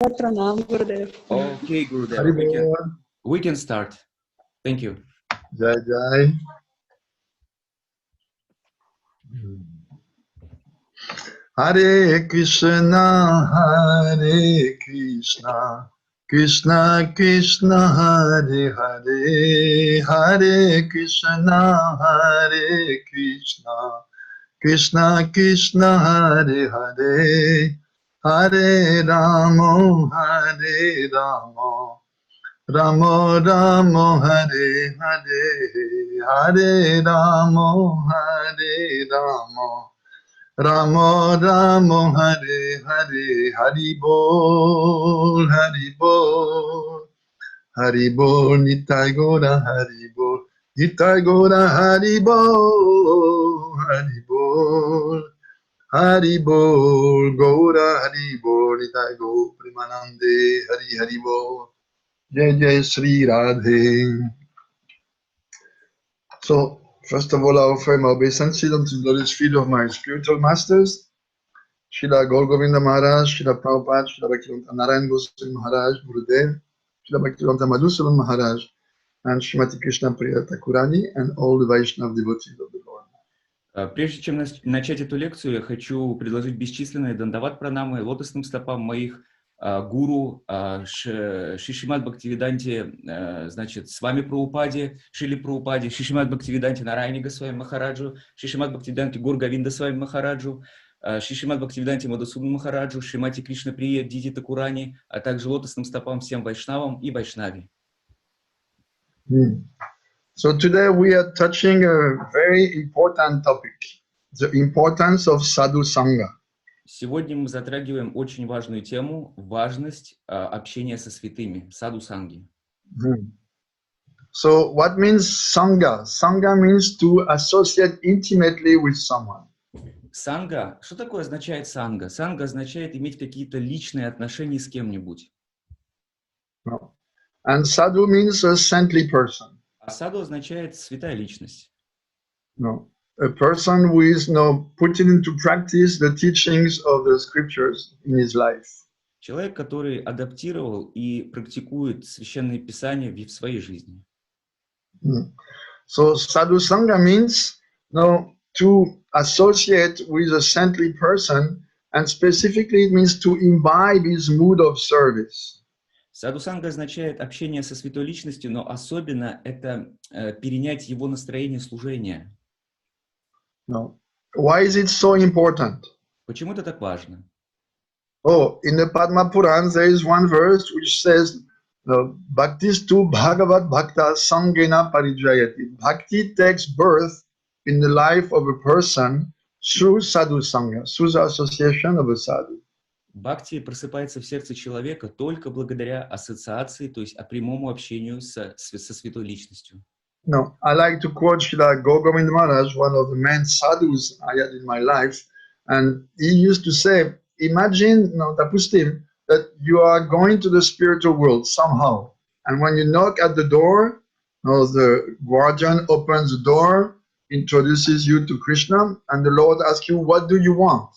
Pranam, Gurudev. Okay, Gurudev, we can start. Thank you. Jai Jai. Hare Krishna, Hare Krishna, Krishna Krishna, Hare Hare, Hare Krishna, Hare Krishna, Krishna Krishna, Hare Hare, Hare Rama, Hare Rama, Rama Rama, Hare Hare, Hare Rama, Hare Rama, Rama Rama, Hare Hare, Hari Bol, Hari Bol, Hari Bol, Nitai Gora, Hari Bol, Nitai Gora, Hari Bol, Hari Bol, Hari Bol, Gora, Hari Bol, Nitai Go, Premanande, Hari Hari Bol, Jai Jai Sri Radhe. So, first of all, I offer my obeisance unto the glorious feet of my spiritual masters, Srila Gaur Govinda Maharaj, Srila Prabhupada, Srila Bhaktivedanta Narayan Goswami Maharaj, Gurudev, Srila Bhaktivedanta Madhusudan Maharaj, and Srimati Krishna Priya Thakurani, and all the Vaishnava devotees of the Lord. Прежде чем начать эту лекцию, я хочу предложить бесчисленные дандават-пранамы лотосным стопам моих гуру, Шримад Бхактиведанте, значит, с вами Прабхупаде, Шрили Прабхупаде, Шримад Бхактиведанте Нараяне Госвами Махараджу, Шримад Бхактиведанте Гаур Говинда Свами Махараджу, Шримад Бхактиведанте Мадхусудан Махараджу, Шримати Кришна Прия Дити Такурани, а также лотосным стопам всем вайшнавам и вайшнави. So today we are touching a very important topic, the importance of Sadhu-sanга. Сегодня мы затрагиваем очень важную тему – важность общения со святыми, садху-санги. So what means sangha? Sangha means to associate intimately with someone. Санга, что такое означает санга? Санга означает иметь какие-то личные отношения с кем-нибудь. No. And sadhu means a saintly person. А саду означает святая личность. No. A person who is putting into practice the teachings of the scriptures in his life. Человек, который адаптировал и практикует священные писания в своей жизни. So sadhu-sangha means to associate with a saintly person, and specifically it means to imbibe his mood of service. Садху-санга означает общение со святой личностью, но особенно это перенять его настроение служения. No. Why is it so important? Почему это так важно? Oh, in the Padma Puran there is one verse which says, Bhaktistu Bhagavat Bhakta Sangena Parijayati. Bhakti takes birth in the life of a person through Sadhu Sangha, through the association of a sadhu. Бхакти просыпается в сердце человека только благодаря ассоциации, то есть прямому общению со святой личностью. No, I like to quote Srila Gaur Govinda Maharaj, one of the main sadhus I had in my life, and he used to say, imagine, Tapustim, that you are going to the spiritual world somehow, and when you knock at the door, the guardian opens the door, introduces you to Krishna, and the Lord asks you, what do you want?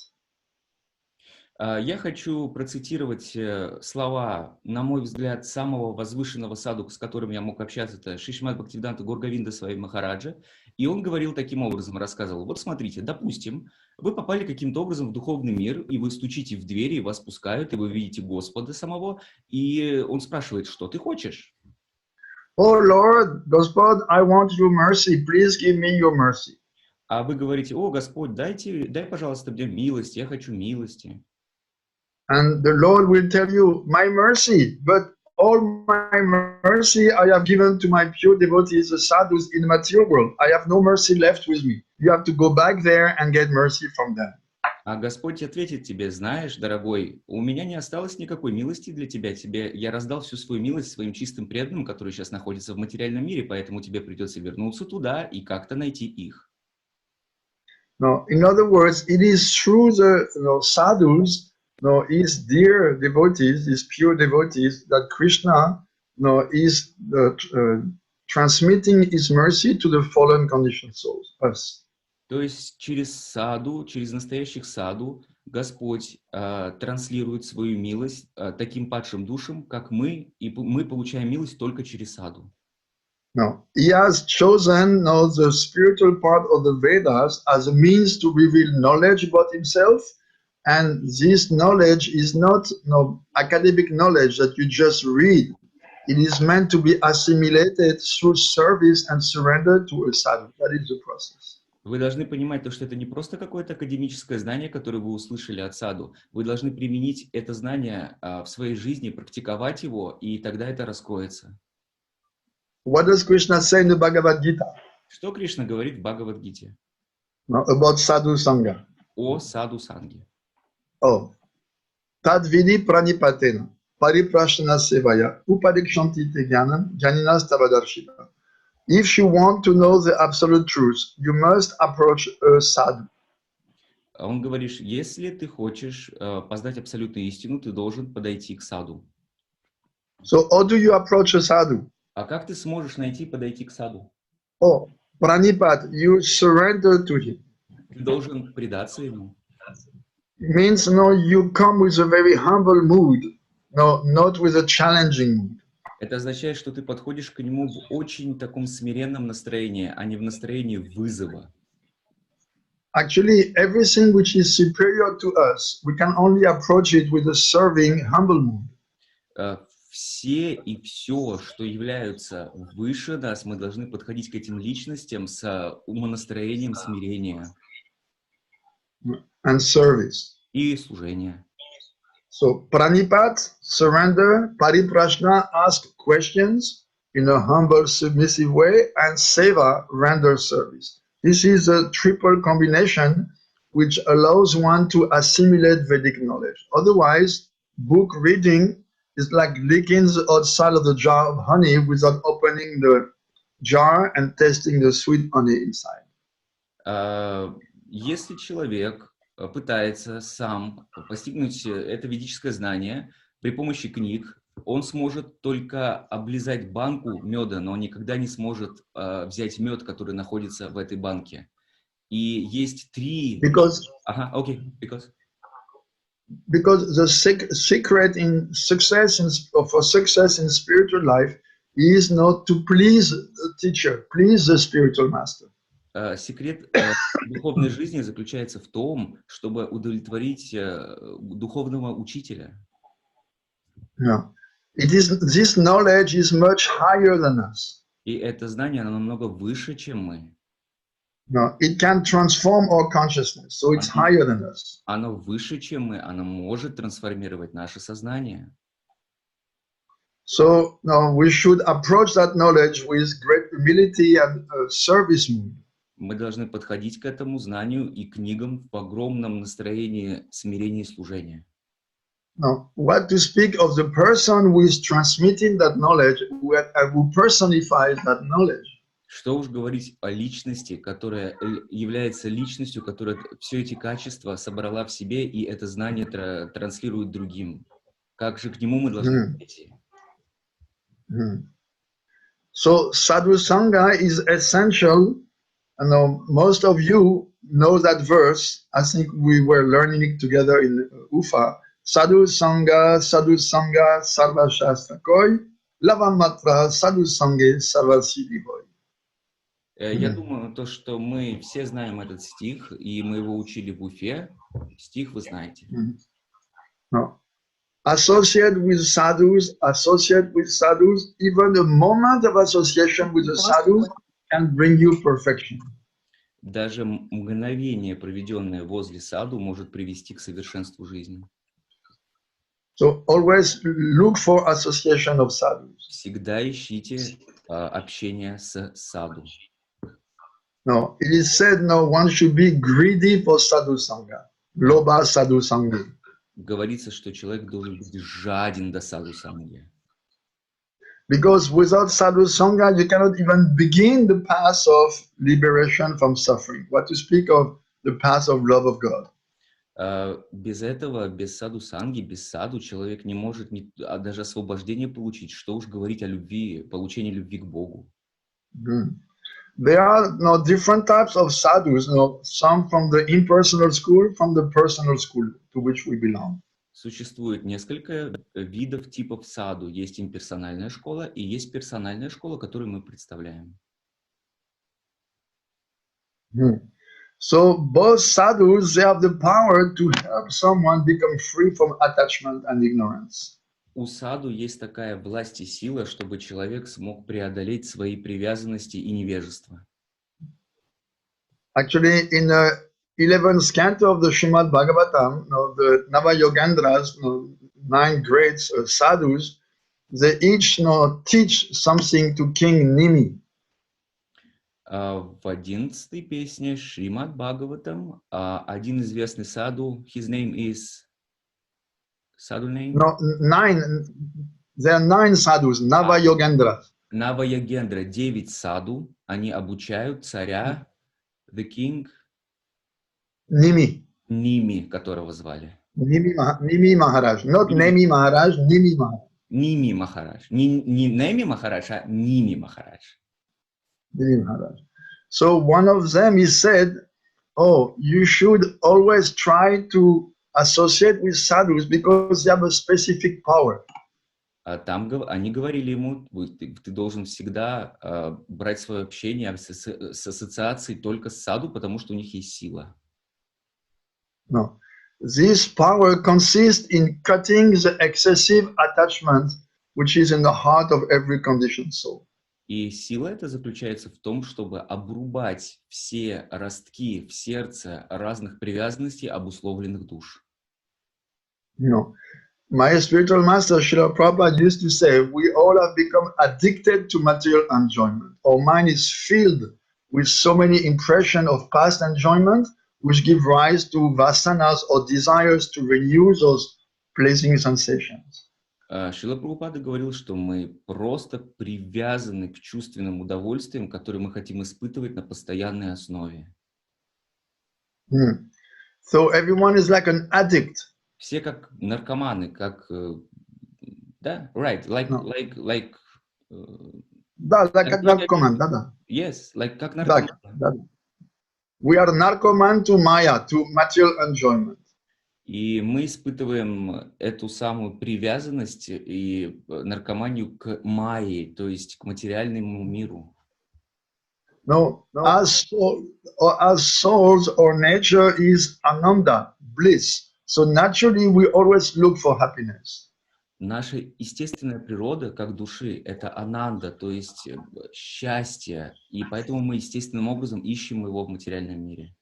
Я хочу процитировать слова, на мой взгляд, самого возвышенного садху, с которым я мог общаться, это Шримад Бхактиведанта Гаур Говинда Свами Махараджа, и он говорил таким образом, рассказывал, вот смотрите, допустим, вы попали каким-то образом в духовный мир, и вы стучите в двери, и вас пускают, и вы видите Господа самого, и он спрашивает, что ты хочешь? Oh Lord, Господь, I want your mercy, please give me your mercy. А вы говорите, о Господь, дай, пожалуйста, мне милость, я хочу милости. And the Lord will tell you, my mercy, but all my mercy I have given to my pure devotees, the sadhus in the material world. I have no mercy left with me. You have to go back there and get mercy from them. А Господь ответит тебе, знаешь, дорогой, у меня не осталось никакой милости для тебя. Я раздал всю свою милость своим чистым преданным, которые сейчас находятся в материальном мире, поэтому тебе придется вернуться туда и как-то найти их. No, in other words, it is through the sadhus, his dear devotees, his pure devotees, that Krishna is transmitting his mercy to the fallen conditioned souls, us. То есть через саду, через настоящих саду Господь транслирует свою милость таким падшим душам, как мы, и мы получаем милость только через саду. No, he has chosen now the spiritual part of the Vedas as a means to reveal knowledge about himself, and this knowledge is not academic knowledge that you just read. It is meant to be assimilated through service and surrender to a sadhu. That is the process. Вы должны понимать, что это не просто какое-то академическое знание, которое вы услышали от саду. Вы должны применить это знание в своей жизни, практиковать его, и тогда это раскроется. What does Krishna say in the Bhagavad Gita? Что Кришна говорит в Бхагавад-гите? About Sadhu-sanga. О садху-санге. Oh. Tadvidi pranipatena. Pariprashana sevaya. Upadikshanti te jnanam. Jnaninas tavadarshita. If you want to know the absolute truth, you must approach a sadhu. Он говорит, если ты хочешь познать абсолютную истину, ты должен подойти к саду. So how do you approach a sadhu? А как ты сможешь подойти к саду? Oh, pranipat, you surrender to him. Ты должен предаться ему. It means you come with a very humble mood, not with a challenging mood. Это означает, что ты подходишь к нему в очень таком смиренном настроении, а не в настроении вызова. Actually, everything which is superior to us, we can only approach it with a serving, humble mood. Все и все, что являются выше нас, мы должны подходить к этим личностям с умонастроением смирения. And service. И служения. So, pranipat, surrender, pariprashna, ask questions in a humble, submissive way, and seva, render service. This is a triple combination which allows one to assimilate Vedic knowledge. Otherwise, book reading is like licking the outside of the jar of honey without opening the jar and tasting the sweet honey inside. Если человек пытается сам постигнуть это ведическое знание при помощи книг, он сможет только облизать банку меда, но он никогда не сможет взять мед, который находится в этой банке. И есть три... Because the secret in success for success in spiritual life is not to please the teacher, please the spiritual master. Секрет духовной жизни заключается в том, чтобы удовлетворить духовного учителя. No. This knowledge is much higher than us. И это знание, оно намного выше, чем мы. No, it can transform our consciousness, so it's higher than us. Оно выше, чем мы, оно может трансформировать наше сознание. So we should approach that knowledge with great humility and service mood. Мы должны подходить к этому знанию и книгам в огромном настроении смирения и служения. Now, what to speak of the person who is transmitting that knowledge, who personifies that knowledge? Что уж говорить о личности, которая является личностью, которая все эти качества собрала в себе и это знание транслирует другим. Как же к нему мы должны подойти? So, Sadhu-sanga is essential. Most of you know that verse. I think we were learning it together in Ufa. Sadhu-sanga, sadhu-sanga, sarva-shastra-koi, lavamatra, sadhu-sange, sarva-siddhi-hoi. Я думаю, то, что мы все знаем этот стих, и мы его учили в Уфе. Стих вы знаете. No. Associate with sadhus, even the moment of association with a sadhu can bring you perfection. Даже мгновение, проведенное возле саду, может привести к совершенству жизни. So always look for association of sadhus. Всегда ищите общение с саду. No, it is said one should be greedy for sadhu-sanga. Lobha sadhu-sangi. Говорится, что человек должен быть жаден до садху-санги. Because without sadhu-sanga, you cannot even begin the path of liberation from suffering. What to speak of the path of love of God. Без этого, без садху-санги, без саду человек не может даже освобождение получить. Что уж говорить о любви, получении любви к Богу. there are different types of sadhus, some from the impersonal school, from the personal school to which we belong. Существует несколько видов, типов саду. Есть имперсональная школа и есть персональная школа, которую мы представляем. So both sadhus, they have the power to help someone become free from attachment and ignorance. У саду есть такая власть и сила, чтобы человек смог преодолеть свои привязанности и невежество. Actually, in the 11th canto of the Shrimad Bhagavatam, the Nava-yogendras, 9 great sadhus, they each teach something to King Nimi. В 11-й песне Шримад Бхагаватам один известный саду, his name is... Sadhu name? No, 9. There are 9 sadhus, Nava-yogendras. Нава-йогендра, 9 саду, они обучают царя, the king, Nimi. Ними, которого звали. Nimi Maharaj. Not Nemi Maharaj, Nimi Maharaj. Ними Махарадж. Не Неми Махарадж, а Ними Махарадж. Nimi Maharaj. So one of them, he said, oh, you should always try to associate with sadhus because they have a specific power. Там они говорили ему, ты должен всегда брать свое общение с ассоциацией только с саду, потому что у них есть сила. No. This power consists in cutting the excessive attachment which is in the heart of every conditioned soul. И сила эта заключается в том, чтобы обрубать все ростки в сердце разных привязанностей обусловленных душ. No. My spiritual master Srila Prabhupada used to say, we all have become addicted to material enjoyment. Our mind is filled with so many impressions of past enjoyment which give rise to vasanas or desires to renew those pleasing sensations. Шрила Прабхупада говорил, что мы просто привязаны к чувственным удовольствиям, которые мы хотим испытывать на постоянной основе. So everyone is like an addict. Все как наркоманы, как, да, right, like, No. like. Да, как наркоман, да. Yes, like как наркоман. Да. We are narcoman to Maya, to material enjoyment. И мы испытываем эту самую привязанность и наркоманию к майе, то есть к материальному миру. No. As souls, our nature is ananda, bliss. So naturally we always look for happiness. Наша естественная природа, как души, это ананда, то есть счастье, и поэтому мы естественным образом ищем его в материальном мире.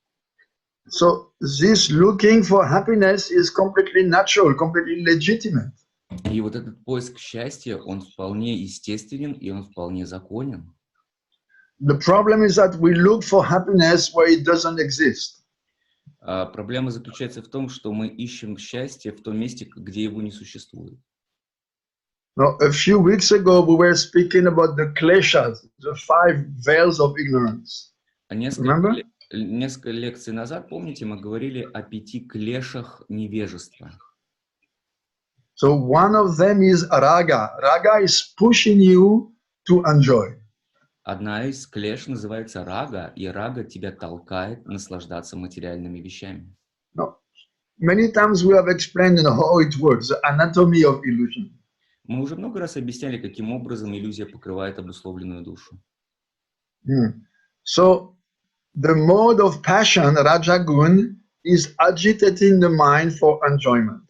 So this looking for happiness is completely natural, completely legitimate. И вот этот поиск счастья, он вполне естественен и он вполне законен. The problem is that we look for happiness where it doesn't exist. Проблема заключается в том, что мы ищем счастье в том месте, где его не существует. Now, a few weeks ago, we were speaking about the kleshas, the 5 veils of ignorance. Несколько лекций назад, помните, мы говорили о 5 клешах невежества. So one of them is raga. Raga is pushing you to enjoy. Одна из клеш называется рага, и рага тебя толкает наслаждаться материальными вещами. No. Many times we have explained how it works, the anatomy of illusion. Мы уже много раз объясняли, каким образом иллюзия покрывает обусловленную душу. So the mode of passion, rajagun, is agitating the mind for enjoyment.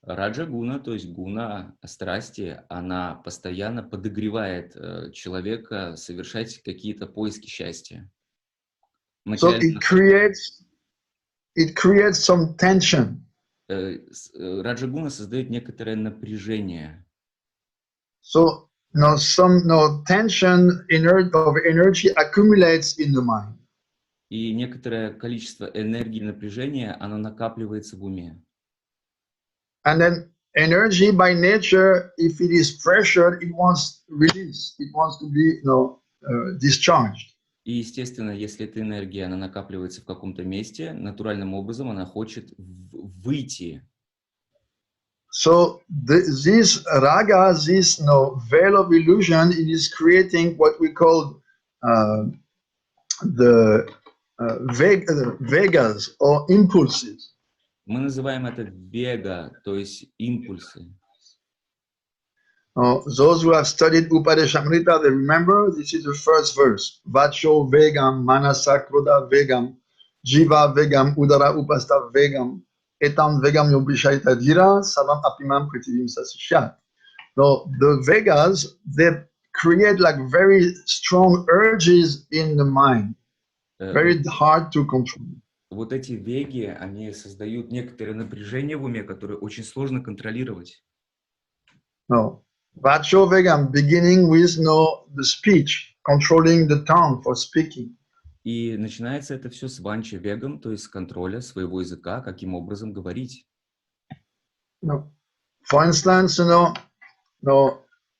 Раджа-гуна, то есть гуна страсти, она постоянно подогревает человека совершать какие-то поиски счастья. So it creates some tension. Раджа-гуна создает некоторое напряжение. So tension of energy accumulates in the mind. И некоторое количество энергии и напряжения, оно накапливается в уме. And then energy by nature, if it is pressured, it wants release. It wants to be discharged. И, естественно, если эта энергия, она накапливается в каком-то месте, натуральным образом она хочет выйти. So this raga, this veil of illusion, it is creating what we call the vegas or impulses. Мы называем это вега, то есть импульсы. Those who have studied Upadeshamrita, they remember this is the first verse. Vacho vegam, manasa krodha vegam, jiva vegam, udara upasta vegam, etam vegam yobhishaita dhira, savam apimam pritivim sasishat. So the vegas, they create like very strong urges in the mind, very hard to control. Вот эти веги, они создают некоторое напряжение в уме, которое очень сложно контролировать. No. Vacho vegam, beginning with the speech, controlling the tongue for speaking. И начинается это все с ванча вегам, то есть с контроля своего языка, каким образом говорить. No. For instance,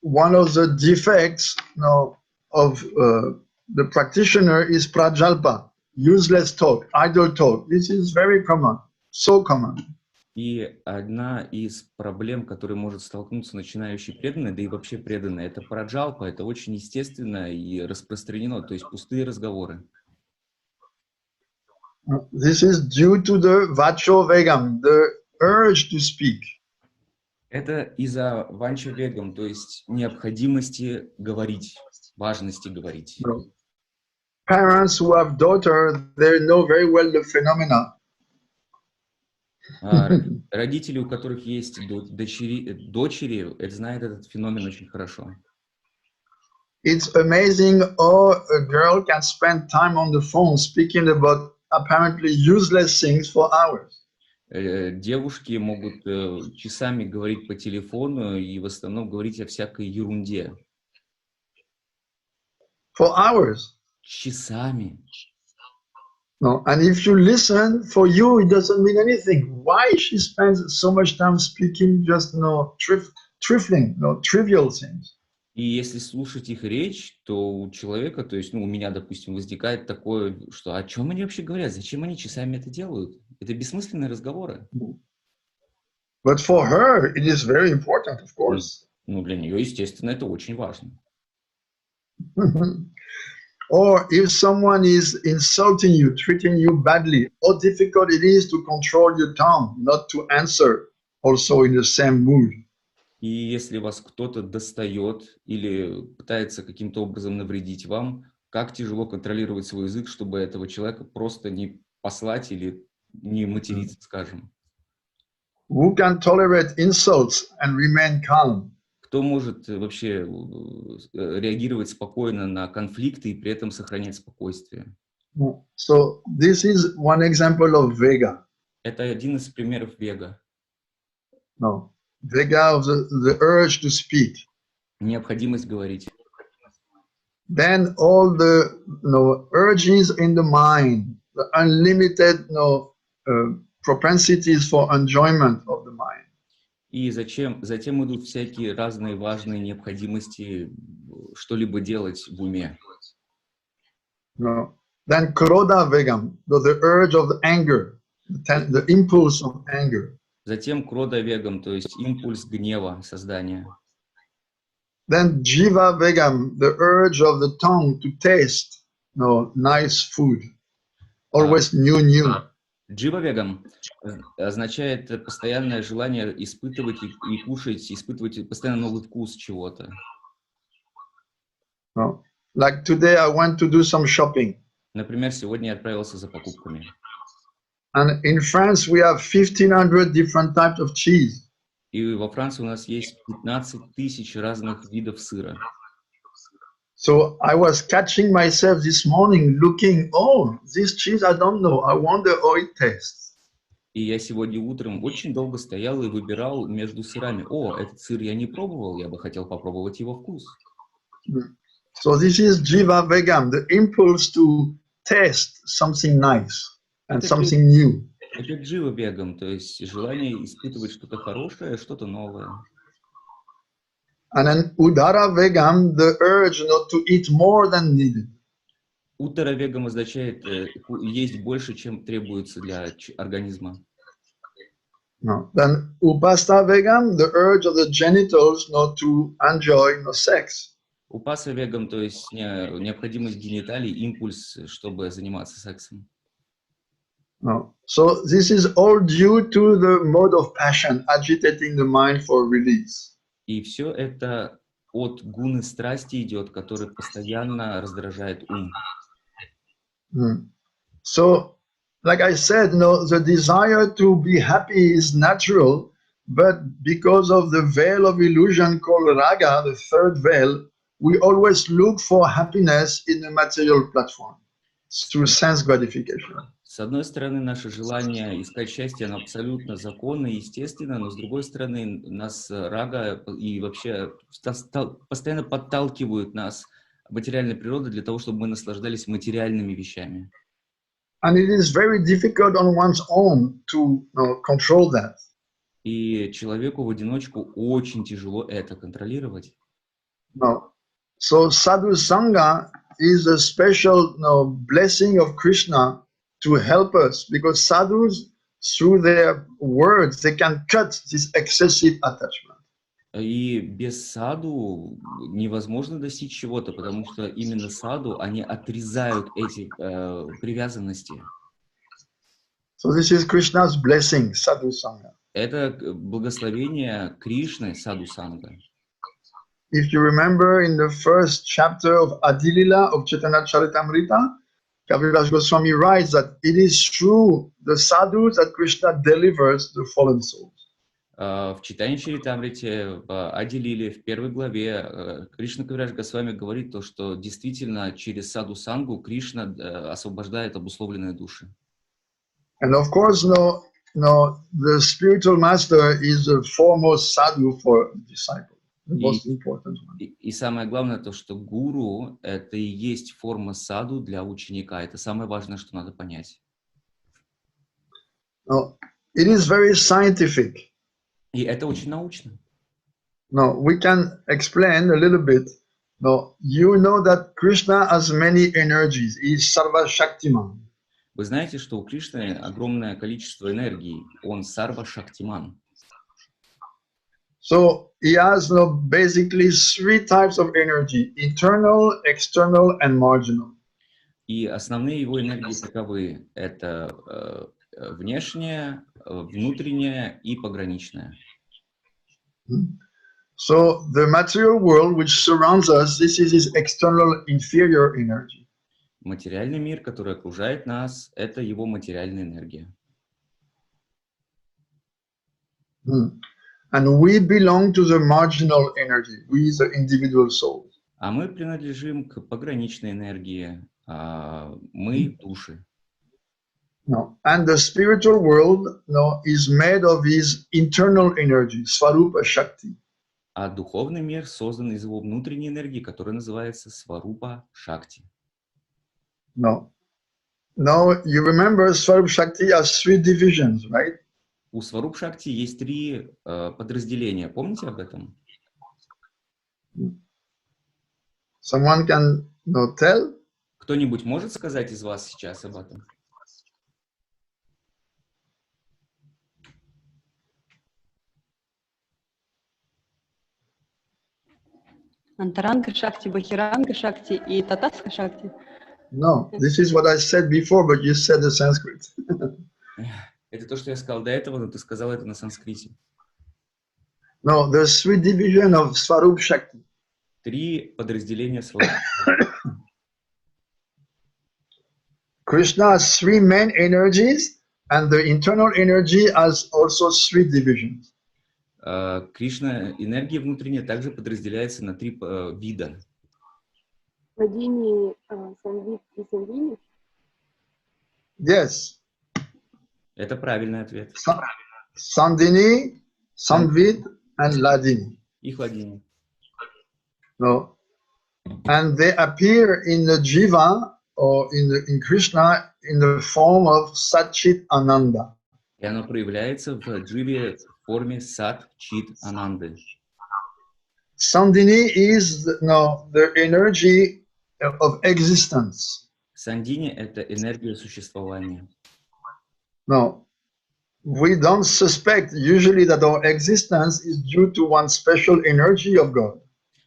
one of the defects of the practitioner is prajalpa, useless talk, idle talk. This is very common, so common. И одна из проблем, которой может столкнуться начинающий преданный, да и вообще преданный, это праджалпа, это очень естественно и распространено, то есть пустые разговоры. This is due to the vacho vegam, the urge to speak. Это из-за ванча вегам, то есть необходимости говорить, важности говорить. Parents who have daughters, they know very well the phenomena. Родители, у которых есть дочери, знают этот феномен очень хорошо. It's amazing how a girl can spend time on the phone speaking about apparently useless things for hours. Девушки могут часами говорить по телефону и в основном говорить о всякой ерунде. For hours. Часами. No, and if you listen, for you it doesn't mean anything. Why she spends so much time speaking just trifling, trivial things? И если слушать их речь, то у человека, то есть, у меня, допустим, возникает такое, что о чем они вообще говорят, зачем они часами это делают? Это бессмысленные разговоры. But for her, it is very important, of course. Для нее, естественно, это очень важно. Or if someone is insulting you, treating you badly, how difficult it is to control your tongue, not to answer also in the same mood. И если вас кто-то достает или пытается каким-то образом навредить вам, как тяжело контролировать свой язык, чтобы этого человека просто не послать или не материться, скажем. Who can tolerate insults and remain calm? Кто может вообще реагировать спокойно на конфликты и при этом сохранять спокойствие? So this is one example of vega. Это один из примеров вега. No, vega of the urge to speak. Необходимость говорить. Then all the urges in the mind, the unlimited propensities for enjoyment of the mind. И затем идут всякие разные важные необходимости что-либо делать в уме. No. Then krodha vegam, the urge of the anger, the impulse of anger. Затем крода вегам, то есть импульс гнева, создания. Then jiva vegam, the urge of the tongue to taste nice food, always new. Джива вегам означает постоянное желание испытывать и кушать, испытывать постоянно новый вкус чего-то. No. Like today I went to do some shopping. Например, сегодня я отправился за покупками. And in France we have 1,500 different types of cheese. И во Франции у нас есть 15 тысяч разных видов сыра. So I was catching myself this morning looking, this cheese I don't know, I wonder how it tastes. И я сегодня утром очень долго стоял и выбирал между сырами. Этот сыр я не пробовал, я бы хотел попробовать его вкус. So this is jiva vegam, the impulse to taste something nice and something new. Это джива вегам, то есть желание испытывать что-то хорошее, что-то новое. And then udara vegam, the urge not to eat more than needed. Уттара вегам означает есть больше, чем требуется для организма. No. Then upasta vegam, the urge of the genitals not to enjoy sex. Упаса вегам, то есть необходимость гениталий, импульс, чтобы заниматься сексом. No. So this is all due to the mode of passion agitating the mind for release. И все это от гуны страсти идет, который постоянно раздражает ум. So, like I said, the desire to be happy is natural, but because of the veil of illusion called raga, the third veil, we always look for happiness in the material platform through sense gratification. С одной стороны, наше желание искать счастье, оно абсолютно законно и естественно, но с другой стороны, нас рага и вообще постоянно подталкивают нас материальной природы для того, чтобы мы наслаждались материальными вещами. And it is very difficult on one's own to control that. И человеку в одиночку очень тяжело это контролировать. No. So Sadhu-sanga is a special blessing of Krishna to help us, because sadhus, through their words, they can cut this excessive attachment. И без саду невозможно достичь чего-то, потому что именно саду, они отрезают эти привязанности. So this is Krishna's blessing, Sadhu-sanga. Это благословение Кришны, садху-санга. If you remember in the first chapter of Adilila of Chaitanya Charitamrita, Kaviraj Goswami writes that it is through the sadhus that Krishna delivers the fallen souls. В Чайтанья Чаритамрите, в Ади-лиле, в первой главе, Кришна Кавирадж Госвами говорит то, что действительно через садху-сангу Кришна освобождает обусловленные души. And of course, the spiritual master is the foremost sadhu for disciple. И самое главное то, что гуру — это и есть форма саду для ученика. Это самое важное, что надо понять. It is very scientific. И это очень научно. Now, we can explain a little bit. Now, you know that Krishna has many energies. He is Sarva Shaktiman. Вы знаете, что у Кришны огромное количество энергии. Он Сарва Шактиман. So he has basically three types of energy: internal, external, and marginal. И основные его энергии таковы: это внешняя, внутренняя и пограничная. So the material world which surrounds us, this is his external inferior energy. Материальный мир, который окружает нас, это его материальная энергия. And we belong to the marginal energy. We, the individual souls. А мы принадлежим к пограничной энергии. Мы души. No. And the spiritual world is made of his internal energy, Swarupa Shakti. А духовный мир создан из его внутренней энергии, которая называется Сварупа Шакти. No. Now you remember Swarupa Shakti has three divisions, right? У Сваруп Шакти есть три подразделения. Помните об этом? Someone can tell? Кто-нибудь может сказать из вас сейчас об этом? Антаранга Шакти, Бахиранга Шакти и Татаска Шакти. No, this is what I said before, but you said the Sanskrit. Это то, что я сказал до этого, но ты сказал это на санскрите. No, there's three divisions of Swarup Shakti. Три подразделения Сваруп. Krishna has three main energies, and the internal energy has also three divisions. Кришна, энергия внутренняя, также подразделяется на три вида. Владение, Самвид и Самвини? Yes. Это правильный ответ. Sandini, Samvid, and Ladini. И Хладини. No. And they appear in the Jiva or in Krishna in the form of Satchit Ananda. И оно проявляется в дживе в форме Сат Чит Ананды. Sandini is the energy of existence. Сандини — это энергия существования. No, we don't suspect usually that our existence is due to one special energy of God.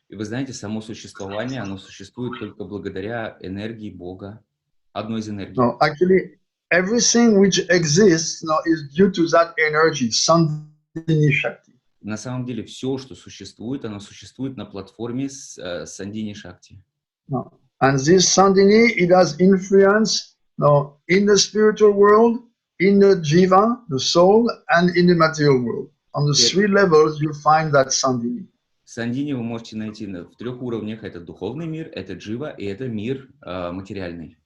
И вы знаете, само существование, оно существует только благодаря энергии Бога, одной из энергий. No, actually, everything which exists is due to that energy, Sandhini Shakti. На самом деле все, что существует, оно существует на платформе Сандини Шакти. No. And this Sandhini, it has influence in the spiritual world, in the jiva, the soul, and in the material world. On the three levels, you find that Sandhini. Сандини вы можете найти в 3 уровнях. Это духовный мир, это джива и это мир материальный.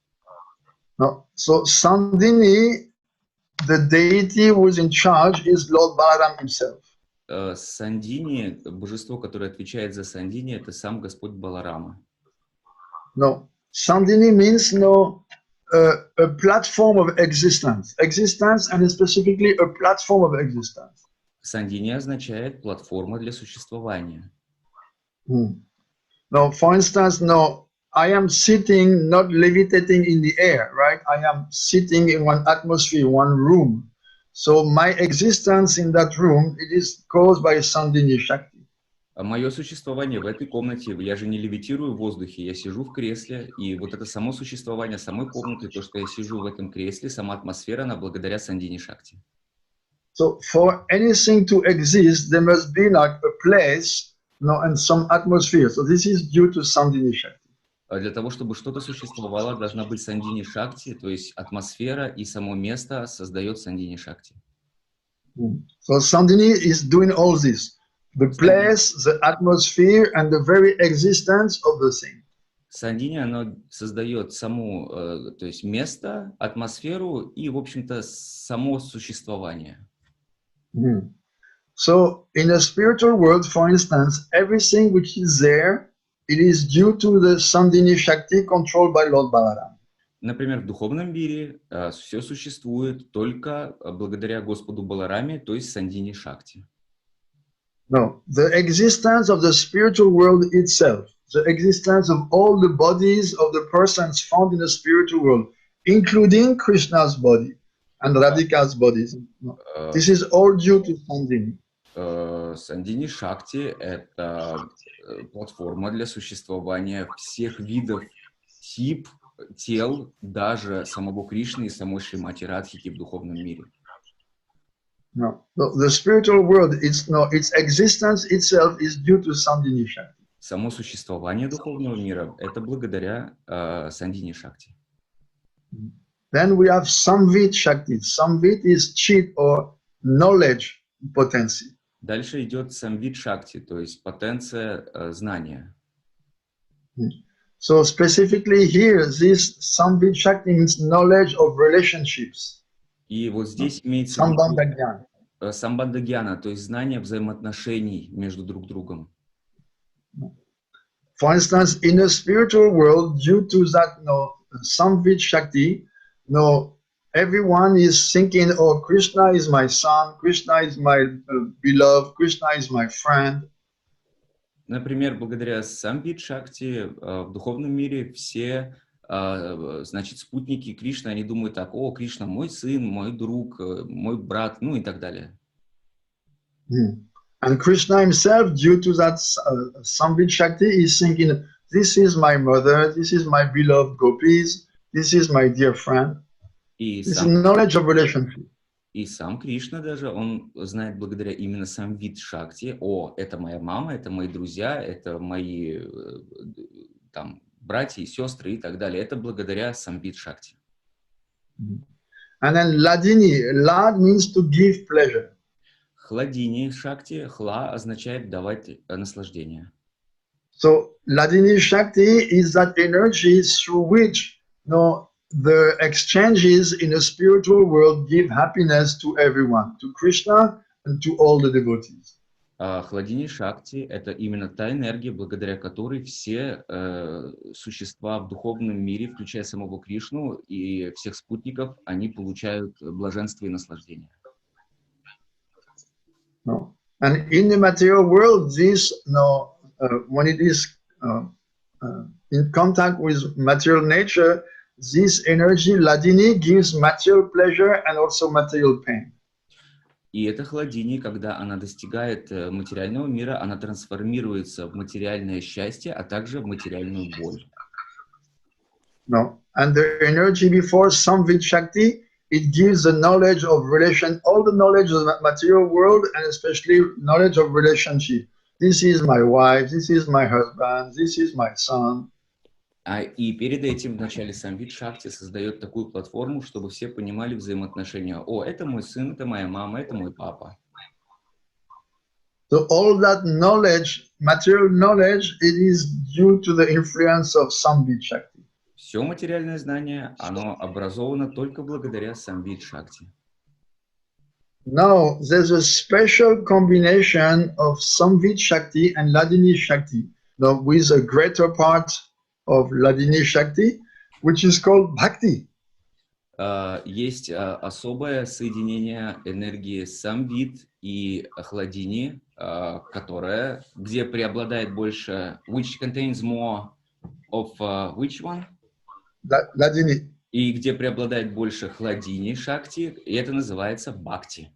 No. So Sandhini, the deity who is in charge, is Lord Balaram himself. Сандини, божество, которое отвечает за Сандини, это сам Господь Баларама. No, Sandhini means a platform of existence, and specifically a platform of existence. Сандини означает платформа для существования. Now, for instance, I am sitting, not levitating in the air, right? I am sitting in one atmosphere, one room. So my existence in that room, it is caused by Sandhini Shakti. Мое существование в этой комнате, я же не левитирую в воздухе, я сижу в кресле, и вот это само существование самой комнаты, то, что я сижу в этом кресле, сама атмосфера, она благодаря Сандини Шакти. So for anything to exist, there must be like a place, and some atmosphere. So this is due to Sandhini Shakti. Для того, чтобы что-то существовало, должна быть Сандини Шакти, то есть атмосфера и само место создает Сандини Шакти. So Sandhini is doing all this. The place, the atmosphere, and the very existence of the thing. Сандини, оно создает саму, то есть место, атмосферу и, в общем-то, само существование. So in the spiritual world, for instance, everything which is there, it is due to the Sandhini Shakti controlled by Lord Balaram. Например, в духовном мире все существует только благодаря Господу Балараме, то есть Сандини Шакти. No, the existence of the spiritual world itself, the existence of all the bodies of the persons found in the spiritual world, including Krishna's body and Radhika's bodies. This is all due to Sandhini. Сандини Шакти – это платформа для существования всех видов, тип, тел, даже самого Кришны и самой Шримати Радхики в духовном мире. No, the spiritual world, its existence itself is due to Sandhini Shakti. Само существование духовного мира – это благодаря Сандини Шакти. Then we have Samvit Shakti. Samvit is chit or knowledge potency. Дальше идет Самвит Шакти, то есть потенция знания. So specifically here, this Samvit Shakti means knowledge of relationships. И вот здесь имеется самбандагьяна, то есть знание взаимоотношений между друг другом. For instance, in the spiritual world, due to that Samvit Shakti, everyone is thinking, oh, Krishna is my son, Krishna is my beloved, Krishna is my friend. Например, благодаря Самвит Шакти в духовном мире все, значит, спутники Кришны, они думают так: о, Кришна мой сын, мой друг, мой брат, ну и так далее. And Krishna himself, due to that Samvit Shakti, is thinking, this is my mother, this is my beloved gopis, this is my dear friend. This is knowledge of relationship. И сам Кришна даже, он знает благодаря именно Самвит Шакти: о, это моя мама, это мои друзья, это мои там братья и сестры и так далее. Это благодаря Самвит Шакти. And then Ladini, Lad means to give pleasure. Хладини Шакти, хла означает давать наслаждение. So Ladini Shakti is that energy through which the exchanges in the spiritual world give happiness to everyone, to Krishna and to all the devotees. Хладини Шакти – это именно та энергия, благодаря которой все существа в духовном мире, включая самого Кришну и всех спутников, они получают блаженство и наслаждение. No. And in the material world, this, when it is in contact with material nature, this energy, Ladini, gives material pleasure and also material pain. И это хладини, когда она достигает материального мира, она трансформируется в материальное счастье, а также в материальную боль. No. And the energy before Samvit Shakti, it gives the knowledge of relation, all the knowledge of the material world, and especially knowledge of relationship. This is my wife, this is my husband, this is my son. И перед этим в начале Самвит Шакти создает такую платформу, чтобы все понимали взаимоотношения. О, это мой сын, это моя мама, это мой папа. So all that knowledge, material knowledge, it is due to the influence of Samvit Shakti. Все материальное знание, оно образовано только благодаря Самвит Шакти. Now, there's a special combination of Samvit Shakti and Ladini Shakti, now with a greater part of Ladini Shakti, which is called Bhakti. Есть особое соединение энергии Самвит и Хладини, которое, где преобладает больше, which contains more of which one? Ladini. И где преобладает больше Хладини Шакти, и это называется Бхакти.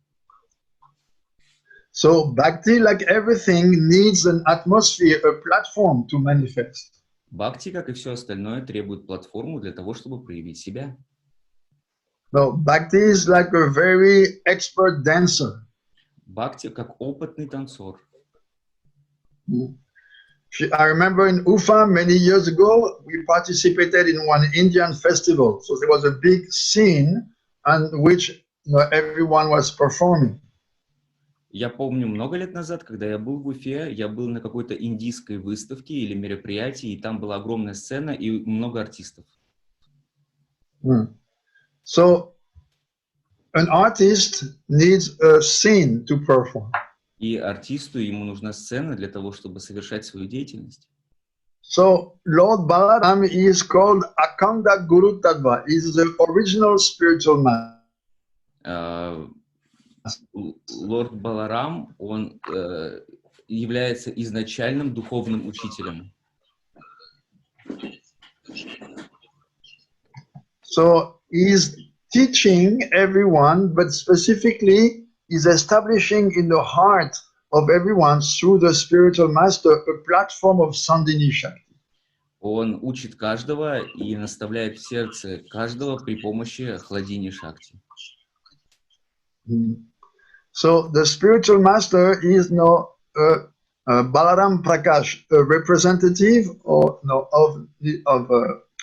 So Bhakti, like everything, needs an atmosphere, a platform to manifest. Бхакти, как и все остальное, требует платформу для того, чтобы проявить себя. No, Bhakti is like a very expert dancer. Бхакти как опытный танцор. I remember in Ufa many years ago, we participated in one Indian festival. So there was a big scene on which everyone was performing. Я помню, много лет назад, когда я был в Уфе, я был на какой-то индийской выставке или мероприятии, и там была огромная сцена и много артистов. So an artist needs a scene to perform. И артисту ему нужна сцена для того, чтобы совершать свою деятельность. So Lord Balaram is called Akanda Guru Tattva. He is the original spiritual man. Лорд Баларам, он является изначальным духовным учителем. So he is teaching everyone, but specifically is establishing in the heart of everyone through the spiritual master a platform of Sandini Shakti. Он учит каждого и наставляет в сердце каждого при помощи Хладини Шакти. So the spiritual master is no Balaram Prakash, a representative of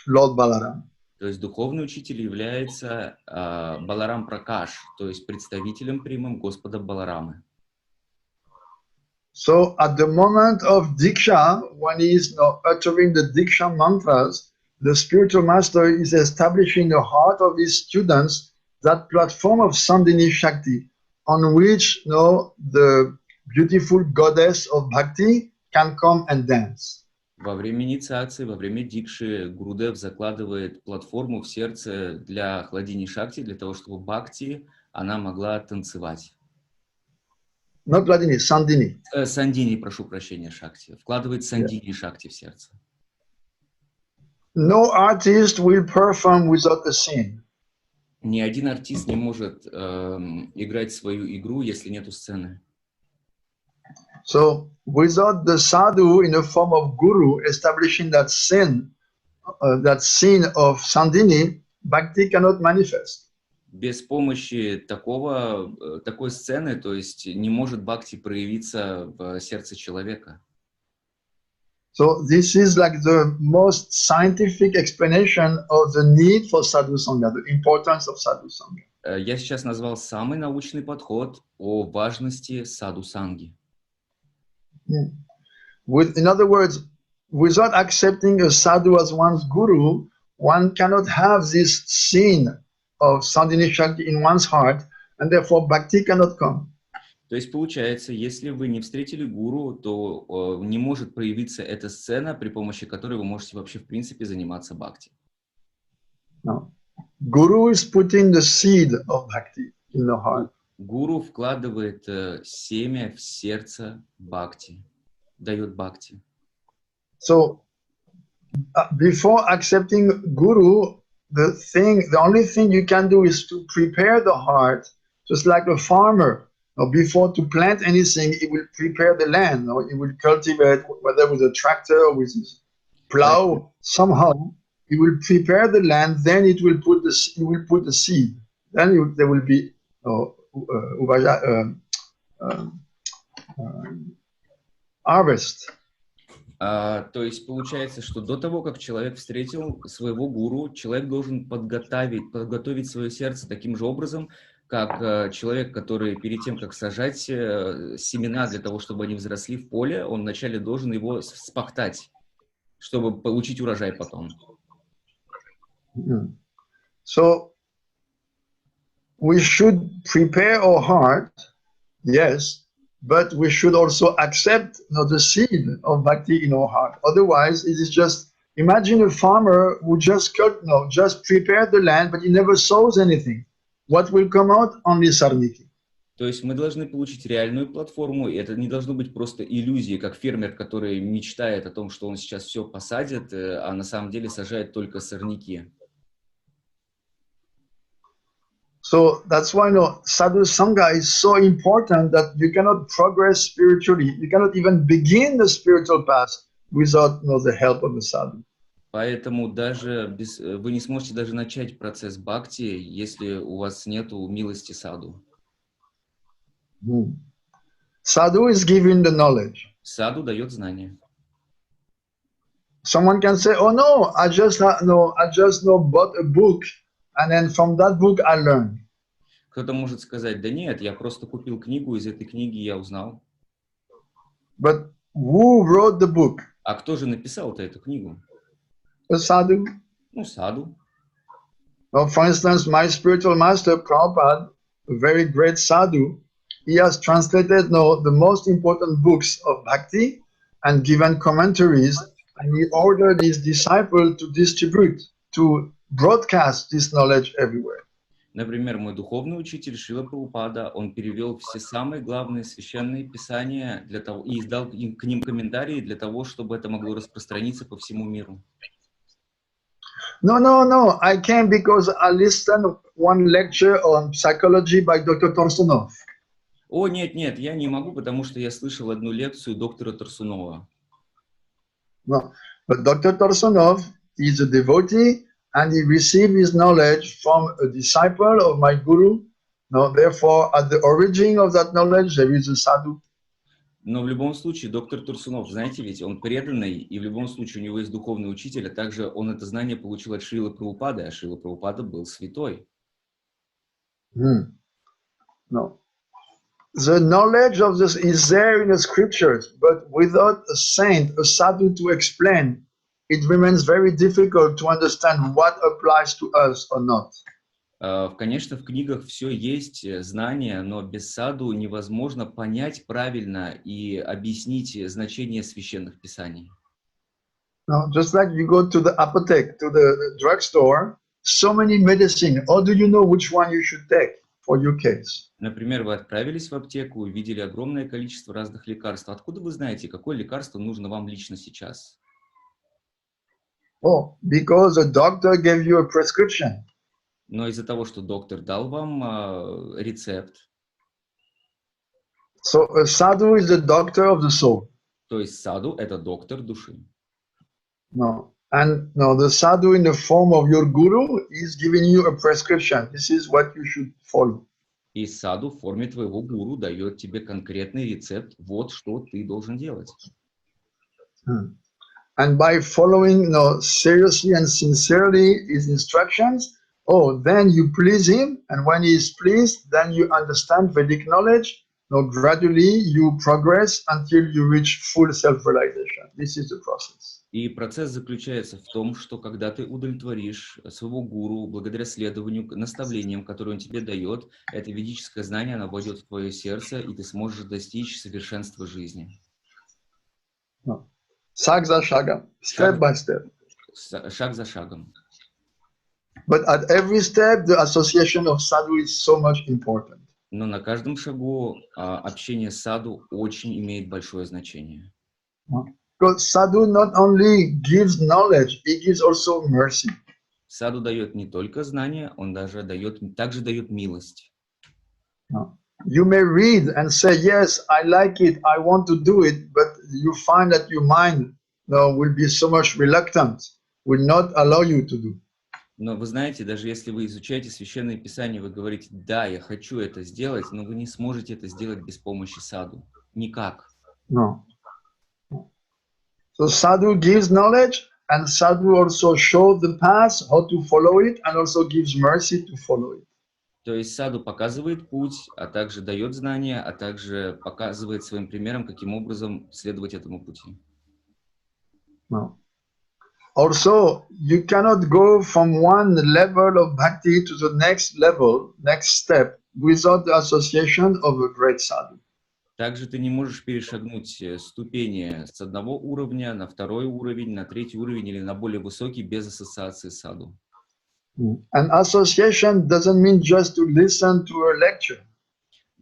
Lord Balaram. То есть духовный учитель является Баларам Пракаш, то есть представителем прямым Господа Баларамы. So at the moment of Diksha, when he is uttering the Diksha mantras, the spiritual master is establishing the heart of his students that platform of Sandini Shakti, on which the beautiful goddess of Bhakti can come and dance. Во время инициации, во время дикши Гурудев закладывает платформу в сердце для Хладини Шакти, для того, чтобы Бхакти, она могла танцевать. Not Hladini, Sandini. Сандини, прошу прощения, Шакти. Вкладывает Сандини Шакти в сердце. No artist will perform without a scene. Ни один артист не может играть свою игру, если нету сцены. So without the sadhu in the form of guru establishing that scene of Sandini, Bhakti cannot manifest. Без помощи такой сцены, то есть не может Бхакти проявиться в сердце человека. So this is like the most scientific explanation of the need for Sadhu-sanga, the importance of Sadhu-sanga. Я сейчас назвал самый научный подход о важности садху-санги. In other words, without accepting a sadhu as one's guru, one cannot have this scene of Sandini Shakti in one's heart, and therefore Bhakti cannot come. То есть получается, если вы не встретили гуру, то не может проявиться эта сцена, при помощи которой вы можете вообще в принципе заниматься бхакти. No. Guru is putting the seed of Bhakti in the heart. Гуру вкладывает семя в сердце бхакти, дает бхакти. So before accepting guru, the only thing you can do is to prepare the heart, just like a farmer before to plant anything, it will prepare the land. It will cultivate, whether with a tractor or with a plow. Somehow, it will prepare the land. Then it will put the seed. Then there will be harvest. То есть получается, что до того, как человек встретил своего гуру, человек должен подготовить свое сердце таким же образом, как человек, который перед тем, как сажать семена для того, чтобы они взросли в поле, он вначале должен его вспахтать, чтобы получить урожай потом. So, we should prepare our heart, yes, but we should also accept the seed of bhakti in our heart. Otherwise, it is just, imagine a farmer who just prepared the land, but he never sows anything. What will come out? Only sarniki. То есть мы должны получить реальную платформу, и это не должно быть просто иллюзией, как фермер, который мечтает о том, что он сейчас все посадит, а на самом деле сажает только сорняки. So that's why Sadhu-sanga is so important, that you cannot progress spiritually. You cannot even begin the spiritual path without the help of the sadhu. Поэтому вы не сможете даже начать процесс бхакти, если у вас нету милости саду. Sadhu is giving the knowledge. Саду дает знания. Someone can say, "Oh no, I just bought a book, and then from that book I learned." Кто-то может сказать: да нет, я просто купил книгу, из этой книги я узнал. But who wrote the book? А кто же написал-то эту книгу? A sadhu. Саду. For instance, my spiritual master, Prabhupada, a very great sadhu, he has translated the most important books of bhakti and given commentaries, and he ordered his disciples to distribute, to broadcast this knowledge everywhere. Например, мой духовный учитель Шрила Прабхупада, он перевел все самые главные священные писания и издал к ним комментарии для того, чтобы это могло распространиться по всему миру. No, I came because I listened one lecture on psychology by Dr. Torsunov. О, нет, я не могу, потому что я слышал одну лекцию доктора Торсунова. No, but Dr. Torsunov is a devotee, and he received his knowledge from a disciple of my guru. Therefore, at the origin of that knowledge, there is a sadhu. Но в любом случае, доктор Турсунов, знаете, ведь он преданный, и в любом случае у него есть духовный учитель, а также он это знание получил от Шрилы Прабхупады, а Шрила Прабхупада был святой. No. The knowledge of this is there in the scriptures, but without a saint, a sadhu to explain, it remains very difficult to understand what applies to us or not. Конечно, в книгах все есть знания, но без саду невозможно понять правильно и объяснить значение священных писаний. No, just like you go to the apotheke, to the drugstore, so many medicine. How do you know which one you should take for your case? Например, вы отправились в аптеку, увидели огромное количество разных лекарств. Откуда вы знаете, какое лекарство нужно вам лично сейчас? Oh, because the doctor gave you a prescription. Но из-за того, что доктор дал вам рецепт. So a sadhu is the doctor of the soul. То есть саду – это доктор души. No. And the sadhu in the form of your guru is giving you a prescription. This is what you should follow. И саду в форме твоего гуру дает тебе конкретный рецепт. Вот что ты должен делать. And by following seriously and sincerely his instructions, then you please him. And when he is pleased, then you understand Vedic knowledge. Gradually you progress until you reach full self-realization. This is the process. И процесс заключается в том, что когда ты удовлетворишь своего гуру благодаря следованию наставлениям, которые он тебе дает, это ведическое знание, оно войдет в твое сердце, и ты сможешь достичь совершенства жизни. Шаг за шагом, step by step. Шаг за шагом. But at every step, the association of sadhu is so much important. Но на каждом шагу общение с саду очень имеет большое значение. Because sadhu not only gives knowledge, he gives also mercy. Саду дает не только знания, он также дает милость. you may read and say, yes, I like it, I want to do it, but you find that your mind will be so much reluctant, will not allow you to do. Но вы знаете, даже если вы изучаете Священное Писание, вы говорите, да, я хочу это сделать, но вы не сможете это сделать без помощи саду. Никак. No. So sadhu gives knowledge, and sadhu also shows the path, how to follow it, and also gives mercy to follow it. То есть саду показывает путь, а также дает знания, а также показывает своим примером, каким образом следовать этому пути. No. Also, you cannot go from one level of bhakti to the next level, next step, without the association of a great sadhu. Также ты не можешь перешагнуть ступени с одного уровня на второй уровень, на третий уровень или на более высокий без ассоциации с саду. And association doesn't mean just to listen to a lecture.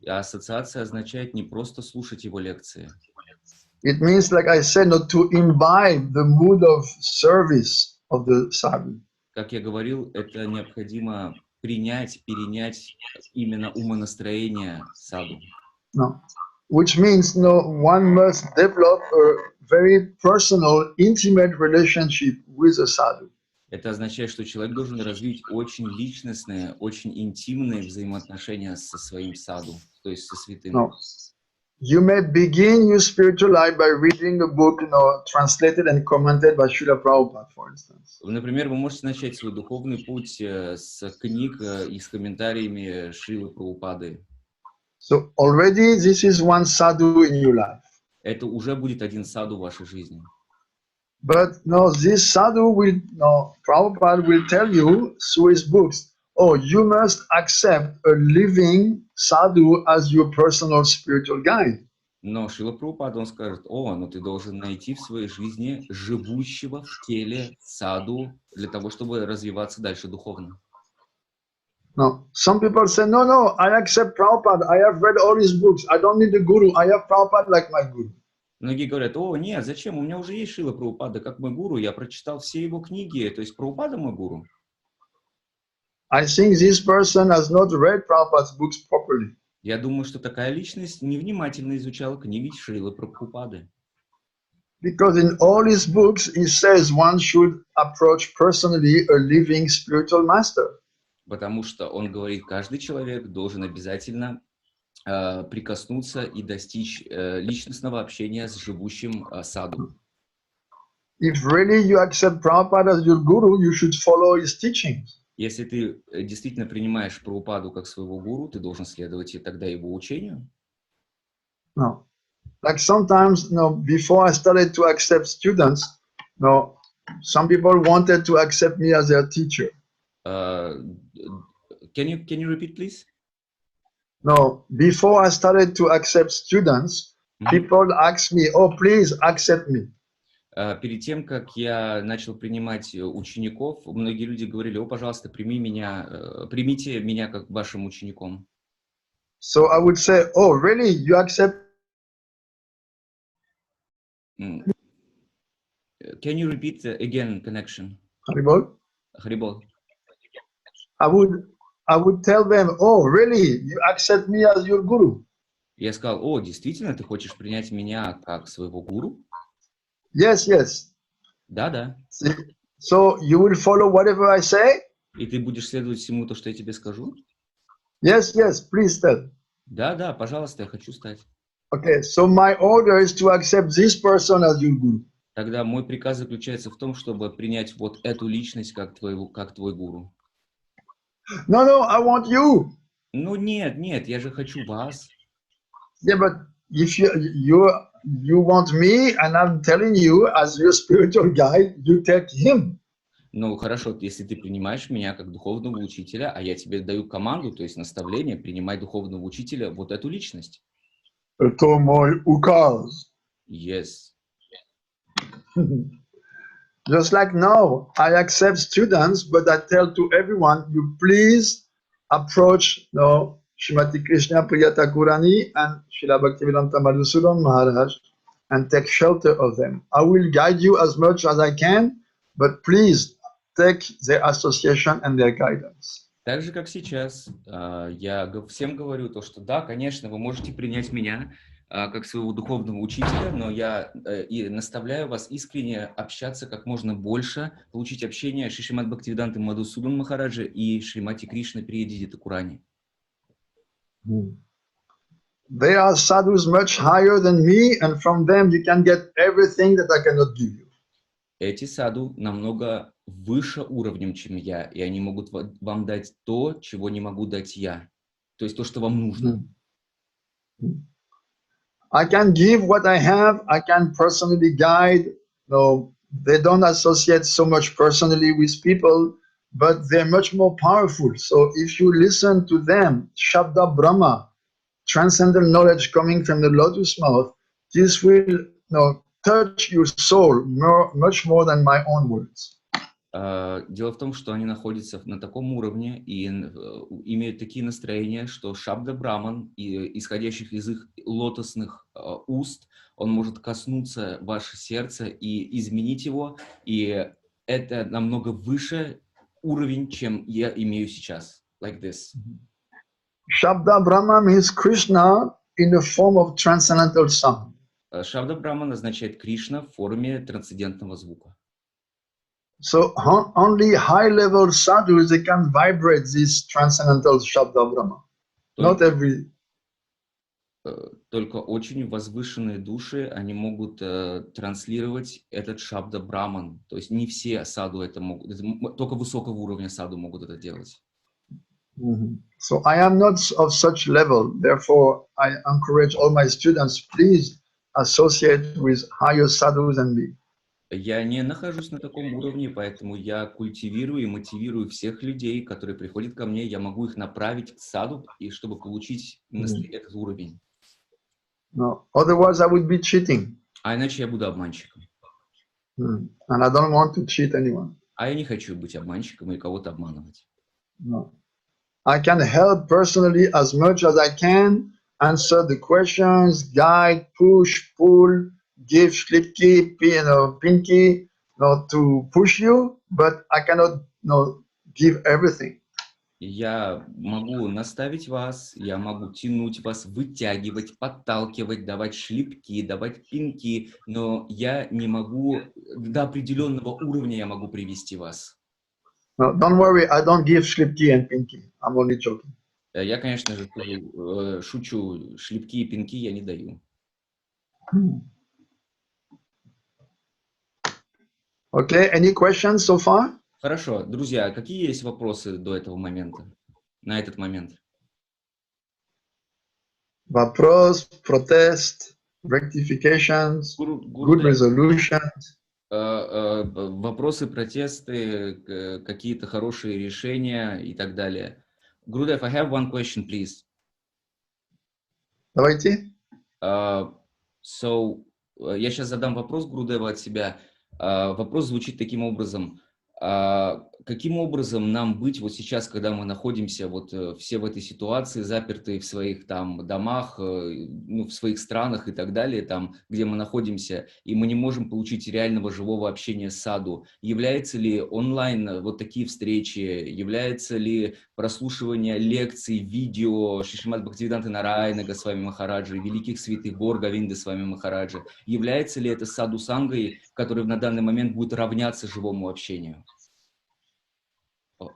А ассоциация означает не просто слушать его лекции. It means, like I said, not to imbibe the mood of service of the sadhu. Как я говорил, это необходимо принять, перенять именно умонастроение саду. No. Which means one must develop a very personal, intimate relationship with a sadhu. Это означает, что человек должен развить очень личностные, очень интимные взаимоотношения со своим саду, то есть со святым. No. You may begin your spiritual life by reading a book, translated and commented by Srila Prabhupada, for instance. Например, вы можете начать свой духовный путь с книг и с комментариями Шрилы Прабхупады. So already this is one sadhu in your life. Это уже будет один саду в вашей жизни. But this sadhu will, Prabhupada will tell you through his books, you must accept a living sadhu as your personal spiritual guide. Но Шрила Прабхупада, он скажет, но ты должен найти в своей жизни живущего в теле саду для того, чтобы развиваться дальше духовно. No, some people say, no, I accept Prabhupada. I have read all his books. I don't need a guru. I have Prabhupada like my guru. Многие говорят, нет, зачем? У меня уже есть Шрила Прабхупада как мой гуру. Я прочитал все его книги, то есть Прабхупада мой гуру. I think this person has not read Prabhupada's books properly. Я думаю, что такая личность невнимательно изучала книги Шрилы Прабхупады. Because in all his books, he says one should approach personally a living spiritual master. Потому что он говорит, каждый человек должен обязательно прикоснуться и достичь личностного общения с живущим саду. If really you accept Prabhupada as your guru, you should follow his teachings. Если ты действительно принимаешь Прабхупаду как своего гуру, ты должен следовать и тогда его учению. No. Like sometimes, before I started to accept students, some people wanted to accept me as their teacher. Can you repeat, please? No, before I started to accept students, people asked me, please accept me. Перед тем, как я начал принимать учеников, многие люди говорили, пожалуйста, примите меня как вашим учеником. So I would say, really, you accept? Can you repeat again, connection? Haribol? Haribol. I would tell them, really, you accept me as your guru? Я сказал, действительно, ты хочешь принять меня как своего гуру? Yes. Да. So you will follow whatever I say? И ты будешь следовать всему то, что я тебе скажу? Yes, please tell. Да, пожалуйста, я хочу стать. Okay, so my order is to accept this person as your guru. Тогда мой приказ заключается в том, чтобы принять вот эту личность как твой гуру. No, I want you. Нет, я же хочу вас. Yeah, but if you want me, and I'm telling you as your spiritual guide, you take him. Хорошо, если ты принимаешь меня как духовного учителя, а я тебе даю команду, то есть наставление, принимай духовного учителя, вот эту личность. Это мой указ. Yes. Just like now, I accept students, but I tell to everyone, you please approach Srimati Krishna Priya Thakurani and Srila Bhaktivedanta Madhusudan Maharaj and take shelter of them. I will guide you as much as I can, but please take their association and their guidance. Так же, как сейчас, я всем говорю то, что да, конечно, вы можете принять меня как своего духовного учителя, но я и наставляю вас искренне общаться как можно больше, получить общение с Шримад Бхактиведантой Мадхусудана Махараджа и Шримати Кришна Приедиди Такурани. They are sadhus much higher than me, and from them you can get everything that I cannot give you. Эти саду намного выше уровнем, чем я, и они могут вам дать то, чего не могу дать я. То есть то, что вам нужно. I can give what I have. I can personally guide. No, they don't associate so much personally with people, but they're much more powerful. So if you listen to them, Shabda Brahma, transcendental knowledge coming from the lotus mouth, this will touch your soul much more than my own words. Дело в том, что они находятся на таком уровне и имеют такие настроения, что Шабда Браман, исходящих из их лотосных уст, он может коснуться ваше сердце и изменить его, и это намного выше уровень, чем я имею сейчас. Like this. Shabda Brahma means Krishna in the form of transcendental sound. Шабда Браман означает Кришна в форме трансцендентного звука. So only high-level sadhus, they can vibrate this transcendental Shabda Brahma. Not every. Только очень возвышенные души, они могут транслировать этот Шабда Браман. То есть не все саду это могут, только высокого уровня саду могут это делать. So I am not of such level. Therefore, I encourage all my students, please associate with higher sadhus than me. Я не нахожусь на таком уровне, поэтому я культивирую и мотивирую всех людей, которые приходят ко мне, я могу их направить к саду, и чтобы получить этот уровень. No, otherwise I would be cheating. А иначе я буду обманщиком. And I don't want to cheat anyone. А я не хочу быть обманщиком и кого-то обманывать. No. I can help personally as much as I can, answer the questions, guide, push, pull, give slipkey, pinky, to push you, but I cannot, give everything. Я могу наставить вас, я могу тянуть вас, вытягивать, подталкивать, давать шлепки, давать пинки, но я не могу, до определенного уровня я могу привести вас. No, don't worry, I don't give slipkey and pinky. I'm only joking. Я, конечно же, шучу, шлепки и пинки я не даю. Okay, any questions so far? Хорошо, друзья, какие есть вопросы до этого момента, на этот момент? Вопрос, протест, rectifications, good resolutions. Вопросы, протесты, какие-то хорошие решения и так далее. Gurudev, I have one question, please. Давайте. So, я сейчас задам вопрос Гурудеву от себя. Вопрос звучит таким образом. Каким образом нам быть вот сейчас, когда мы находимся вот все в этой ситуации, запертые в своих там домах, в своих странах и так далее, там, где мы находимся, и мы не можем получить реального живого общения с саду? Является ли онлайн вот такие встречи, является ли прослушивание лекций, видео Шримад Бхактиведанты Нараяна Госвами Махараджа, великих святых Гор Говинды с вами Махараджа, является ли это садху-сангой, который на данный момент будет равняться живому общению?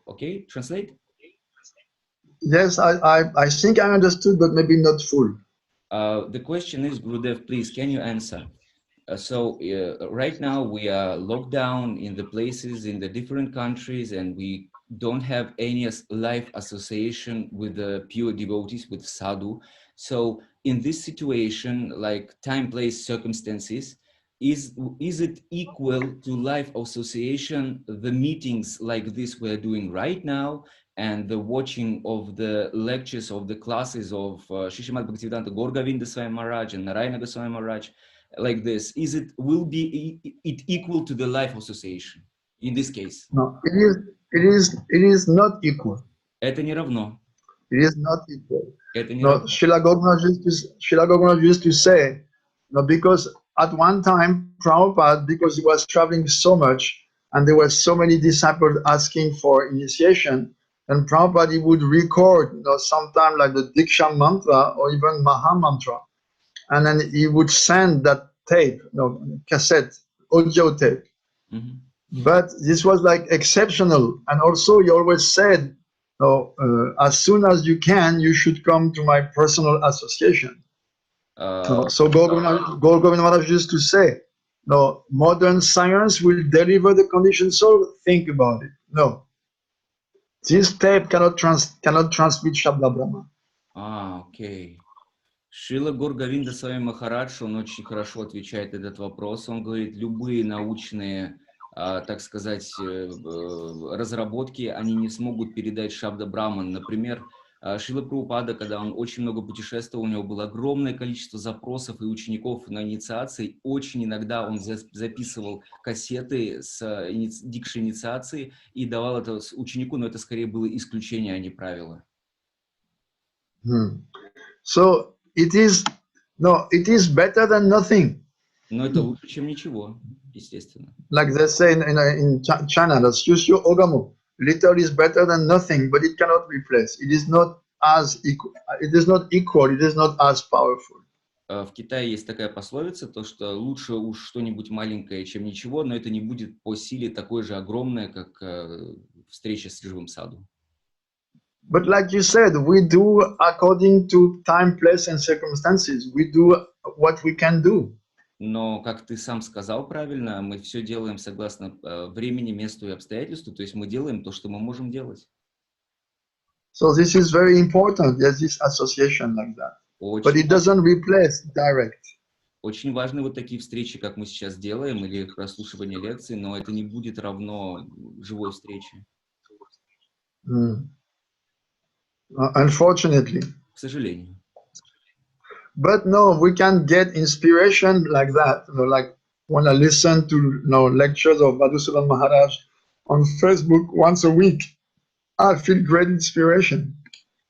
Okay, translate? Yes, I think I understood, but maybe not full. The question is, Gurudev, please, can you answer? Right now we are locked down in the places, in the different countries, and we don't have any live association with the pure devotees, with sadhu. So in this situation, like time, place, circumstances, is it equal to live association, the meetings like this we're doing right now, and the watching of the lectures of the classes of Shrimad Bhaktivedanta Gaur Govinda Swami Maharaj and Narayana Goswami Maharaj, like this? Will be equal to the live association in this case? No, it is not equal. Это не равно. It is not equal. Это не No, равно. Srila Gopinath used to say, no, because at one time, Prabhupada, because he was traveling so much and there were so many disciples asking for initiation, and Prabhupada would record, sometime like the Diksha mantra or even Maha mantra, and then he would send that tape, cassette, audio tape. Mm-hmm. But this was like exceptional, and also he always said, as soon as you can, you should come to my personal association. So Govinda Maharaj used to say, no, modern science will deliver the conditioned soul. Think about it. No, this tape cannot transmit Shabda Brahma. Окей. Шрила Говинда Свами Махарадж, он очень хорошо отвечает на этот вопрос. Он говорит, любые научные, так сказать, разработки, они не смогут передать Шабда Браман. Например, Шрила Прабхупада, когда он очень много путешествовал, у него было огромное количество запросов и учеников на инициации. Очень иногда он записывал кассеты с дикшей инициации и давал это ученику, но это скорее было исключение, а не правило. So it is better than nothing. Но это лучше, чем ничего, естественно. Like they say in China, that's Shushu Ogamu. Little is better than nothing, but it cannot replace. It is not as equal. It is not equal. It is not as powerful. В Китае есть такая пословица, то что лучше уж что-нибудь маленькое, чем ничего, но это не будет по силе такой же огромное, как встреча с живым саду. But like you said, we do according to time, place, and circumstances. We do what we can do. Но, как ты сам сказал правильно, мы все делаем согласно времени, месту и обстоятельству, то есть мы делаем то, что мы можем делать. So this is very important. There's this association like that. But it doesn't replace direct. Очень важны вот такие встречи, как мы сейчас делаем, или прослушивание лекций, но это не будет равно живой встрече. Unfortunately. К сожалению. But no, we can get inspiration like that. Like when I listen to lectures of Madhusudan Maharaj on Facebook once a week, I feel great inspiration.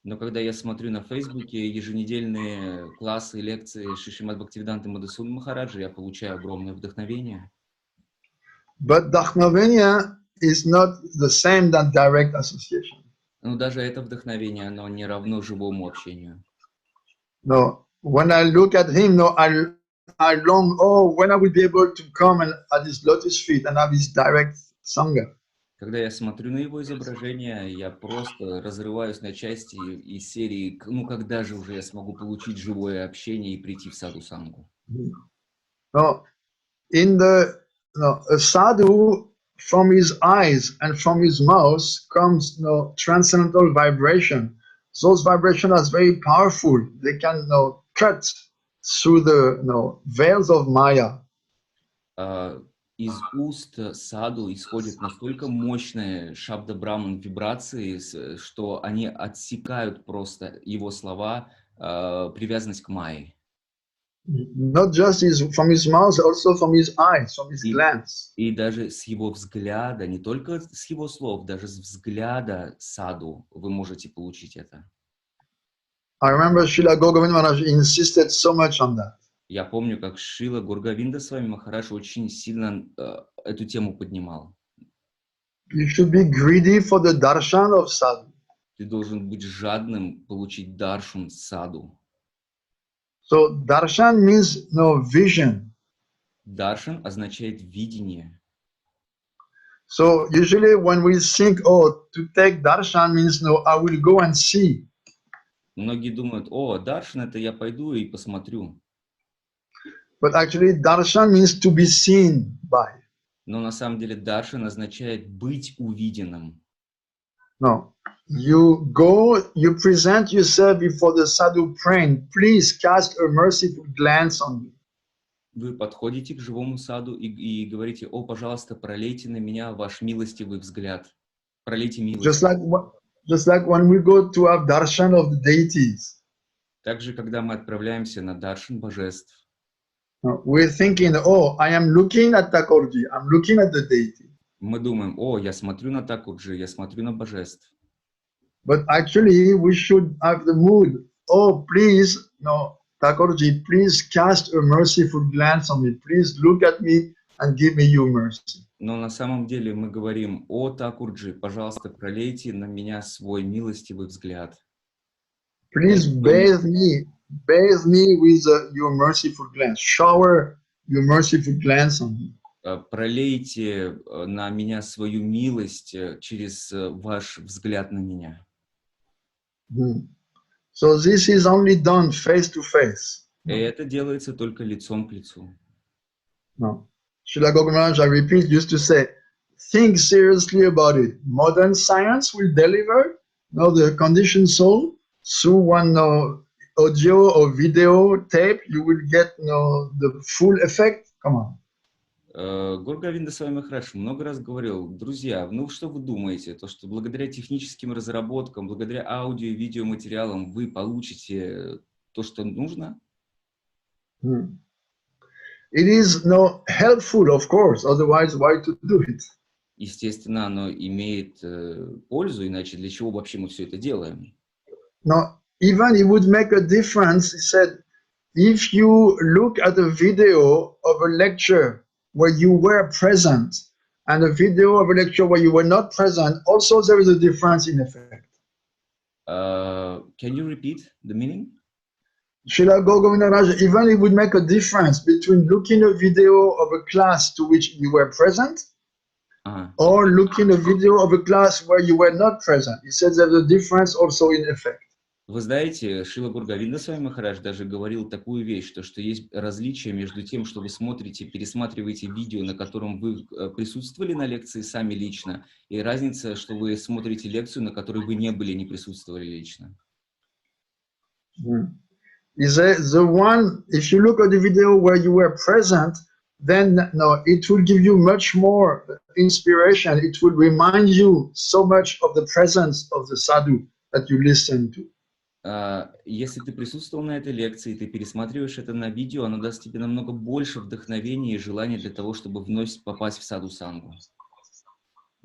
Но когда я смотрю на Фейсбуке еженедельные классы и лекции Шримад Бхактиведанты Мадхусудана Махараджа, я получаю огромное вдохновение. But вдохновение is not the same than direct association. Но даже это вдохновение, оно не равно живому общению. No. When I look at him, I long, when I will be able to come and at his lotus feet and have his direct sangha. Когда я смотрю на его изображение, я просто разрываюсь на части из серии, когда же уже я смогу получить живое общение и прийти в садху-сангу? No, a sadhu, from his eyes and from his mouth comes transcendental vibration. Those vibrations are very powerful. They can cut through the veils of Maya. Из уст саду исходят настолько мощные шабда браман вибрации, что они отсекают просто его слова, привязанность к майе. Not just from his mouth, also from his eyes, from his glance. И даже с его взгляда, не только с его слов, даже с взгляда саду вы можете получить это. I remember Srila Govinda Maharaj insisted so much on that. Я помню, как Шрила Говинда Свами Махарадж очень сильно эту тему поднимал. You should be greedy for the darshan of sadhu. Ты должен быть жадным получить даршан саду. So darshan means vision. Даршан означает видение. So usually when we think, to take darshan means I will go and see. Многие думают, даршан это я пойду и посмотрю. But actually darshan means to be seen by. Но на самом деле даршан означает быть увиденным. No. You go, you present yourself before the sadhu praying, please cast a merciful glance on me. Вы подходите к живому саду и говорите, пожалуйста, пролейте на меня ваш милостивый взгляд. Пролейте милость. Just like when we go to have darshan of the deities. Также, когда мы отправляемся на даршан божеств. We're thinking, I am looking at Thakurji, I'm looking at the deity. Мы думаем, я смотрю на Такурджи, я смотрю на божеств. But actually, we should have the mood. Please, Thakurji, please cast a merciful glance on me. Please look at me and give me your mercy. Но на самом деле мы говорим: «О Такурджи, пожалуйста, пролейте на меня свой милостивый взгляд». Please bathe me with your merciful glance. Shower your merciful glance on me. Пролейте на меня свою милость через ваш взгляд на меня. So this is only done face to face. И это делается только лицом к лицу. No. Srila Gopal, I repeat, used to say, think seriously about it. Modern science will deliver the conditioned soul through one audio or video tape. You will get the full effect. Come on. Говардхан Свами Махарадж много раз говорил: друзья, ну что вы думаете, то что благодаря техническим разработкам, благодаря аудио и видеоматериалам вы получите то, что нужно? It is helpful, of course, otherwise why to do it? Естественно, оно имеет пользу, иначе для чего вообще мы все это делаем? No, even it would make a difference, he said, if you look at a video of a lecture where you were present and a video of a lecture where you were not present, also there is a difference in effect. Can you repeat the meaning? Srila Govinda Raj, even it would make a difference between looking at a video of a class to which you were present or looking at a video of a class where you were not present. He said there's a difference also in effect. Вы знаете, Шрила Говардхан Свами Махарадж даже говорил такую вещь, что есть различие между тем, что вы смотрите, пересматриваете видео, на котором вы присутствовали на лекции сами лично, и разница, что вы смотрите лекцию, на которой вы не были, не присутствовали лично. The one, if you look at the video where you were present, then it will give you much more inspiration. It will remind you so much of the presence of the sadhu that you listen to. Если ты присутствовал на этой лекции, ты пересматриваешь это на видео, оно даст тебе намного больше вдохновения и желания для того, чтобы вновь попасть в садху-сангу.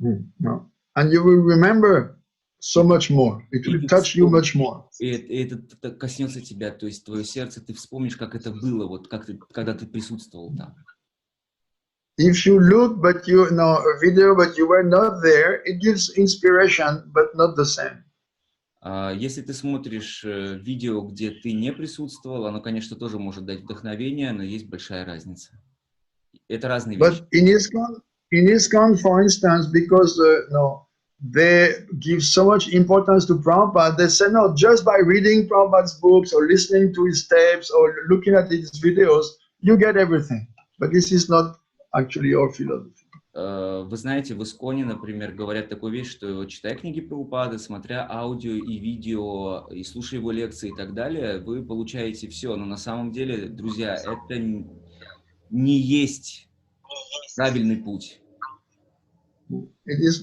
And you will remember so much more. It will touch you much more. И это коснется тебя, то есть твое сердце, ты вспомнишь, как это было, вот как когда ты присутствовал там. If you look, but you know a video, but you were not there, it gives inspiration, but not the same. Если ты смотришь видео, где ты не присутствовал, оно, конечно, тоже может дать вдохновение, но есть большая разница. Это разные вещи. But in ISKCON, for instance, because they give so much importance to Prabhupada, they say, no, just by reading Prabhupada's books or listening to his tapes or looking at his videos, you get everything. But this is not actually our philosophy. Вы знаете, в ISKCON, например, говорят такую вещь, что читая книги Прабхупады, смотря аудио и видео, и слушая его лекции и так далее, вы получаете все. Но на самом деле, друзья, это не есть правильный путь. It is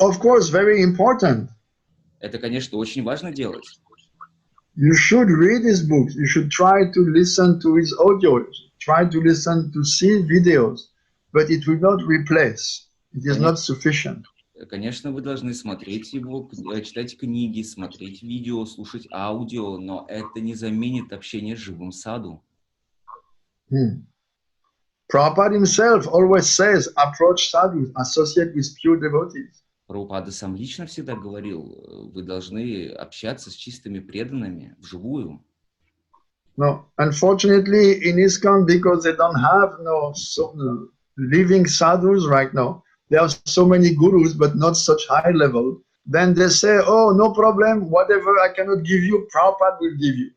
of course very important. Это, конечно, очень важно делать. You should read his books. You should try to listen to his audios. Try to listen to see videos. But it will not replace. It is not sufficient. Конечно, вы должны смотреть его, читать книги, смотреть видео, слушать аудио, но это не заменит общение с живым саду. Prabhupada himself always says, approach sadhus, associate with pure devotees. Прабхупада сам лично всегда говорил, вы должны общаться с чистыми преданными вживую. No, unfortunately, in ISKCON, because they don't have living sadhus right now, there are so many gurus, but not such high level. Then they say, oh, no problem, whatever I cannot give you, Prabhupada will give you.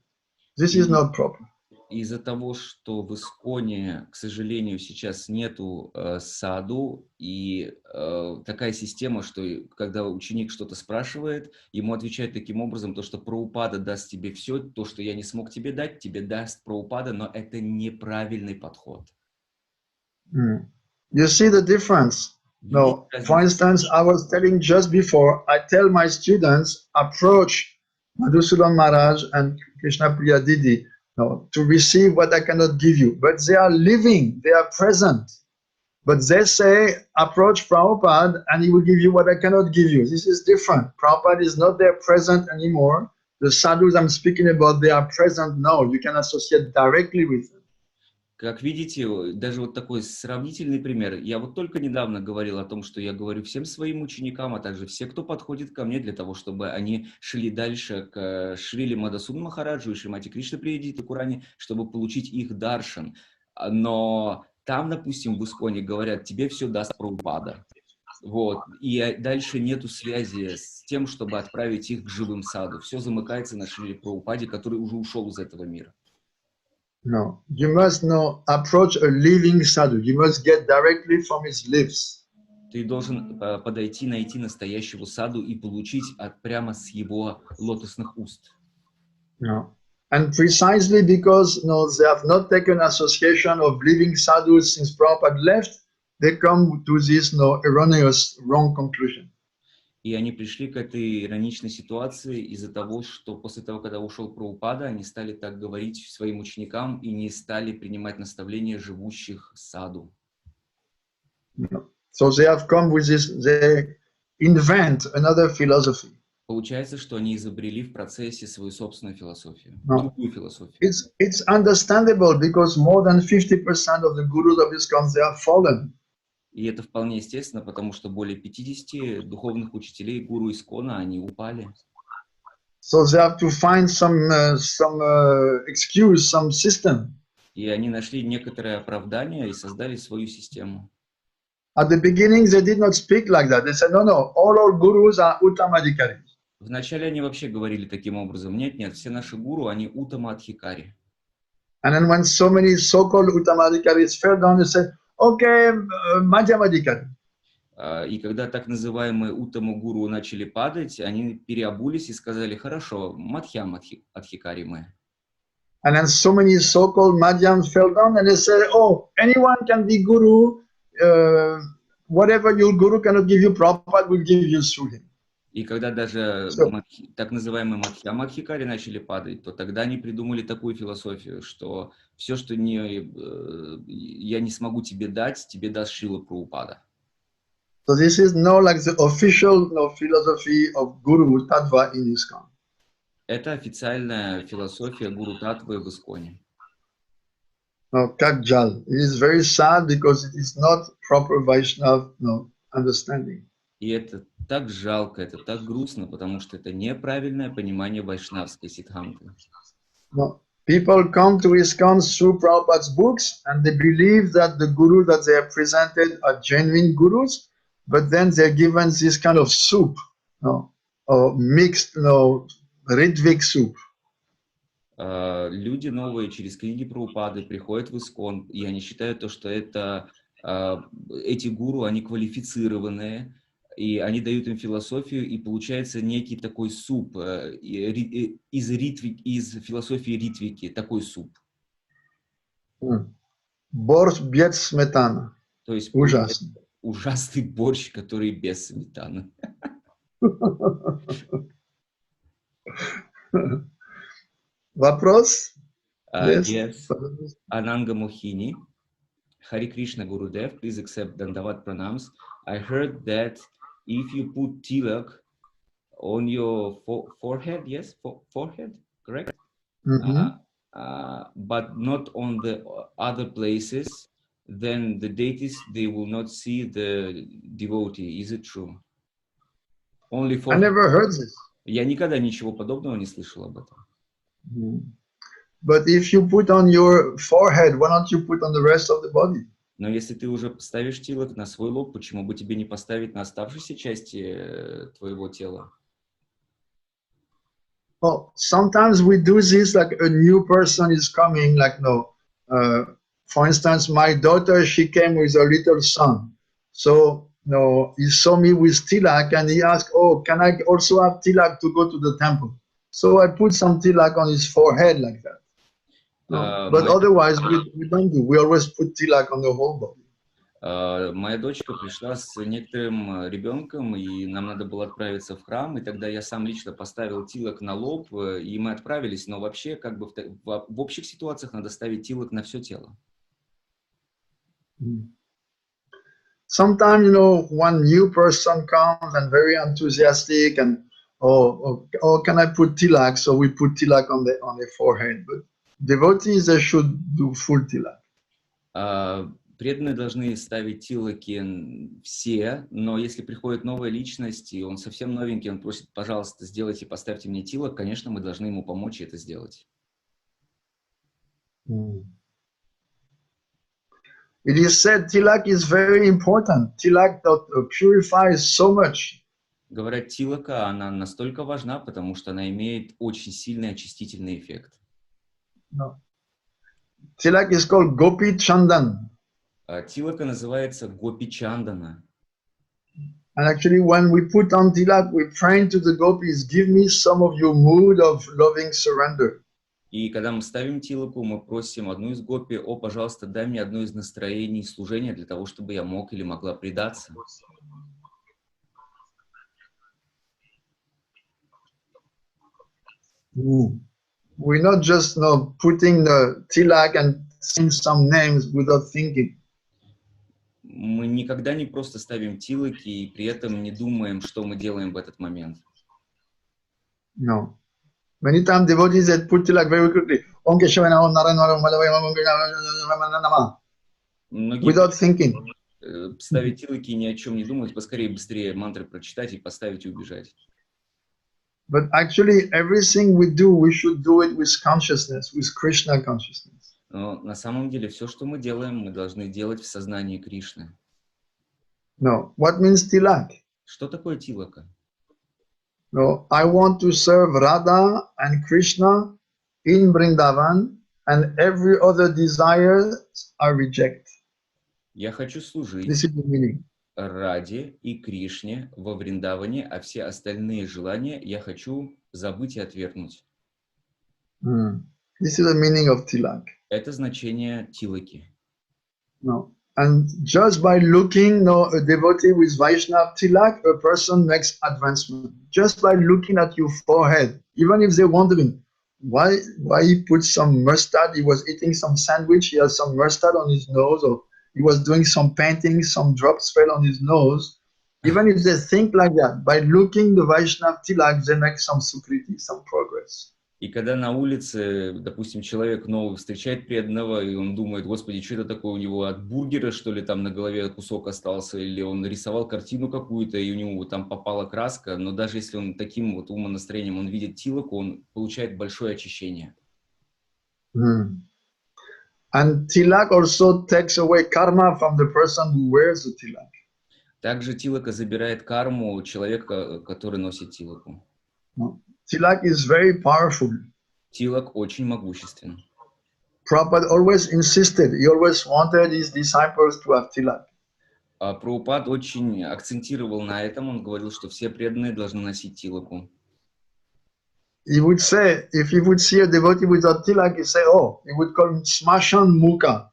This is not proper. Из-за того, что в ISKCON, к сожалению, сейчас нету саду, и такая система, что когда ученик что-то спрашивает, ему отвечают таким образом, то, что Прабхупада даст тебе все, то, что я не смог тебе даст Прабхупада, но это неправильный подход. You see the difference? No, for instance, I was telling just before, I tell my students, approach Madhusudan Maharaj and Krishna Priya Didi to receive what I cannot give you. But they are living, they are present. But they say, approach Prabhupada and he will give you what I cannot give you. This is different. Prabhupada is not there present anymore. The sadhus I'm speaking about, they are present now. You can associate directly with them. Как видите, даже вот такой сравнительный пример. Я вот только недавно говорил о том, что я говорю всем своим ученикам, а также все, кто подходит ко мне для того, чтобы они шли дальше к Шриле Мадасуду Махараджу и Шримати Кришна Приедит и Куране, чтобы получить их даршан. Но там, допустим, в Исконе говорят, тебе все даст Прабхупада. Вот. И дальше нету связи с тем, чтобы отправить их к живым саду. Все замыкается на Шриле Прабхупаде, который уже ушел из этого мира. No, you must approach a living sadhu. You must get directly from his lips. Ты должен подойти, найти настоящего саду и получить прямо с его лотосных уст. No. And precisely because they have not taken association of living sadhus since Prabhupada left, they come to this erroneous, wrong conclusion. И они пришли к этой ироничной ситуации из-за того, что после того, когда ушел Прабхупада, они стали так говорить своим ученикам и не стали принимать наставления живущих саду. No. So they have come with this, they invent another philosophy. Получается, что они изобрели в процессе свою собственную философию, другую философию. It's understandable because more than 50% of the gurus of ISKCON, they have fallen. И это вполне естественно, потому что более 50 духовных учителей гуру Искона, они упали. So they have to find some excuse, some system. И они нашли некоторое оправдание и создали свою систему. At the beginning, they did not speak like that. They said, no, all our gurus are uttamadhikaris. Вначале они вообще говорили таким образом. Нет, все наши гуру, они уттама-адхикари. And then when so many so-called uttamadhikaris fell down, they said, okay, madhyamadhikari. И когда так называемые уттама-гуру начали падать, они переобулись и сказали, хорошо, мадхьям-адхикари мы. And then so many so-called madhyams fell down and they said, oh, anyone can be guru. Whatever your guru cannot give you, Prabhupada will give you through him. И когда даже так называемые мадхьям-адхикари начали падать, то тогда они придумали такую философию, что все, что я не смогу тебе дать, тебе даст Шрила Прабхупада. So this is like the official philosophy of Guru Tattva in ISKCON. Это официальная философия гуру Таттвы в Исконе. Как жаль. It is very sad because it is not proper Vaishnav understanding. И это так жалко, это так грустно, потому что это неправильное понимание вайшнавской сиддханты. People come to ISKCON through Prabhupada's books and they believe that the gurus that they have presented are genuine gurus, but then they're given this kind of soup, or mixed, Ritvik soup. Люди новые через книги Прабхупады приходят в ISKCON, и они считают, что эти гуру, они квалифицированные, и они дают им философию, и получается некий такой суп из философии Ритвики, такой суп. Борщ без сметаны. То есть ужасный борщ, который без сметаны. Вопрос? Yes. Ananga Mohini. Hare Krishna Gurudev, please accept Dandavat Pranams. I heard that if you put tilak on your forehead, yes, forehead, correct? Mm-hmm. But not on the other places, then the deities, they will not see the devotee. Is it true? Only for... I never heard this. Я никогда ничего подобного не слышал об этом. But if you put on your forehead, why don't you put on the rest of the body? Но если ты уже поставишь тилак на свой лоб, почему бы тебе не поставить на оставшиеся части твоего тела? Well, sometimes we do this like a new person is coming, for instance, my daughter, she came with a little son. So, he saw me with tilak and he asked, oh, can I also have tilak to go to the temple? So I put some tilak on his forehead like that. But otherwise, we don't do. We always put tilak on the whole body. Моя дочка пришла с некоторым ребенком, и нам надо было отправиться в храм, и тогда я сам лично поставил тилак на лоб, и мы отправились, но вообще в общих ситуациях надо ставить тилак на все тело. Sometimes, one new person comes and very enthusiastic and, oh, can I put tilak? So we put tilak on the forehead. But devotees, they should do full tilak. Преданные должны ставить тилаки все, но если приходит новая личность, и он совсем новенький, он просит, пожалуйста, сделайте, поставьте мне тилак, конечно, мы должны ему помочь это сделать. It is said tilak is very important. Tilak that purifies so much. Говорят, тилака, она настолько важна, потому что она имеет очень сильный очистительный эффект. No. Tilak is called Gopi Chandan. Тилака называется гопи чандана. And actually, when we put on tilak, we pray to the gopis, give me some of your mood of loving surrender. И когда мы ставим тилаку, мы просим одну из гопи, о, пожалуйста, дай мне одно из настроений служения для того, чтобы я мог или могла предаться. We're not just putting the tilak and saying some names without thinking. Мы никогда не просто ставим тилаки и при этом не думаем, что мы делаем в этот момент. No. Many times devotees that put tilak very quickly. Without thinking. Ставить тилаки и ни о чем не думать, поскорее быстрее мантры прочитать и поставить и убежать. But actually, everything we do, we should do it with consciousness, with Krishna consciousness. Но на самом деле все, что мы делаем, мы должны делать в сознании Кришны. No. What means tilak? Что такое тилака? No. I want to serve Radha and Krishna in Vrindavan, and every other desire I reject. Я хочу служить This is the meaning. Раде и Кришне во Вриндаване, а все остальные желания я хочу забыть и отвергнуть. This is the meaning of tilak. Это значение тилаки. No. And just by looking, a devotee with Vaishnava tilak, a person makes advancement. Just by looking at your forehead, even if they're wondering why he put some mustard, he was eating some sandwich, he has some mustard on his nose, or he was doing some painting, some drops fell on his nose. Even if they think like that, by looking the Vaishnava tilak, they make some sukriti, some progress. И когда на улице, допустим, человек новый встречает преданного, и он думает, господи, что это такое у него, от бургера, что ли, там на голове кусок остался, или он рисовал картину какую-то, и у него там попала краска, но даже если он таким вот умонастроением, он видит тилаку, он получает большое очищение. And tilak also takes away karma from the person who wears the tilak. Также тилака забирает карму человека, который носит тилаку. Tilak is very powerful. Тилак очень могуществен. Prabhupada always insisted, he always wanted his disciples to have tilak. Прабхупад очень акцентировал на этом, он говорил, что все преданные должны носить тилаку. He would say, if he would see a devotee without tilak, he'd say, he would call him smashan mukha,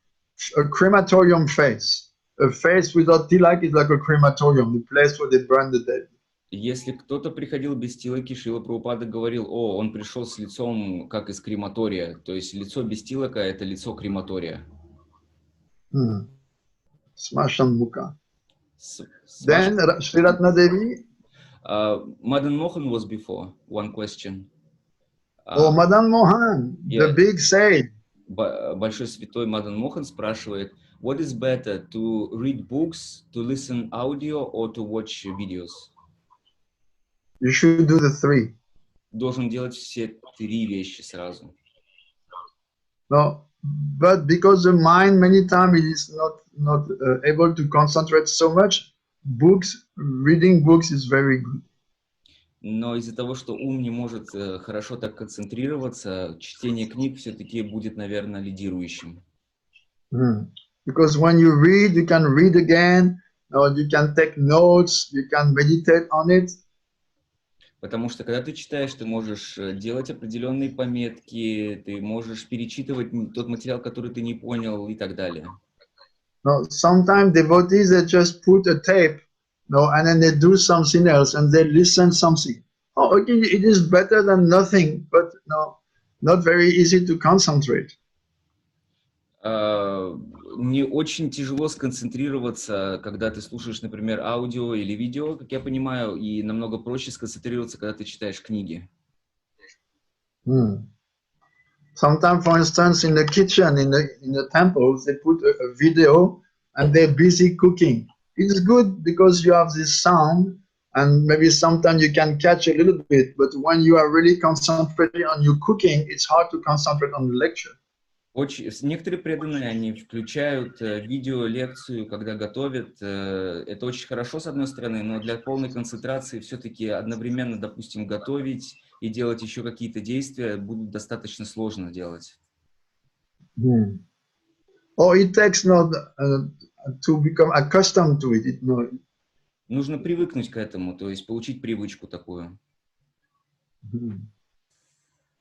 a crematorium face. A face without tilak is like a crematorium, the place where they burn the dead. Если кто-то приходил без тилаки, Шрила Прабхупада говорил, он пришел с лицом, как из крематория. То есть лицо без тилака – это лицо крематория. Smashan mukha. Then Sri Ratna Devi. Madan Mohan was before. One question. Madan Mohan, the big sage. Большой святой Мадан Мохан спрашивает, what is better, to read books, to listen audio, or to watch videos? You should do the three. Должен делать все три вещи сразу. No, but because the mind many times is not able to concentrate so much, reading books is very good. Но из-за того, что ум не может хорошо так концентрироваться, чтение книг все-таки будет, наверное, лидирующим. Because when you can read again, or you can take notes, you can meditate on it. Потому что, когда ты читаешь, ты можешь делать определенные пометки, ты можешь перечитывать тот материал, который ты не понял, и так далее. No, sometimes devotees, they just put a tape, and then they do something else, and they listen something. Okay, it is better than nothing, but not very easy to concentrate. Не очень тяжело сконцентрироваться, когда ты слушаешь, например, аудио или видео, как я понимаю, и намного проще сконцентрироваться, когда ты читаешь книги. Sometimes, for instance, in the kitchen, in the temples, they put a video and they're busy cooking. It's good because you have this sound and maybe sometimes you can catch a little bit, but when you are really concentrating on your cooking, it's hard to concentrate on the lecture. Некоторые преданные, они включают видеолекцию, когда готовят. Это очень хорошо, с одной стороны, но для полной концентрации все-таки одновременно, допустим, готовить и делать еще какие-то действия будет достаточно сложно делать. Oh, it takes not to become accustomed to it. Нужно привыкнуть к этому, то есть получить привычку такую.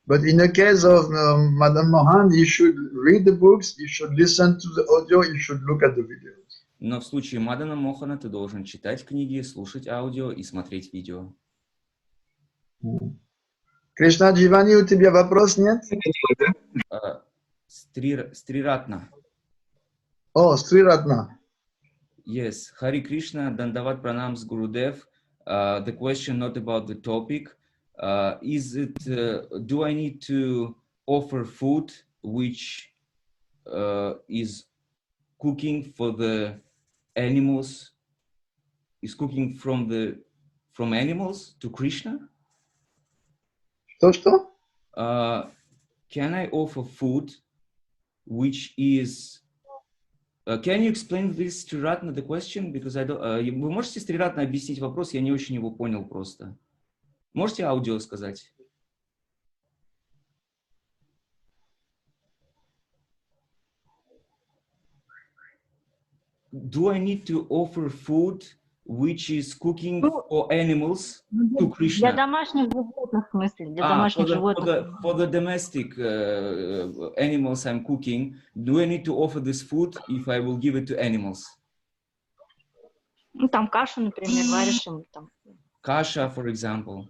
But in the case of Madan Mohan, you should read the books, you should listen to the audio, you should look at the videos. Но в случае Мадана Мохана ты должен читать книги, слушать аудио и смотреть видео. Кришна Дживани, у тебя вопрос нет? Стриратна. Oh, Sriratna. Yes, Hari Krishna, Dandavat Pranams Gurudev. The question not about the topic. Is it, do I need to offer food which is cooking for the animals, is cooking from animals to Krishna? Что? Can I offer food which is... can you explain this, Sriratna, the question? Because I don't, вы можете, Sriratna, объяснить вопрос? Я не очень его понял просто. Можете аудио сказать? Do I need to offer food which is cooking for animals to Krishna? Для домашних животных, в смысле, для домашних животных. For the domestic animals I'm cooking, do I need to offer this food if I will give it to animals? Ну, там кашу, например, варишь им. Там. Kasha, for example.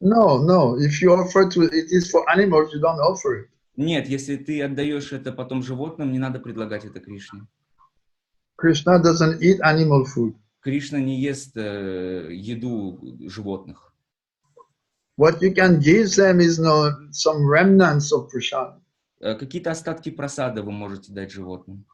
No. If you offer to, it is for animals, you don't offer it. Нет, если ты отдаешь это потом животным, не надо предлагать это Кришне. Krishna doesn't eat animal food. Кришна не ест еду животных. What you can give them is some remnants of prasad. Какие-то остатки прасада вы можете дать животным.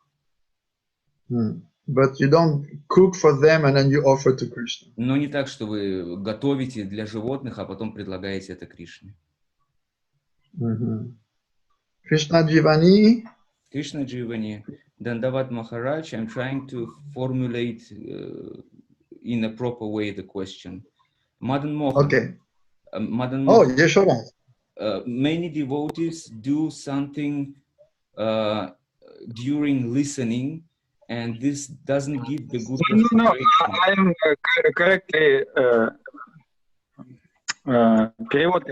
But you don't cook for them and then you offer to Krishna. Но не так, что вы готовите для животных, а потом предлагаете это Кришне. Krishna Jivani. Krishna Jivani. Dandavat Maharaj, I'm trying to formulate in a proper way the question. Madan Mohan. Okay. Madan Mohan. Oh, Yeshwara. Many devotees do something during listening, and this doesn't give the good concentration. No, I am correctly перевод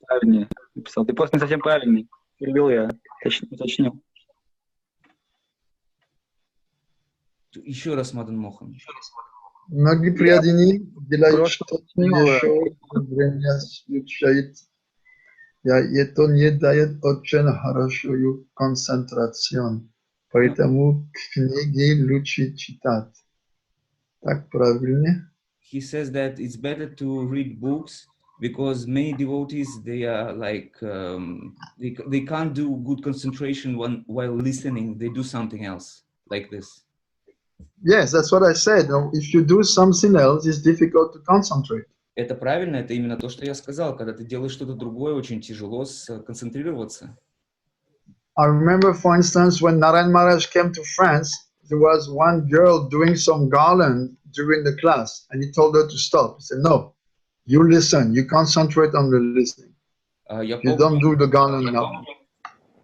правильнее написал. Ты просто не совсем правильный. Перевел я, уточнил. Еще раз, Мадан Мохан. Многие преданные делают что-то еще, время случает. Это не дает очень хорошую концентрацию. Поэтому книги лучше читать. Так правильно? He says that it's better to read books because many devotees, they are like, they can't do good concentration while listening. They do something else, like this. Yes, that's what I said. If you do something else, it's difficult to concentrate. Это правильно, это именно то, что я сказал. Когда ты делаешь что-то другое, очень тяжело сконцентрироваться. I remember, for instance, when Narayan Maharaj came to France, there was one girl doing some garland during the class, and he told her to stop. He said, no, you listen, you concentrate on the listening. You don't do the garland now.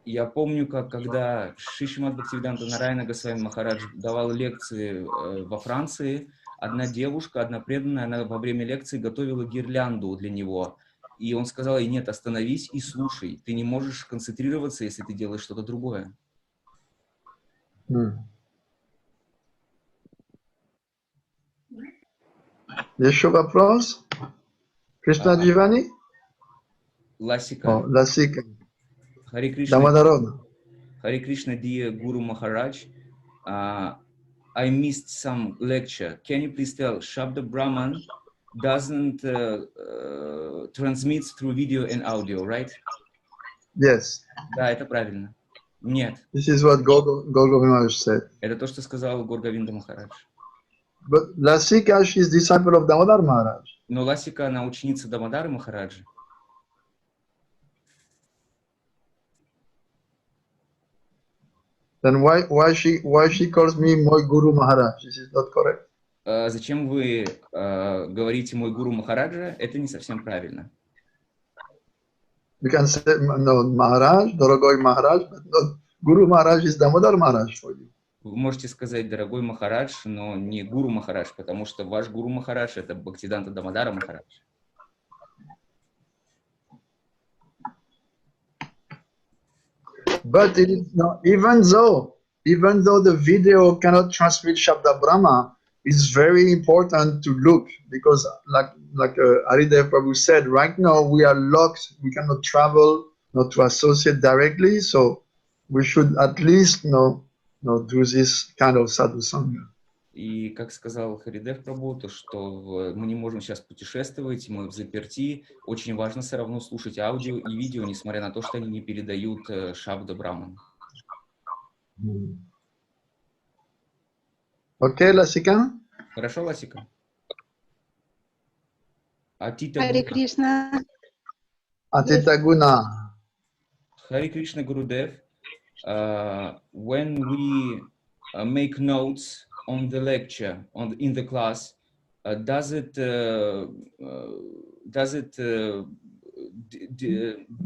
Я помню, когда Шримад Бхактиведанта Нараяна Госвами Махарадж давал лекции во Франции, одна девушка, одна преданная, она во время лекции готовила гирлянду для него. И он сказал ей: нет, остановись и слушай. Ты не можешь концентрироваться, если ты делаешь что-то другое. Еще вопрос? Кришна Дживани? Ласика. Ласика. Хари Кришна. Дамадарона. Хари Кришна, dear Guru Maharaj. I missed some lecture. Can you please tell, Shabda Brahman doesn't transmit through video and audio, right? Yes. Да, это правильно. Нет. This is what Gogovind Maharaj said. Это то, что сказал Горговинда Махарадж. But Lasika, she is disciple of Damodar Maharaj. Но Ласика, она ученица Дамодары Махараджа. Then why she calls me my Guru Maharaj? This is not correct. Зачем вы говорите «мой гуру Махараджа»? Это не совсем правильно. You can say no Maharaj, Dorogoy Maharaj, but not Guru Maharaj is Damodar Maharaj for you. Вы можете сказать «дорогой Махарадж», но не гуру Махарадж, потому что ваш гуру Махарадж — это Бхактиведанта Дамодара Махарадж. But it is not, even though the video cannot transmit Shabda Brahma, it's very important to look, because like Haridev Prabhu said, right now we are locked, we cannot travel, not to associate directly, so we should at least do this kind of Sadhu-sanga. И, как сказал Харидев Прабху, то, что мы не можем сейчас путешествовать, мы в заперти. Очень важно все равно слушать аудио и видео, несмотря на то, что они не передают Шабда Браман. Окей, Ласика? Хорошо, Ласика? Харе Кришна. Atita Guna. Хари Кришна Гурудев. When we make notes on the lecture, in the class, does it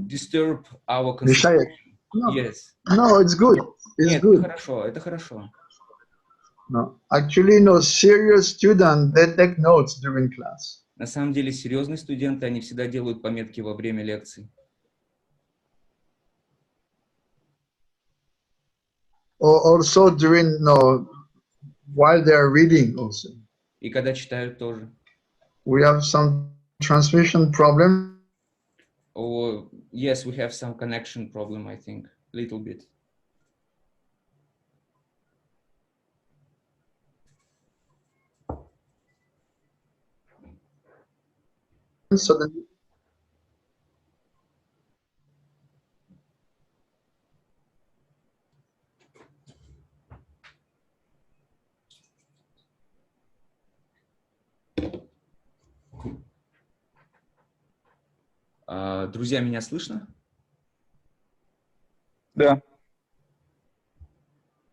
disturb our concentration? No. Yes. No, it's good. It's Нет, good. это хорошо. No, actually, no, serious students, they take notes during class. На самом деле, серьезные студенты, они всегда делают пометки во время лекций. Or also during, while they are reading also. И когда читают тоже. We have some transmission problem. Or, yes, we have some connection problem, I think, a little bit. So then, Друзья, меня слышно? Да.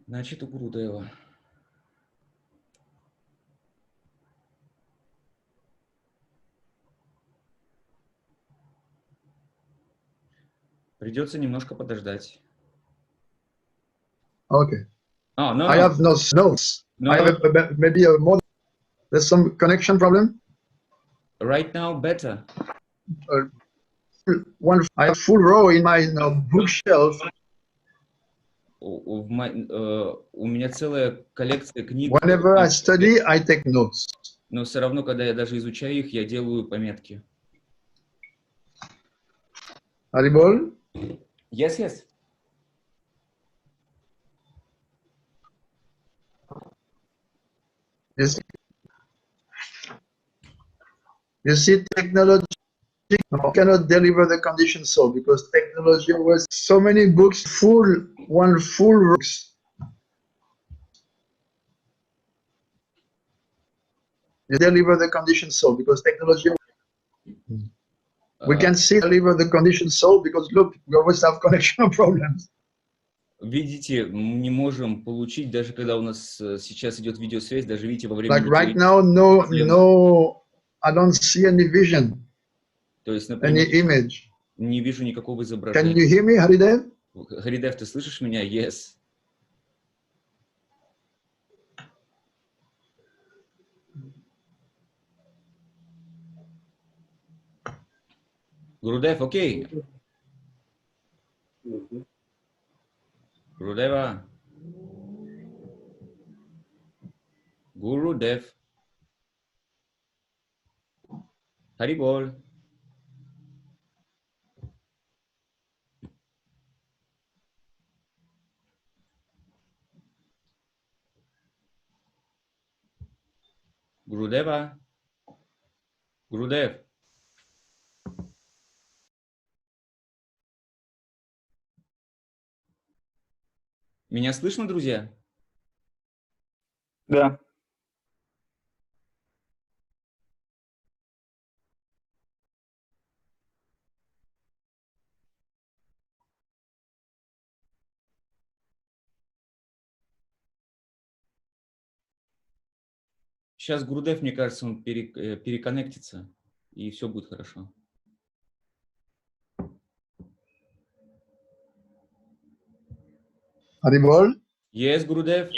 Значит, у Гурудева. Придется немножко подождать. okay. Oh, no, I have no notes. No. I have maybe a more. There's some connection problem. Right now, better. I have full row in my bookshelf. У меня целая коллекция книг. Whenever I study, I take notes. Но все равно, когда я даже изучаю их, я делаю пометки. Haribol? Yes, yes. You see, technology cannot deliver the conditioned soul, because technology was so many books, full books. You deliver the conditioned soul, because technology. We can see deliver the conditioned soul, because look, we always have connection problems. Видите, мы не можем получить, даже когда у нас сейчас идет видеосвязь, даже видите, во время... Like right now, no, I don't see any vision, То есть, например, any image. Не вижу никакого Can изображения. you hear me, Haridev? Харидев, ты слышишь меня? Yes. Гурудев, окей. Гурудева. Гурудев. Харибол. Гурудева. Гурудев. Меня слышно, друзья? Да. Сейчас Гурудев, мне кажется, он переконнектится, и все будет хорошо. Haribol? Yes, Гурудев?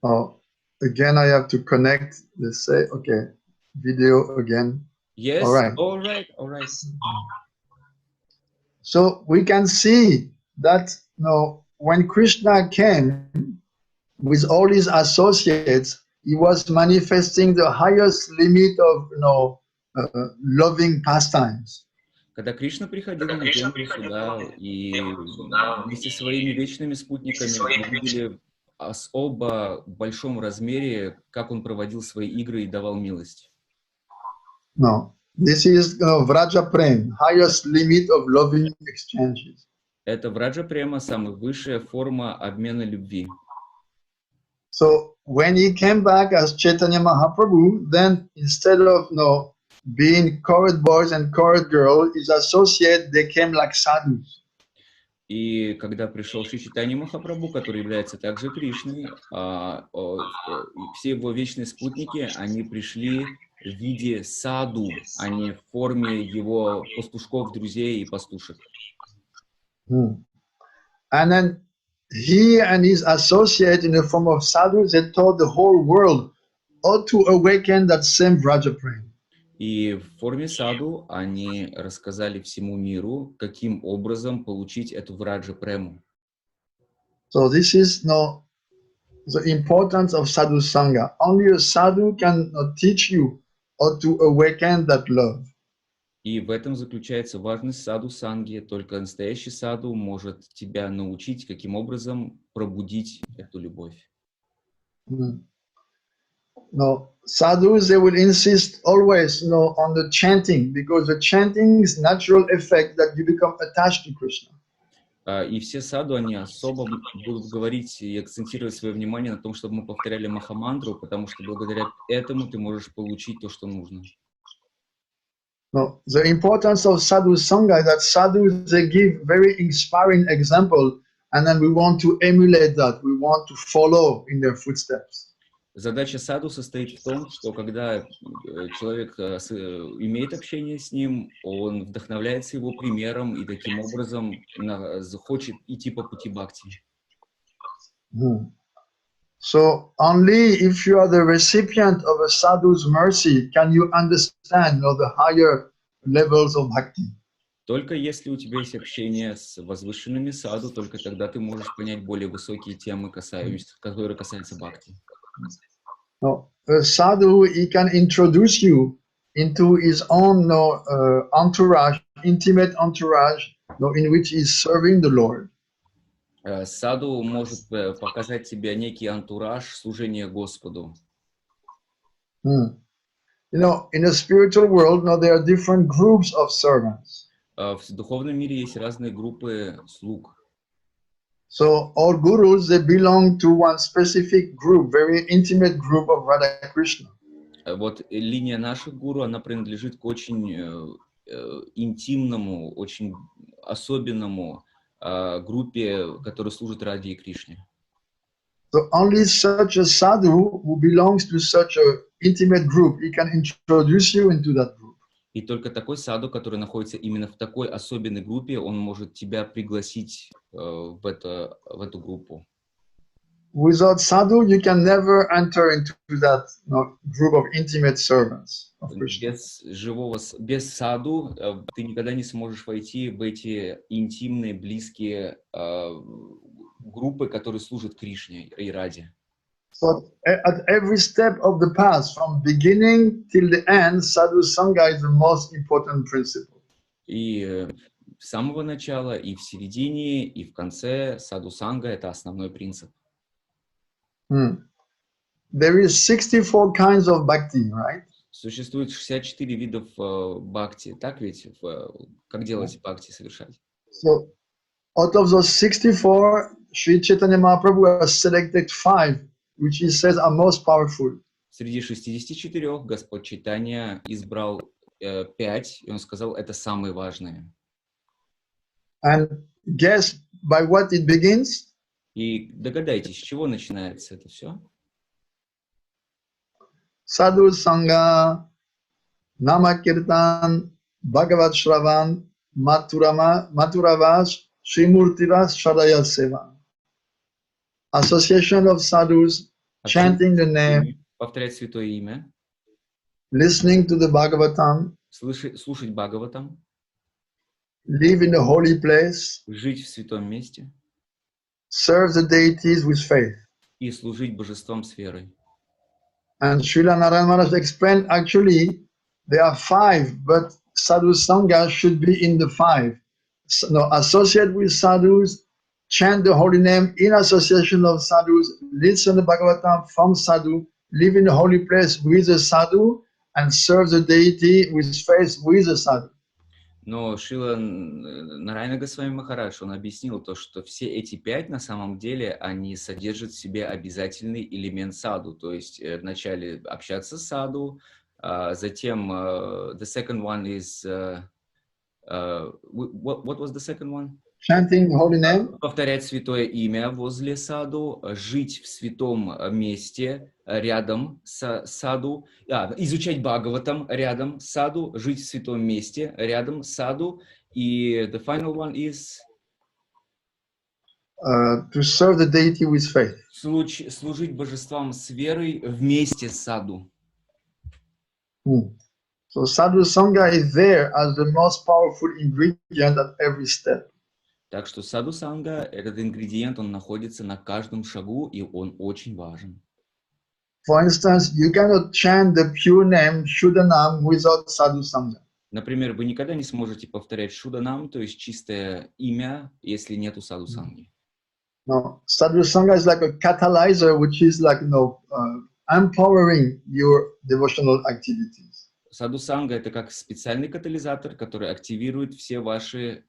Oh, again, I have to connect. Let's say, okay, video again. Yes, All right. all right, all right. So we can see that, you know, when Krishna came with all his associates, he was manifesting the highest limit of, you know, loving pastimes. Когда Кришна приходил на землю сюда, и вместе со своими вечными спутниками мы видели особо в большом размере, как он проводил свои игры и давал милость. No, this is Vraja Prem, highest limit of loving exchanges. Это Враджа Према, самая высшая форма обмена любви. So when he came back as Chaitanya Mahaprabhu, then instead of being chorus boys and chorus girls, his associates, they came like sadhus. И когда пришел Шри Чайтанья Махапрабху, который является также Кришной, все его вечные спутники, они пришли в виде саду, а не в форме его пастушков, друзей и пастушек. And then he and his associates in the form of sadhus, they taught the whole world how to awaken that same Vraja Prem. И в форме саду они рассказали всему миру, каким образом получить эту Враджа Прему. So this is the importance of Sadhu-sanga. Only a sadhu can teach you how to awaken that love. И в этом заключается важность садху-санги. Только настоящий саду может тебя научить, каким образом пробудить эту любовь. No, sadhus, they will insist always on the chanting, because the chanting is natural effect that you become attached to Krishna. И все саду, они особо будут говорить и акцентировать свое внимание на том, чтобы мы повторяли махамантру, потому что благодаря этому ты можешь получить то, что нужно. No, the importance of sadhu-sanga is that sadhus, they give very inspiring example, and then we want to emulate that. We want to follow in their footsteps. Задача саду состоит в том, что когда человек имеет общение с ним, он вдохновляется его примером и таким образом хочет идти по пути бхакти. So only if you are the recipient of a sadhu's mercy can you understand the higher levels of bhakti. Только если у тебя есть общение с возвышенными саду, только тогда ты можешь понять более высокие темы, которые касаются бхакти. No, a sadhu, he can introduce you into his own entourage, intimate entourage, in which he is serving the Lord. Саду может показать тебе некий антураж служения Господу. In the spiritual world, there are different groups of servants. В духовном мире есть разные группы слуг. So all gurus, they belong to one specific group, very intimate group of Radha Krishna. Вот линия наших гуру, она принадлежит к очень интимному, очень особенному группе, которая служит Раде и Кришне. So only such a sadhu who belongs to such a intimate group, he can introduce you into that group. И только такой саду, который находится именно в такой особенной группе, он может тебя пригласить в эту группу. Without sadhu, you can never enter into that group of intimate servants of Krishna. Без саду ты никогда не сможешь войти в эти интимные, близкие группы, которые служат Кришне и Раде. So at every step of the path, from beginning till the end, sadhu-sanga is the most important principle. И с самого начала, и в середине, и в конце садху-санга — это основной принцип. There is 64 kinds of bhakti, right? Существует 64 видов бхакти, так ведь? Как делать бхакти совершать? So out of those 64, Sri Chaitanya Mahaprabhu has selected 5, which he says are most powerful. Среди 64 Господь Чайтанья избрал 5, и он сказал, это самые важные. And guess by what it begins? И догадайтесь, с чего начинается это все? Sadhu-sanga, Nama-kirtan, Bhagavad-shravan, Mathuravash, Srimurtiras Shadaya Seva. Association of Sadhus, chanting the name, повторять святое имя, listening to the Bhagavatam, слушать Бхагаватам, live in the holy place, жить в святом месте serve the deities with faith. и служить божествам с верой. And Srila Narayana Maharaj explained, actually, there are 5, but Sadhu Sangha should be in the 5. So, no, associate with sadhus, chant the holy name in association of sadhus, listen to Bhagavatam from sadhu, live in the holy place with a sadhu, and serve the deity with faith with a sadhu. Но Шрила Нарайана Госвами Махарадж, он объяснил то, что все эти 5 на самом деле, они содержат в себе обязательный элемент саду. То есть вначале общаться с саду, затем the second one is what was the second one? Chanting holy name. Повторять святое имя возле саду, жить в святом месте рядом с саду, изучать Бхагаватам рядом с саду, жить в святом месте рядом с саду. И the final one is to serve the deity with faith. Служить божествам с верой вместе с саду. So Sadhu Sangha is there as the most powerful ingredient at every step. Так что садху-санга, этот ингредиент, он находится на каждом шагу, и он очень важен. For instance, you cannot chant the pure name Shuddhanam without Sadhu-sanga. Например, вы никогда не сможете повторять Шудданам, то есть чистое имя, если нету садху-санги. No, Sadhu-sanga is like a catalyzer, which is like, empowering your devotional activities. Садху-санга — это как специальный катализатор, который активирует все ваши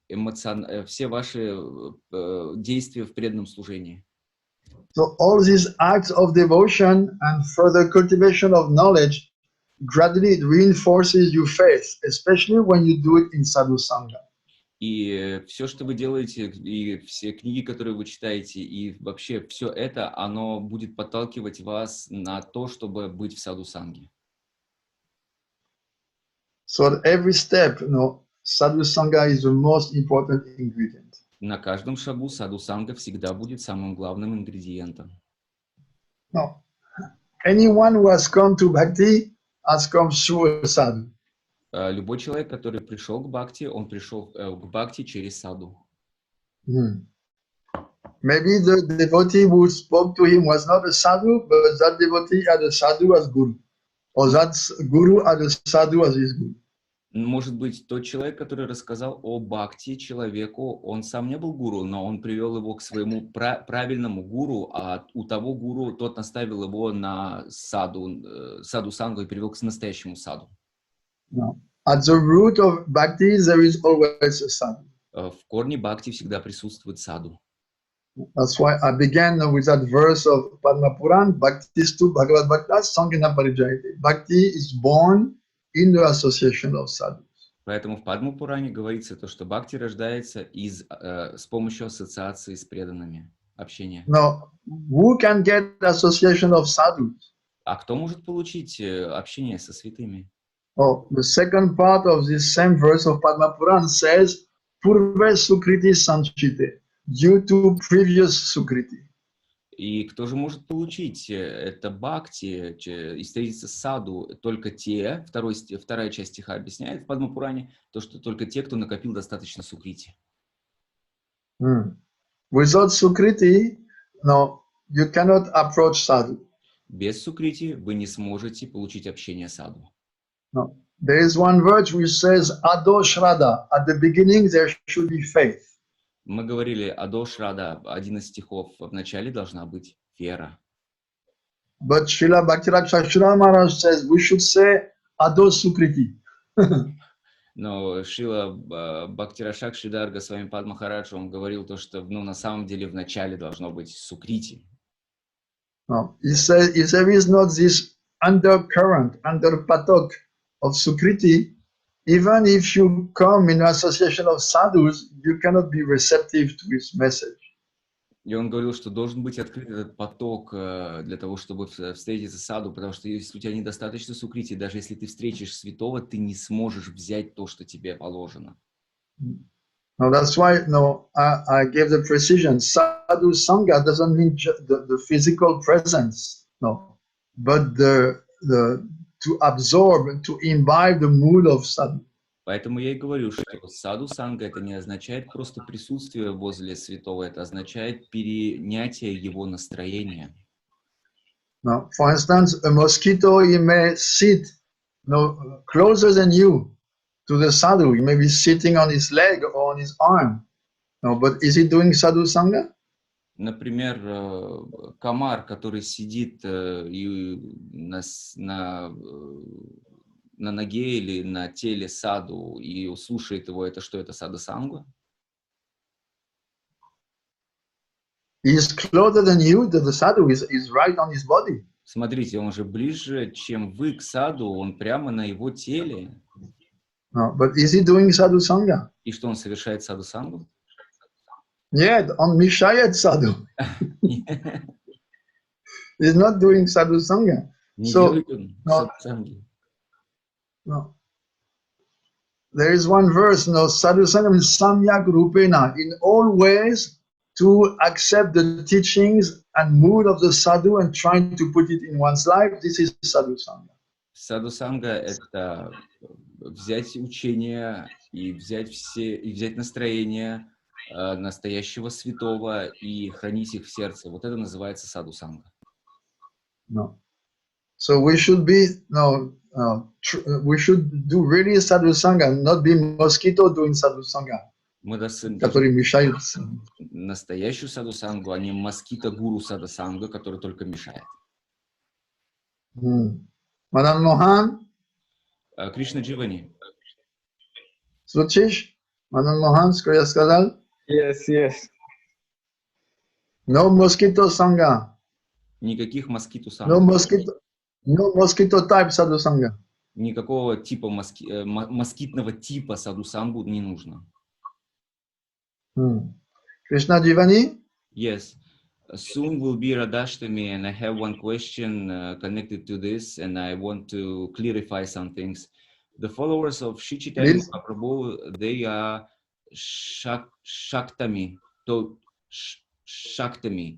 действия в преданном служении. So all these acts of devotion and further cultivation of knowledge gradually reinforces your faith, especially when you do it in sadhu-sanga. И все, что вы делаете, и все книги, которые вы читаете, и вообще все это, оно будет подталкивать вас на то, чтобы быть в садху-санге. So at every step, sadhu-sanga is the most important ingredient. На каждом шагу садху-санга всегда будет самым главным ингредиентом. No. Anyone who has come to bhakti has come through a sadhu. Любой человек, который пришел к бхакти, он пришел к бхакти через саду. Maybe the devotee who spoke to him was not a sadhu, but that devotee had a sadhu as guru. Or that guru had a sadhu as his guru. Может быть, тот человек, который рассказал о бхакти человеку, он сам не был гуру, но он привел его к своему правильному гуру, а у того гуру тот наставил его на саду-сангу и привел к настоящему саду. No. At the root of bhakti, there is always a sadhu. В корне бхакти всегда присутствует саду. That's why I began with that verse of Padma Puran, Bhaktistu Bhagavad Bhakta Sangina Parijayate. Bhakti is born in the association of sadhus. Поэтому в Падма Пуране говорится то, что бхакти рождается с помощью ассоциации с преданными, общения. Now, who can get association of sadhus? А кто может получить общение со святыми? Oh, the second part of this same verse of Padma Puran says, Purve Sukriti Sanchite, due to previous Sukriti. И кто же может получить это бхакти и встретиться с саду? Только те, вторая часть стиха объясняет в Падма Пуране, то, что только те, кто накопил достаточно сукрити. Without Sukriti, no, you cannot approach sadhu. Без сукрити вы не сможете получить общение саду. No. There is one verse which says, Ado Shraddha. At the beginning there should be faith. Мы говорили Адо Шрада, один из стихов, в начале должна быть вера. But Srila Bhakti Rakshak Maharaj says we should say Ado Sukriti. Но Шрила Бхактирашак Шридарга с вами Пад Махарадж, он говорил то, что на самом деле в начале должно быть сукрити. No, he said, if there is not this undercurrent, underpatok of sukriti, even if you come in an association of sadhus, you cannot be receptive to his message. И он говорил, что должен быть открыт этот поток для того, чтобы встретиться с саду, потому что если у тебя недостаточно сукрити, даже если ты встретишь святого, ты не сможешь взять то, что тебе положено. No, that's why I gave the precision. Sadhu-sanga doesn't mean the physical presence, no, but to absorb and to imbibe the mood of sadhu. Поэтому я и говорю, что садху-санга это не означает просто присутствие возле святого, это означает перенятие его настроения. Now, for instance, a mosquito, he may sit closer than you to the sadhu. He may be sitting on his leg or on his arm. No, but is he doing sadhu-sanga? Например, комар, который сидит на ноге или на теле саду и слушает его, это что, это садху-санга? He is closer than you, the sadhu is right on his body. Смотрите, он же ближе, чем вы к саду, он прямо на его теле. No, but is he doing sadhu-sanga? И что, он совершает садху-сангу? Нет, он мешает саду. He's not doing sadhu-sanga. Не делает он садху-санги. No. There is one verse, sadhu-sanga means samyak rupena, in all ways to accept the teachings and mood of the sadhu and trying to put it in one's life. This is sadhu-sanga. Садху-санга — это взять учение и взять настроение настоящего святого и хранить их в сердце. Вот это называется садху-санга. No. So we should we should do really sadhu-sanga, not be mosquito doing sadhu-sanga. Мы которые мешают. Настоящую садху-сангу, а не москито-гуру садху-сангу, который только мешает. Мадам Мохан? Кришна Дживани. Слушаешь? Мадам Мохан, что я сказал? Yes. No mosquito sangha. Никаких москиту-сангу. No mosquito type sadhu-sanga. Никакого типа москитного типа садху-сангу не нужно. Krishna Jivani? Yes. Soon will be Radhashtami, and I have one question connected to this, and I want to clarify some things. The followers of Shri Chaitanya Mahaprabhu, they are Shaktami. Shaktami.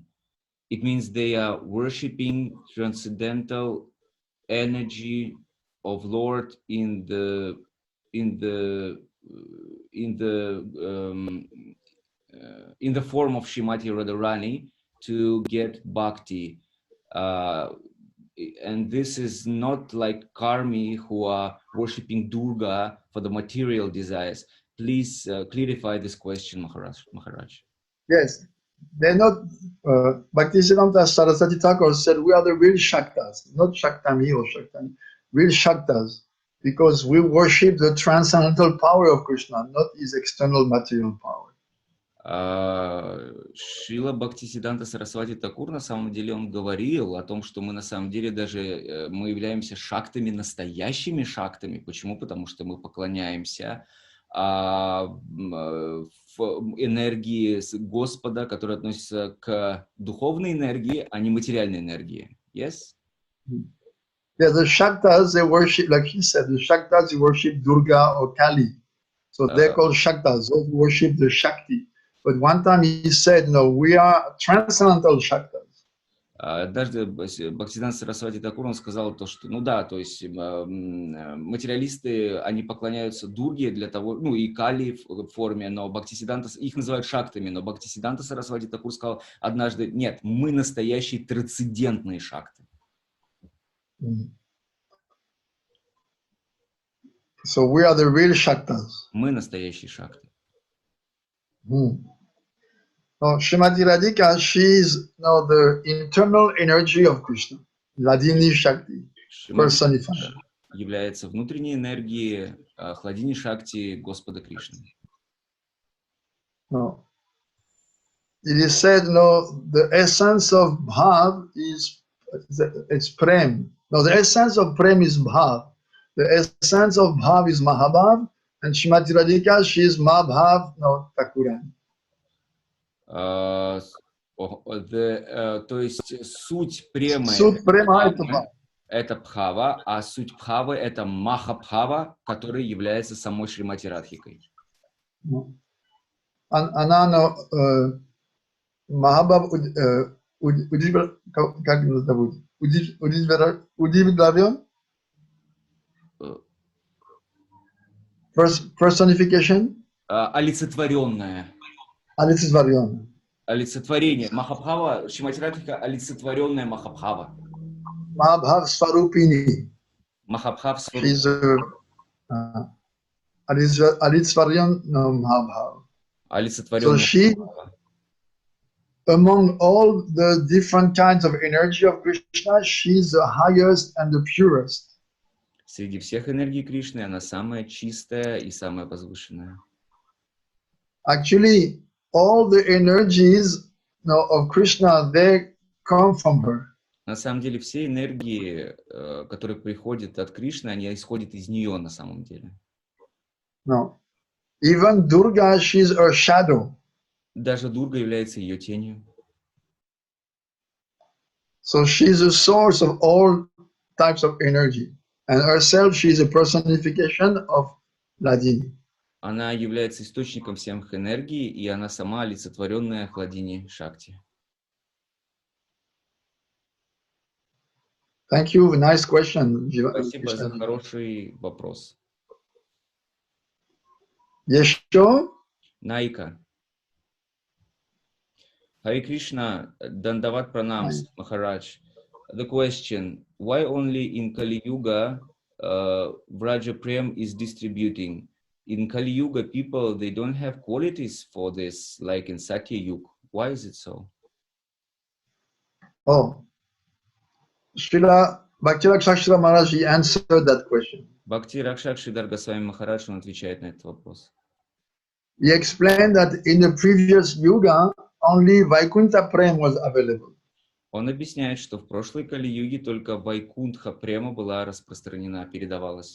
It means they are worshipping transcendental energy of Lord in the form of Srimati Radharani to get bhakti. And this is not like karmi who are worshipping Durga for the material desires. Please clarify this question, Maharaj. Yes, they're not. Bhaktisiddhanta Saraswati Thakur said we are the real Shaktas, not Shaktami or Shaktani, real Shaktas, because we worship the transcendental power of Krishna, not his external material power. Шрила Бхактисиддханта Сарасвати Такур, на самом деле, он говорил о том, что мы на самом деле даже мы являемся шактами, настоящими шактами. Почему? Потому что мы поклоняемся энергии Господа, которая относится к духовной энергии, а не материальной энергии. Yes? Yeah, the Shaktas, they worship, like he said, the Shaktas, they worship Durga or Kali. So they're called Shaktas, those who worship the Shakti. But one time he said, no, we are transcendental Shaktas. Однажды Бхактисиддханта Сарасвати Такур, он сказал то, что, то есть материалисты, они поклоняются Дурге для того, и Кали в форме, но Бхактисиддханта, их называют шактами, но Бхактисиддханта Сарасвати Такур сказал однажды, нет, мы настоящие трансцендентные шакты. So we are the real Shaktas. Мы настоящие шакты. Srimati Radhika, she is the internal energy of Krishna, Ladini Shakti, personified. является внутренней энергией хладини Шакти Господа Кришны. No. It is said, no, the essence of bhav is it's prem. No, the essence of prem is bhav. The essence of bhav is mahabhav, and Shrimati Radhika, she is mahabhav, no, Thakuran. То есть суть премы это бхава, а суть бхавы это махабхава, который является самой Шримати Радхикой. Она, Mahabhav, как его зовут? Удивлен? Personification? Олицетворенная. Олицетворенная. Олицетворение. Махабхава, Шримати Радхика, олицетворенная Махабхава. Mahabhav Svarupini. Махабхав Сварупини. She's олицетворен Mahabhav. Олицетворенная. So she, among all the different kinds of energy of Krishna, she's the highest and the purest. Среди всех энергий Кришны она самая чистая и самая возвышенная. Actually, all the energies of Krishna, they come from her. На самом деле все энергии, которые приходят от Кришны, они исходят из нее на самом деле. No. Even Durga, she's her shadow. Даже Дурга является ее тенью. So she's the source of all types of energy. And herself, she is a personification of Hladini. Она является источником всех энергий, и она сама олицетворенная Хладини Шакти. Thank you. Nice question. Спасибо за хороший вопрос. Еще? Найка. Hare Krishna, Dandavat Pranams, Maharaj. The question, why only in Kali Yuga Vraja Prem is distributing? In Kali Yuga, people, they don't have qualities for this, like in Satya Yuga. Why is it so? Oh, Srila Bhakti-Rakshakshira Maharaj, he answered that question. Бхакти-Ракшакшидар Госвами Махарадж, он отвечает на этот вопрос. He explained that in the previous Yuga, only Vaikuntha Prem was available. Он объясняет, что в прошлой Кали-юге только Вайкунтха Према была распространена, передавалась.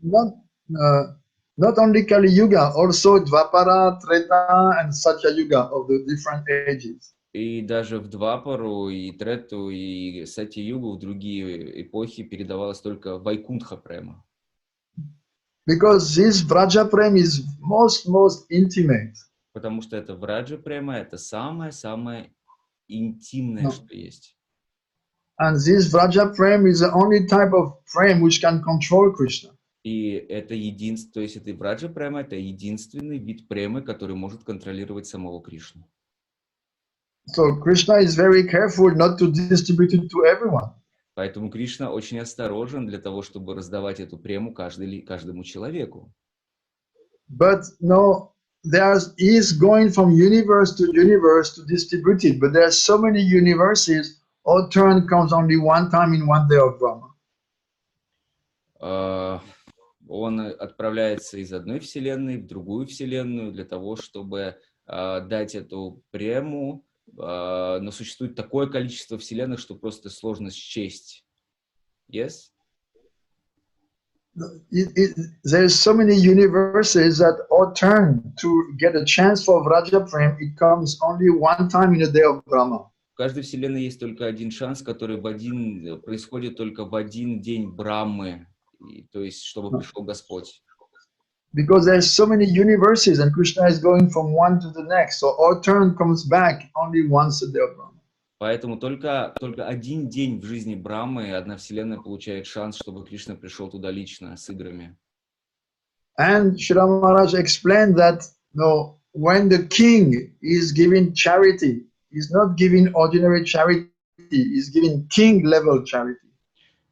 Not only Kali Yuga, also Dvapara, Treta, and Satya Yuga of the different ages. И даже в Двапару, и Трету, и Сатья-югу, в другие эпохи передавалась только Вайкунтха Према. Because this Vraja Prem is most intimate. Потому что это Враджа Према, это самое-самое интимное, что есть. And this Vraja Prem is the only type of prem which can control Krishna. И это единство, то есть это Враджа Према, это единственный вид премы, который может контролировать самого Кришну. So Krishna is very careful not to distribute it to everyone. Поэтому Кришна очень осторожен для того, чтобы раздавать эту прему каждому человеку. But no, he is going from universe to distribute it. But there are so many universes, all turn comes only one time in one day of Brahma. Он отправляется из одной вселенной в другую вселенную для того, чтобы дать эту прему, но существует такое количество вселенных, что просто сложно счесть. Yes? There are so many universes that all turn to get a chance for Vraja Prem. It comes only one time in a day of Brahma. В каждой вселенной есть только один шанс, который происходит только в один день Брамы, то есть чтобы пришел Господь. Because there's so many universes and Krishna is going from one to the next. So all turn comes back only once a day of Brahma. Поэтому только один день в жизни Брамы, одна вселенная получает шанс, чтобы Кришна пришел туда лично с играми. And Srila Maharaj explained that when the king is giving charity, he's not giving ordinary charity, he's giving king level charity.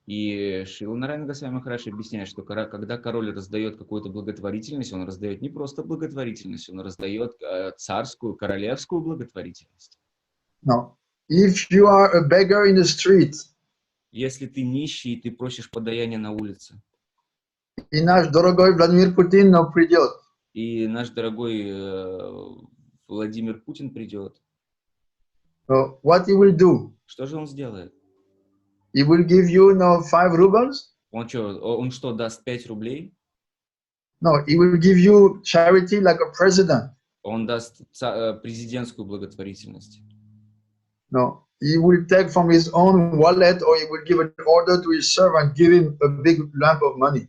И Шрила Нарайана Госвами Махарадж объясняет, что когда король раздает какую-то благотворительность, он раздает не просто благотворительность, он раздает царскую, королевскую благотворительность. No. If you are a beggar in the street, Если ты нищий, ты просишь подаяние на улице. И наш дорогой Владимир Путин придет. И наш дорогой Владимир Путин придет. So what he will do? Что же он сделает? He will give you 5 rubles? Он что, даст 5 рублей? No, he will give you charity like a president. Он даст президентскую благотворительность. No, he will take from his own wallet, or he will give an order to his servant, give him a big lump of money.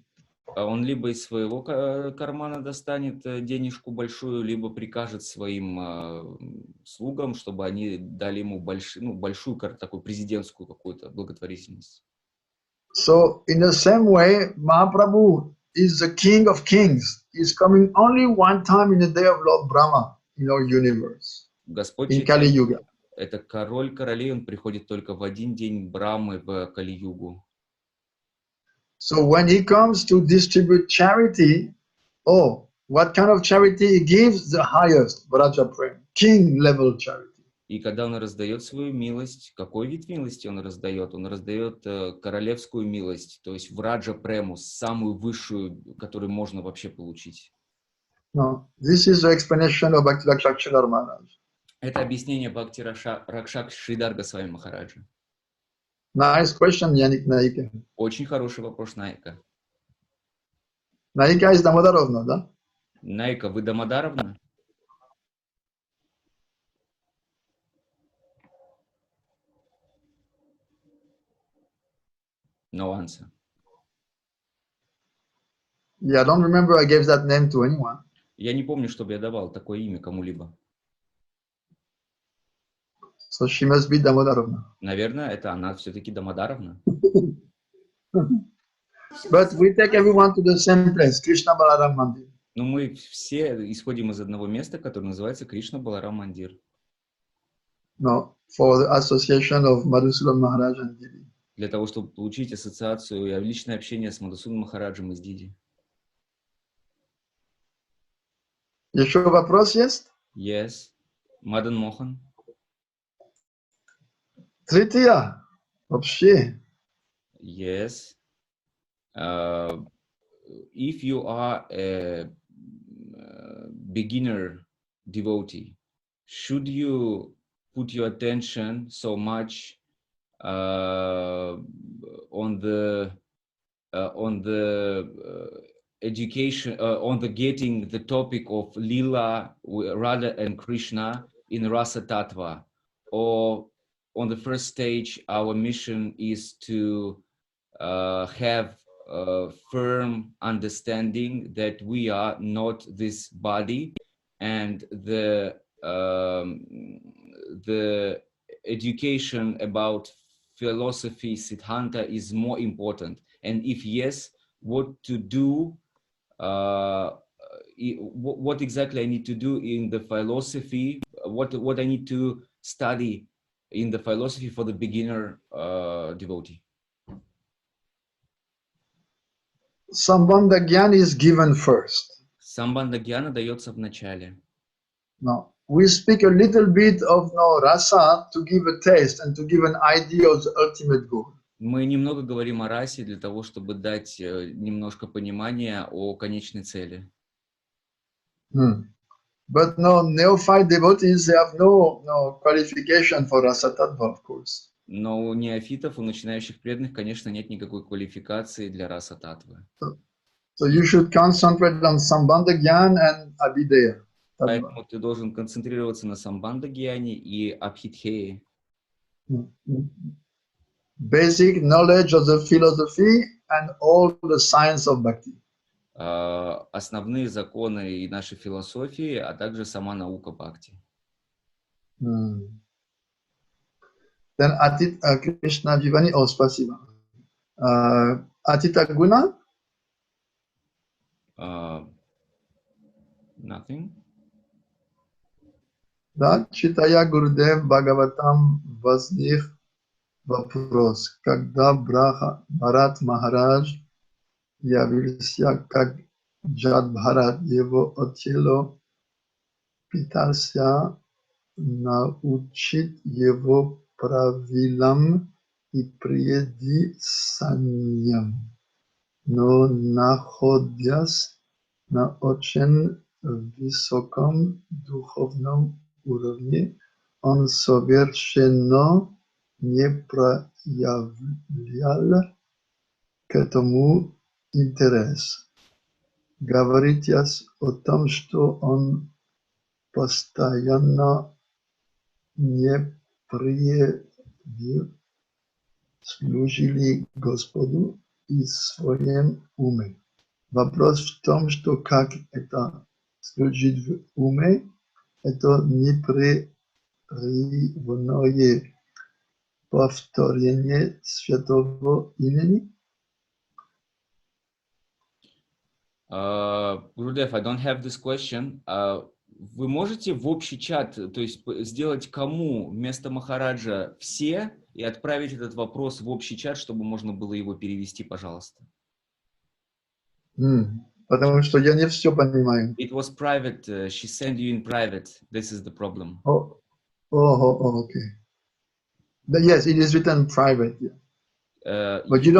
Он либо из своего кармана достанет денежку большую, либо прикажет своим слугам, чтобы они дали ему большую такую президентскую какую-то благотворительность. So in the same way, Mahaprabhu is the king of kings. He's coming only one time in the day of Lord Brahma in our universe. Господь in Kali Yuga. Это король королей, он приходит только в один день Брамы в Кали-югу. So when he comes to distribute charity, what kind of charity he gives? The highest, Vraja Prem, king level charity. И когда он раздает свою милость, какой вид милости он раздает? Он раздает королевскую милость, то есть Враджа Прему, самую высшую, которую можно вообще получить. No, this is the explanation of Bhakti-Rakshak Maharaj. Это объяснение Бхакти-Ракшак Шридхар Госвами Махараджа. Nice question, Yannick Naika. Очень хороший вопрос, Найка. Naika is Damodarovna, да? Найка, вы Дамодаровна? No answer. Yeah, I don't remember I gave that name to anyone. Я не помню, чтобы я давал такое имя кому-либо. So she must be Damodarovna. Наверное, это она все-таки Дамодаровна. But we take everyone to the same place, Krishna Balaram Mandir. Но мы все исходим из одного места, которое называется Кришна Баларам Мандир. No, for the Association of Madhusudan Maharaj and Didi. Для того, чтобы получить ассоциацию и личное общение с Мадхусудом Махараджем из Диди. Еще вопрос есть? Yes. Мадан Мохан. Третья. Вообще. Yes. If you are a beginner devotee, should you put your attention so much on the education, on the getting the topic of Lila, Radha and Krishna in Rasa Tattva, or on the first stage our mission is to have a firm understanding that we are not this body, and the education about philosophy Siddhanta is more important, and if yes, what to do, what exactly I need to do in the philosophy, what I need to study in the philosophy for the beginner devotee. Sambandha Gyan is given first. Самбандха гьяна дается в начале. No, we speak a little bit of rasa to give a taste and to give an idea of the ultimate goal. Мы немного говорим о расе для того, чтобы дать немножко понимания о конечной цели. But neophyte devotees, they have no qualification for rasa tattva, of course. Но у неофитов, у начинающих преданных, конечно, нет никакой квалификации для раса татвы. So you should concentrate on Sambandha Gyan and Abhideya. Поэтому ты должен концентрироваться на самбандха гьяне и абхидхее. Basic knowledge of the philosophy and all the science of bhakti. Основные законы и нашей философии, а также сама наука бхакти. Then Krishna Jivani, спасибо. Atita Guna? Nothing. Да, читая Гурудев Бхагаватам, возник вопрос, когда Бхарат Махарадж явился как Джад Бхарат, его отцело пытался научить его правилам и предписаниям, но находясь на очень высоком духовном уровне, он совершенно не проявлял к этому интерес. Говорите о том, что он постоянно не служили Господу и своем уме. Вопрос в том, что как это служить в уме, это непрерывное повторение святого имени. Gurudev, I don't have this question. Вы можете в общий чат, то есть сделать кому вместо Махараджа все и отправить этот вопрос в общий чат, чтобы можно было его перевести, пожалуйста? Потому что я не все понимаю. It was private. She sent you in private. This is the problem. Okay. But yes, it is written private. Yeah. But you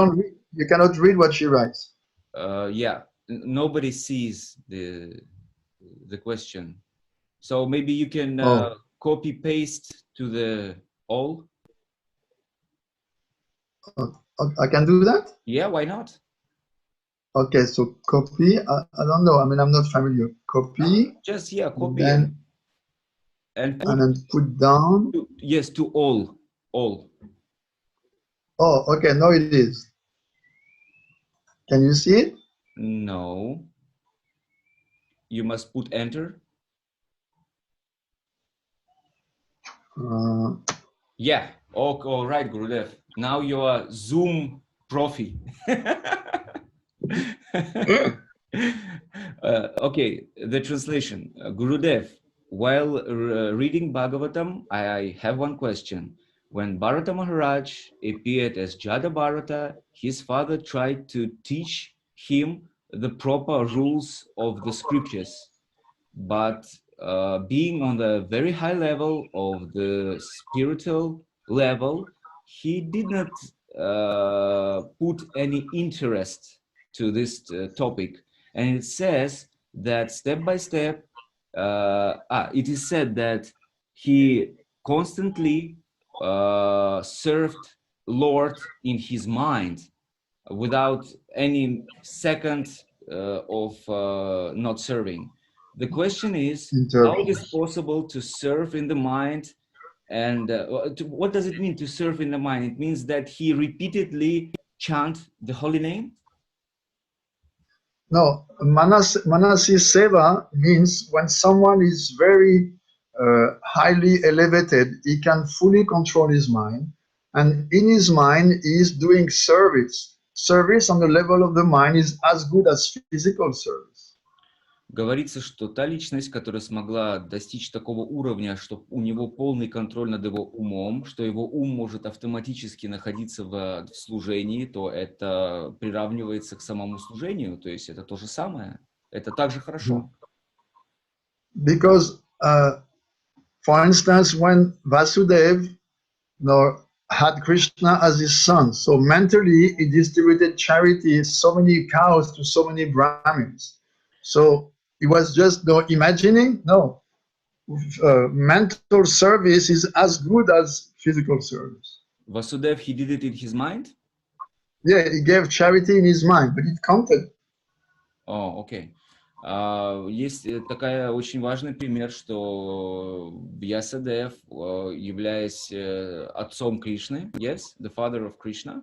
cannot read what she writes. Yeah, nobody sees the question. So maybe you can copy paste to the all. I can do that? Yeah, why not? Okay, so copy. I don't know. I mean, I'm not familiar. Copy. Just copy and then put down. Yes, to all. All. Oh, okay. Now it is. Can you see it? No. You must put enter. Yeah. Okay, all right, Gurudev. Now you are Zoom profi. Okay, the translation. Gurudev, while reading Bhagavatam, I have one question. When Bharata Maharaj appeared as Jada Bharata, his father tried to teach him the proper rules of the scriptures. But being on the very high level of the spiritual level, he did not put any interest to this topic. And it says that step by step, it is said that he constantly served Lord in his mind without any second of not serving. The question is, how it is possible to serve in the mind, and what does it mean to serve in the mind? It means that he repeatedly chant the holy name? No, Manasi Seva means when someone is very highly elevated, he can fully control his mind, and in his mind he is doing service. Service on the level of the mind is as good as physical service. Говорится, что та личность, которая смогла достичь такого уровня, что у него полный контроль над его умом, что его ум может автоматически находиться в служении, то это приравнивается к самому служению, то есть это то же самое, это также хорошо. Because, for instance, when Vasudeva had Krishna as his son, so mentally he distributed charity, so many cows to so many Brahmins. So it was just imagining. No, mental service is as good as physical service. Vasudeva, he did it in his mind? Yeah, he gave charity in his mind, but it counted. Oh, okay. Есть такая очень важный пример, что Вьясадев, являясь отцом Кришны, yes, the father of Krishna,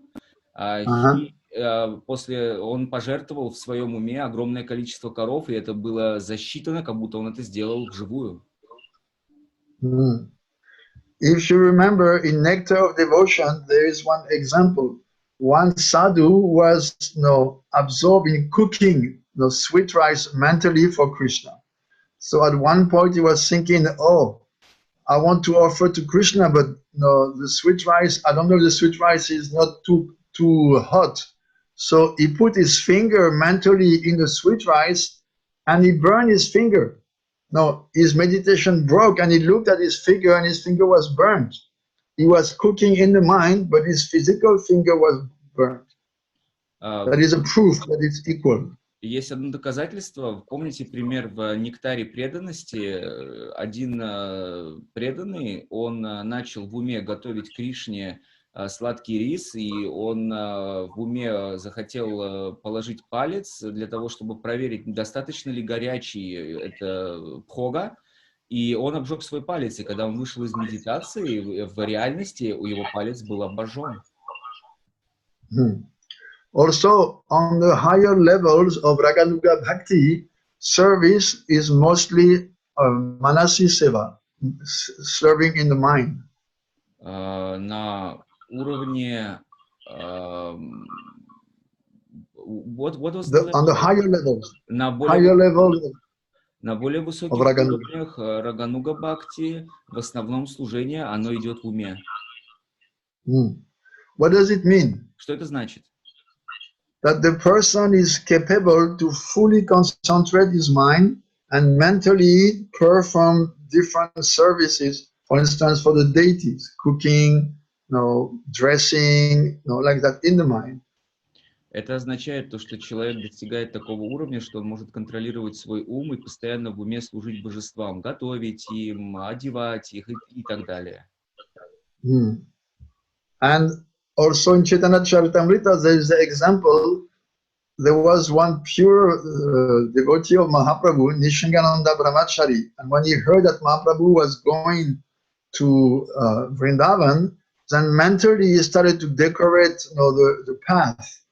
он пожертвовал в своем уме огромное количество коров, и это было засчитано, как будто он это сделал вживую. If you remember, in Nectar of Devotion, there is one example. One sadhu was absorbed in cooking sweet rice mentally for Krishna. So at one point he was thinking, I want to offer to Krishna, but the sweet rice, I don't know if the sweet rice is not too hot. So he put his finger mentally in the sweet rice and he burned his finger. His meditation broke and he looked at his finger and his finger was burnt. he was cooking in the mind, but his physical finger was burnt. That is a proof that it's equal. Есть одно доказательство. Помните пример в «Нектаре преданности»? Один преданный, он начал в уме готовить Кришне сладкий рис, и он в уме захотел положить палец для того, чтобы проверить, достаточно ли горячий это бхога, и он обжег свой палец, и когда он вышел из медитации, в реальности его палец был обожжен. Also, on the higher levels of Raganuga Bhakti, service is mostly manasi seva, serving in the mind. На уровне what was on the higher levels, на более высоких уровнях Рагануга Бхакти в основном служение, оно идет в уме. What does it mean? Что это значит? That the person is capable to fully concentrate his mind and mentally perform different services, for instance, for the deities, cooking, dressing, like that in the mind. Это означает то, что человек достигает такого уровня, что он может контролировать свой ум и постоянно в уме служить божествам, готовить им, одевать их и так далее. And also in Chaitanya Charitamrita, there is the example. There was one pure devotee of Mahaprabhu, Nishingananda Brahmachari, and when he heard that Mahaprabhu was going to Vrindavan, then mentally he started to decorate, the path,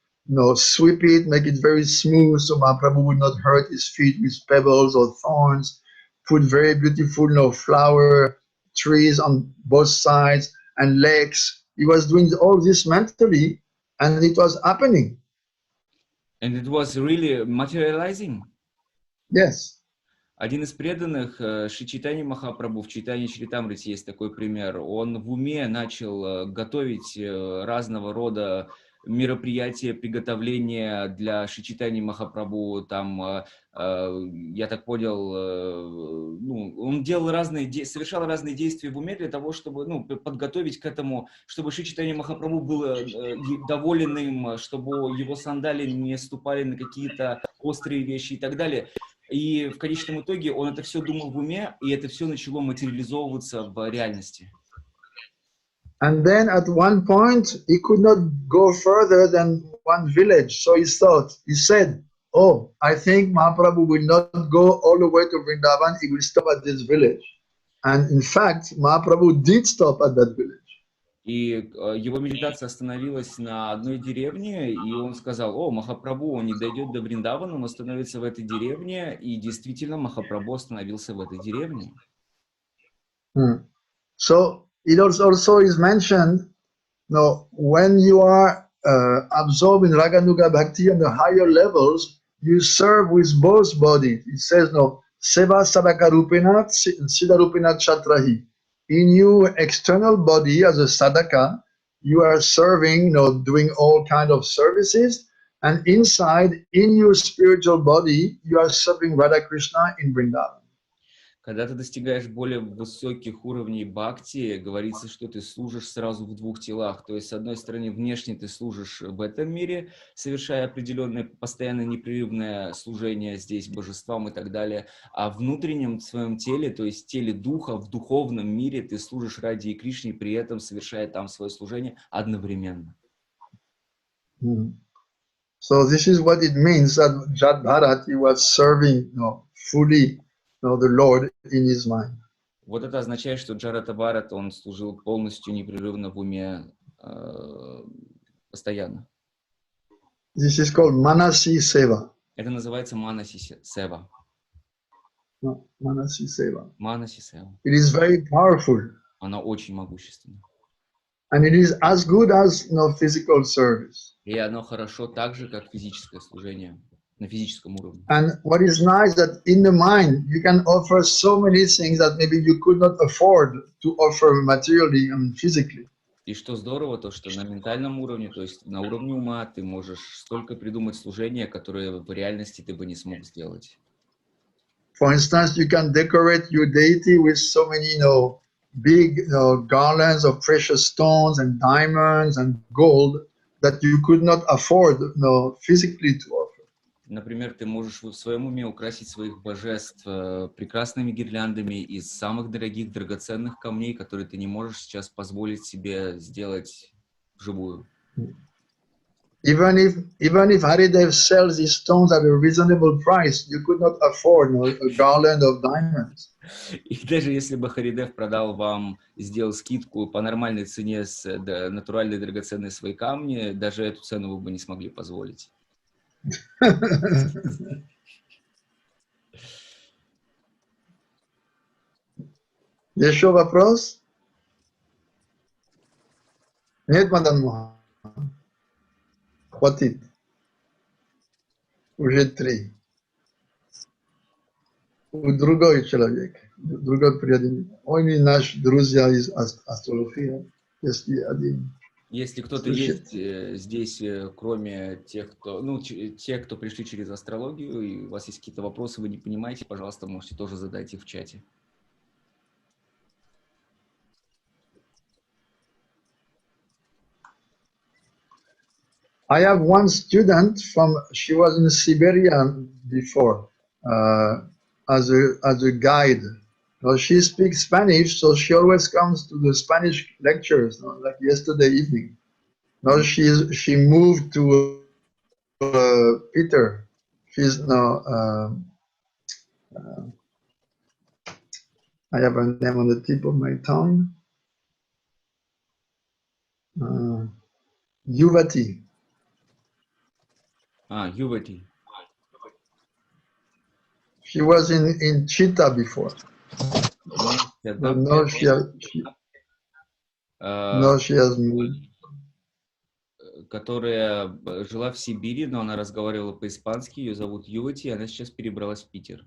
sweep it, make it very smooth, so Mahaprabhu would not hurt his feet with pebbles or thorns. Put very beautiful, flower trees on both sides and lakes. He was doing all this mentally, and it was happening. And it was really materializing. Yes. Один из преданных, Шри Чайтанья Махапрабху, в Чайтанья Чаритамрите есть такой пример. Он в уме начал готовить разного рода мероприятия, приготовления для Шри Чайтаньи Махапрабху. Там, я так понял, он делал совершал разные действия в уме для того, чтобы подготовить к этому, чтобы Шри Чайтанья Махапрабху был доволен им, чтобы его сандали не ступали на какие-то острые вещи и так далее. И в конечном итоге он это все думал в уме, и это все начало материализовываться в реальности. And then at one point, he could not go further than one village. So he said, oh, I think Mahaprabhu will not go all the way to Vrindavan. He will stop at this village. And in fact, Mahaprabhu did stop at that village. И его медитация остановилась на одной деревне, и он сказал, Махапрабху, он не дойдет до Вриндавана, он остановится в этой деревне, и действительно Махапрабху остановился в этой деревне. So it also is mentioned, when you are absorbed in Raganuga Bhakti on the higher levels, you serve with both bodies. It says, Seva Sadaka Rupena, Siddha Rupena Chatrahi. In your external body as a sadhaka, you are serving, doing all kind of services, and inside, in your spiritual body, you are serving Radha Krishna in Vrindavan. Когда ты достигаешь более высоких уровней бхакти, говорится, что ты служишь сразу в двух телах. То есть, с одной стороны, внешне ты служишь в этом мире, совершая определенное, постоянное непрерывное служение здесь божествам и так далее. А в внутреннем своем теле, то есть теле духа, в духовном мире ты служишь Раде Кришне, при этом совершая там свое служение одновременно. So this is what it means that Jat Bharat, he was serving fully the Lord in his mind. Вот это означает, что Джарата Бхарат, он служил полностью непрерывно в уме, постоянно. This is called Manasi Seva. Это называется Манаси Сева. Manasi Seva. Манаси Сева. It is very powerful. Она очень могущественна. And it is as good as physical service. И оно хорошо так же, как физическое служение. На физическом уровне. And what is nice that in the mind you can offer so many things that maybe you could not afford to offer materially and physically. И что здорово, то что на ментальном уровне, то есть на уровне ума, ты можешь столько придумать служения, которые в реальности ты бы не смог сделать. For instance, you can decorate your deity with so many, big garlands of precious stones and diamonds and gold that you could not afford physically to offer. Например, ты можешь в своем уме украсить своих божеств прекрасными гирляндами из самых дорогих, драгоценных камней, которые ты не можешь сейчас позволить себе сделать вживую. Even if Haridev sells these stones at a reasonable price, you could not afford a garland of diamonds. И даже если бы Харидев продал вам, сделал скидку по нормальной цене с натуральной драгоценной свои камни, даже эту цену вы бы не смогли позволить. Еще вопрос? Нет, мадам Муха? Хватит. Уже 3. У другой человек, другой приятель. Он и наш друзья из астрологии. Если один. Если кто-то есть здесь, кроме тех, кто пришли через астрологию, и у вас есть какие-то вопросы, вы не понимаете, пожалуйста, можете тоже задать их в чате. I have one student she was in Siberia before as a guide. Well, she speaks Spanish, so she always comes to the Spanish lectures, like yesterday evening. Now she moved to Peter. She's now I have a name on the tip of my tongue. Yuvati. Yuvati. She was in Chita before. But now she has moved. Которая жила в Сибири, но она разговаривала по-испански, ее зовут Ювати, и она сейчас перебралась в Питер.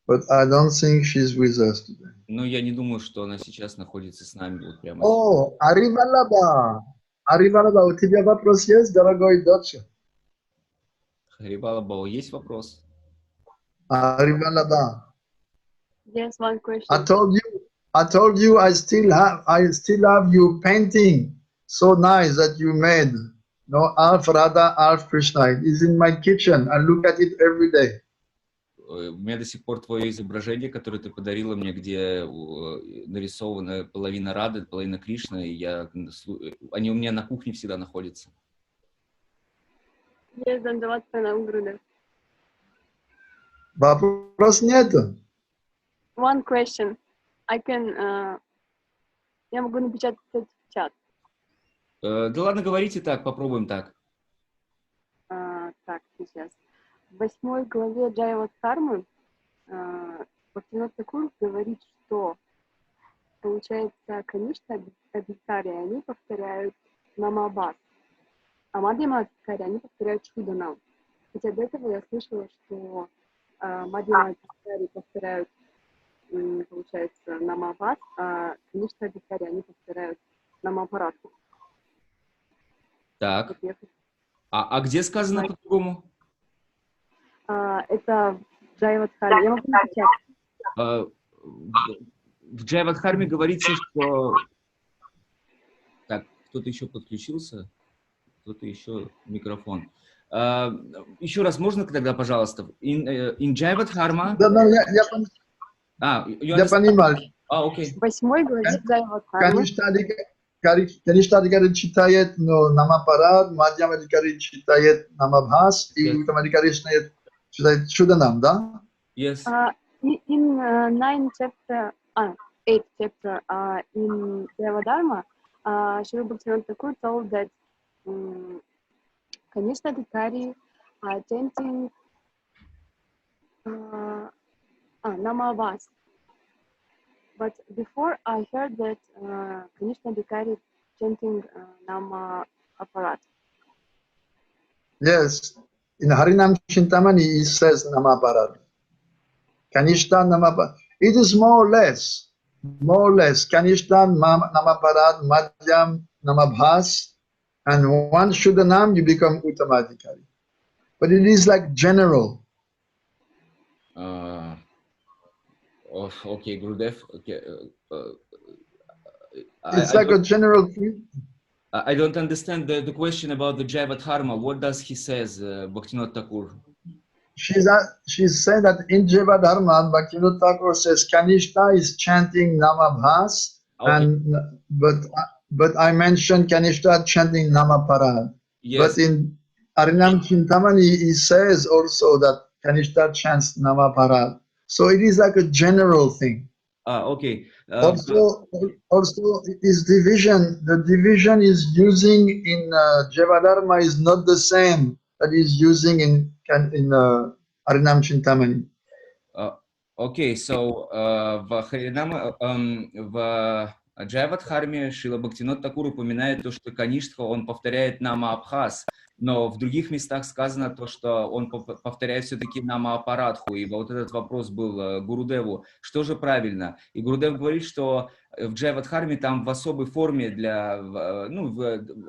But I don't think she's with us today. Но я не думаю, что она сейчас находится с нами вот прямо. О, Аривалаба, у тебя вопрос есть, дорогой дочь? Харибалаба, есть вопрос? Аривалаба. Yes, one question. I told you I still have your painting. So nice that you made. No, half Radha, half Krishna. It is in my kitchen. I look at it every day. У меня до сих пор твое изображение, которое ты подарила мне, где нарисована половина Рады, половина Кришны, и они у меня на кухне всегда находятся. Yes, Дандават Пранам, Гурудев. Вопрос нет. One question. Я могу напечатать в чат. Да ладно, говорите так, попробуем так. Так, сейчас. В 8 главе Джайавадхармы Бхактивиданта Такур говорит, что, получается, конечно, Адхикари, они повторяют Намабас, а Мадхьяма Адхикари, они повторяют Шуданам. Хотя до этого я слышала, что Мадхьяма Адхикари повторяют, получается, Намабас, а конечно, Адхикари, они повторяют Намабарату. Так. А где сказано по-другому? Это в Джайавадхарме. Я могу напечатать. В Джайавадхарме говорится, что... Так, кто-то еще подключился? Кто-то еще микрофон. Еще раз, можно тогда, пожалуйста? In Джайавадхарма... Да, я понимаю. Окей. В 8 главе Джайавадхармы... Kanishta Adhikari читает Намапарад, Мадхьяма Адхикари читает Намабхас, и Уттама Адхикари читает Шуданам, да? Yes. In 8th chapter in Devadharma, Srila Bhактивиданта Такур told that Kanishta Adhikari are chanting Namavas. But before I heard that Kanishta Adhikari chanting Nama Aparat. Yes, in Harinam Chintamani he says Nama Aparat. Kanishta Nama Aparat. It is more or less. Kanishta Nama Aparat, Madhyam Namabhas, and one Shuddhanam you become Uttama Adhikari. But it is like general. Okay, Gurudev. Okay. It's like a general thing. I don't understand the question about the Jaiva Dharma. What does he says, Bhaktivinoda Thakur? She's saying that in Jaiva Dharma, Bhaktivinoda Thakur says Kanishta is chanting Namabhas, Okay. but I mentioned Kanishta chanting Namaparad. Yes. But in Arinam Chintamani, he says also that Kanishta chants Namaparad. So it is like a general thing. Okay. Also, is division. The division is using in Jaiva Dharma is not the same that is using in Arinam Chintamani. Okay, so в Джайва-дхарме Шрила Бхактивинода Тхакур упоминает то, что Каништха, он повторяет Нама-Абхаз, но в других местах сказано то, что он повторяет все-таки Нама-Апарадху. И вот этот вопрос был Гурудеву, что же правильно? И Гурудев говорит, что в Джайва-дхарме там в особой форме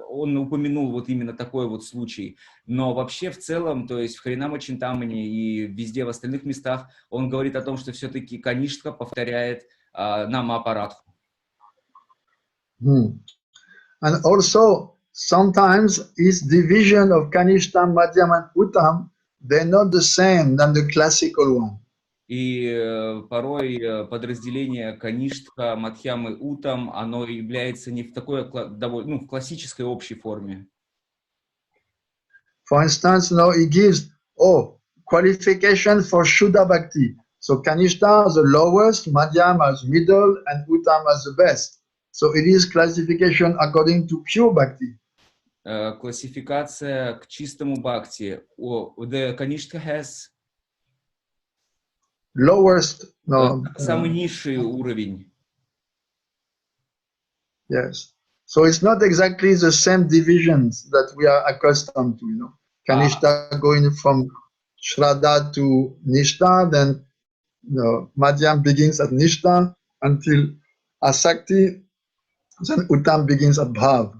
он упомянул вот именно такой вот случай. Но вообще в целом, то есть в Харинама-чинтамани и везде в остальных местах, он говорит о том, что все-таки Каништха повторяет Нама-Апарадху. And also, sometimes his division of Kanishtam, Madhyam and Uttam, they're not the same than the classical one. И порой подразделение Каништха, Мадхьямы, Утам, оно является не в такой, в классической общей форме. For instance, he gives, qualification for Shuddha Bhakti. So Kanishta as the lowest, Madhyam as middle, and Uttam as the best. So it is classification according to pure bhakti. Классификация к чистому бхакти. The Kanishta has lowest, самый низший уровень. Yes. So it's not exactly the same divisions that we are accustomed to, Kanishta going from Shraddha to Nishta, then Madhyam begins at Nishta until Asakti. Then Uttam begins at Bhav.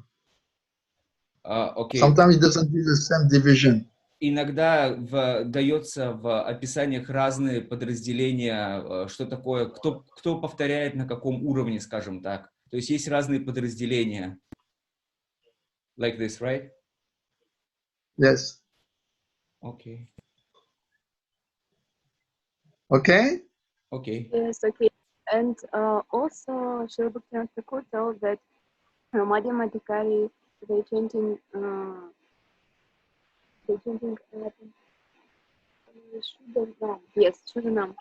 Okay. Sometimes it doesn't be the same division. Иногда дается в описаниях разные подразделения, что такое, кто повторяет на каком уровне, скажем так. То есть есть разные подразделения. Like this, right? Yes. Okay. Okay? Okay. Yes, okay. And also, Srila Bhaktivinoda Thakur told that Madhyama Adhikari, they chanting Shuddhanam. Yes, Shuddhanam.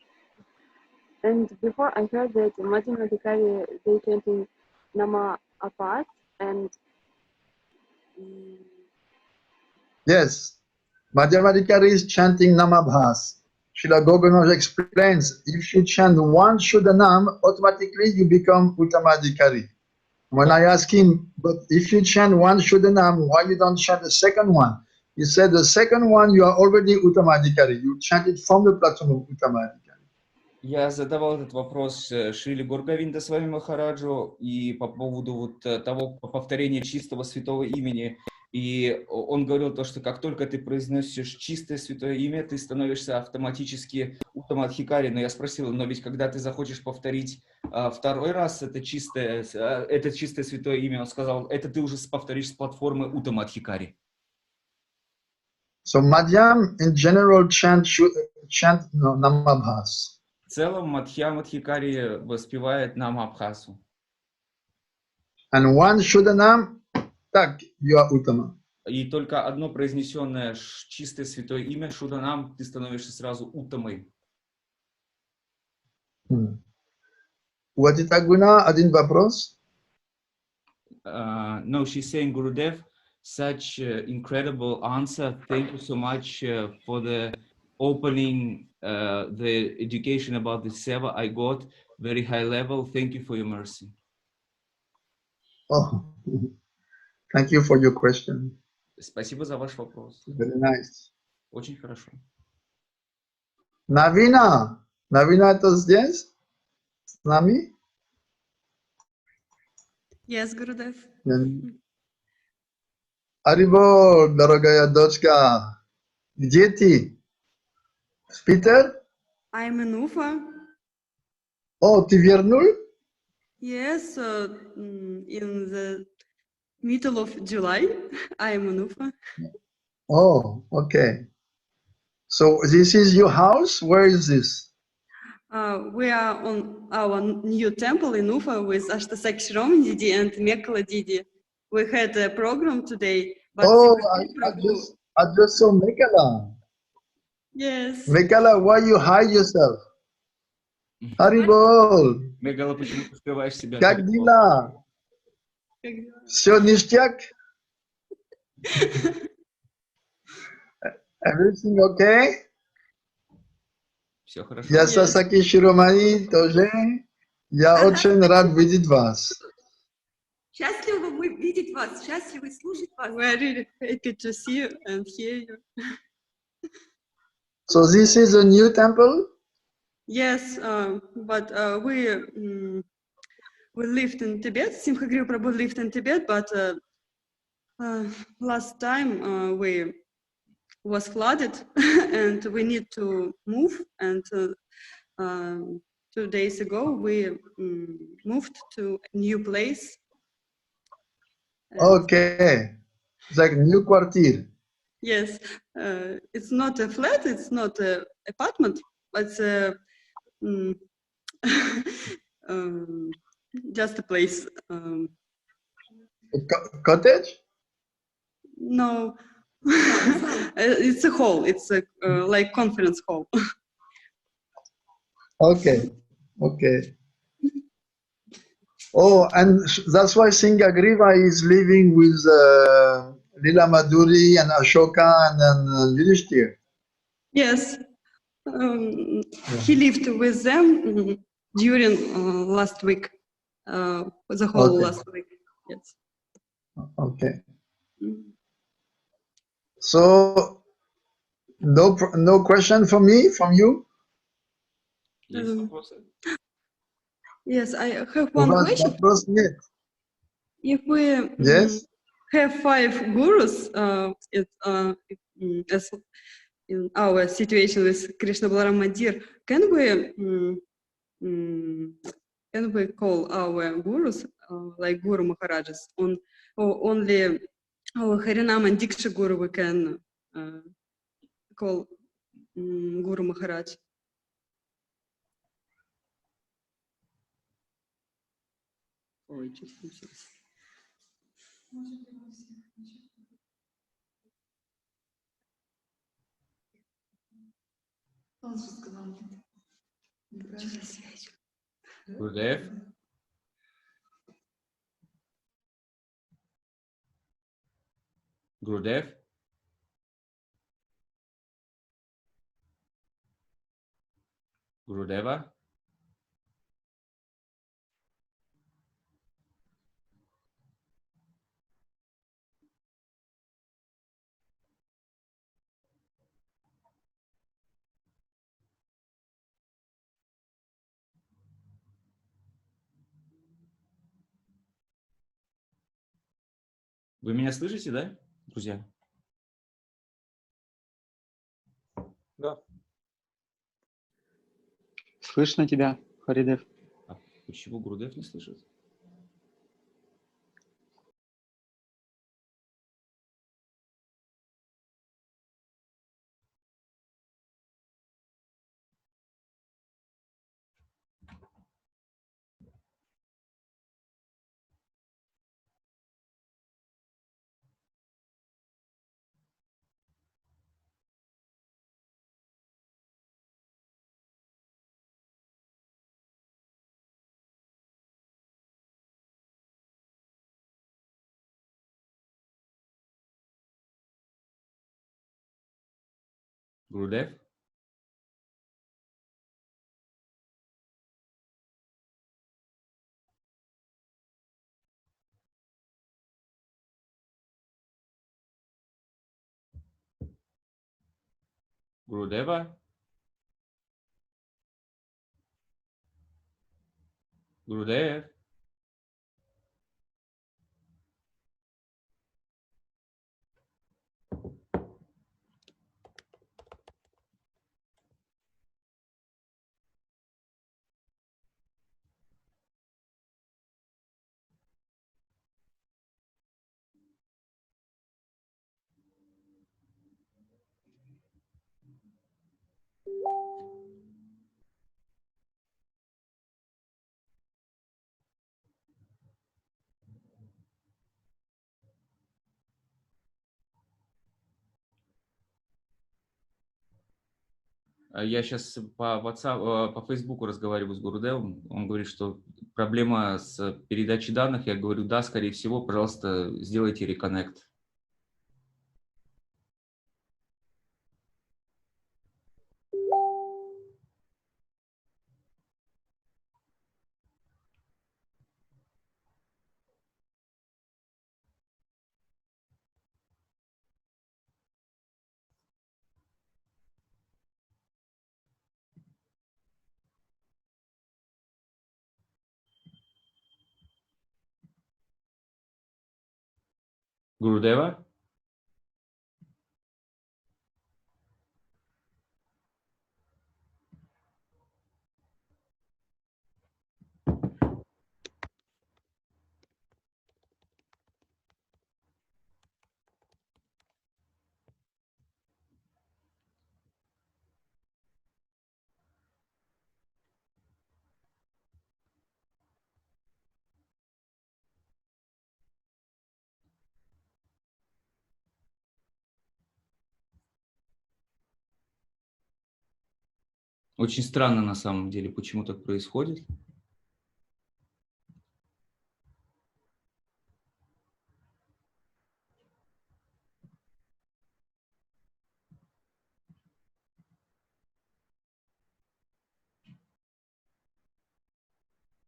And before I heard that Madhyama Adhikari, they chanting Nama Apat and yes, Madhyama Adhikari is chanting Namabhas. Srila Govinda explains, if you chant one Shuddhanam, automatically you become Uttamadhikari. When I ask him, but if you chant one Shuddhanam, why you don't chant the second one? He said, the second one, you are already Uttamadhikari. You chant it from the platform of Uttamadhikari. Я задавал этот вопрос Шриле Горговинда с вами Махараджу и по поводу вот того повторения чистого святого имени. И он говорил то, что как только ты произносишь чистое святое имя, ты становишься автоматически Уттамадхикари. Но я спросил, но ведь когда ты захочешь повторить второй раз это чистое святое имя, он сказал, это ты уже повторишь с платформы Уттамадхикари. So Madhyam in general chant Namabhas. В целом Мадхья-Мадхикари воспевает Нама-Абхасу. And one Shuddhanam, так, you are Uttama. И только одно произнесенное чистое святое имя, Шуданам, ты становишься сразу Уттамой. Вадита Гуна, один вопрос? No, she's saying, Gurudev, such incredible answer. Thank you so much for the opening the education about the seva I got. Very high level. Thank you for your mercy. Oh, thank you for your question. Спасибо за ваш вопрос. Very nice. Очень хорошо. Navina, это здесь? С нами? Yes, Gurudev. Арибо, дорогая дочка, где ты? Питер? I'm in Ufa. О, ты вернул? Yes, in the middle of July, I am in Ufa. Oh, okay. So this is your house? Where is this? We are on our new temple in Ufa with Ashtasakshram Didi and Mekala Didi. We had a program today, but Oh, I just saw Mekala. yes. Mekala, why you hide yourself? Haribol. Мегала, почему ты скрываешь себя? Как дела? Все ништяк? Everything okay? Все хорошо. Я Сасаки Широмани тоже. Я очень рад видеть вас. Счастливы мы видеть вас, счастливы слушать вас. We are really happy to see you and hear you. So this is a new temple? Yes, but we lived in Tibet. Simhagriva Prabhu lived in Tibet, but last time we was flooded and we need to move. And 2 days ago we moved to a new place. Okay, it's like new quartier. Yes, it's not a flat, it's not an apartment, but it's just a place. Cottage? No, it's a hall. It's a like conference hall. Okay, okay. Oh, and that's why Singagriva is living with Lila Madhuri and Ashoka and Yudhishthir. Yes, he lived with them during last week, the whole last week. Yes. Okay. So, no question for me from you? Yes, I have one question. If we have 5 gurus as in our situation with Krishna Balaram Mandir, can we call our gurus like Guru Maharajas on, or only our Harinam and Diksha Guru we can call Guru Maharaj? Ой, чувствую сейчас. Он же сказал нет. Гурдев? Гурдев? Гурдева? Вы меня слышите, да, друзья? Да. Слышно тебя, Харидев. А почему Гурдев не слышит? Гурдев? Гурудева? Гурудев? Я сейчас по WhatsApp, по Фейсбуку разговариваю с Гурудевом. Он говорит, что проблема с передачей данных. Я говорю, да, скорее всего, пожалуйста, сделайте реконнект. Гурудева? Очень странно на самом деле, почему так происходит.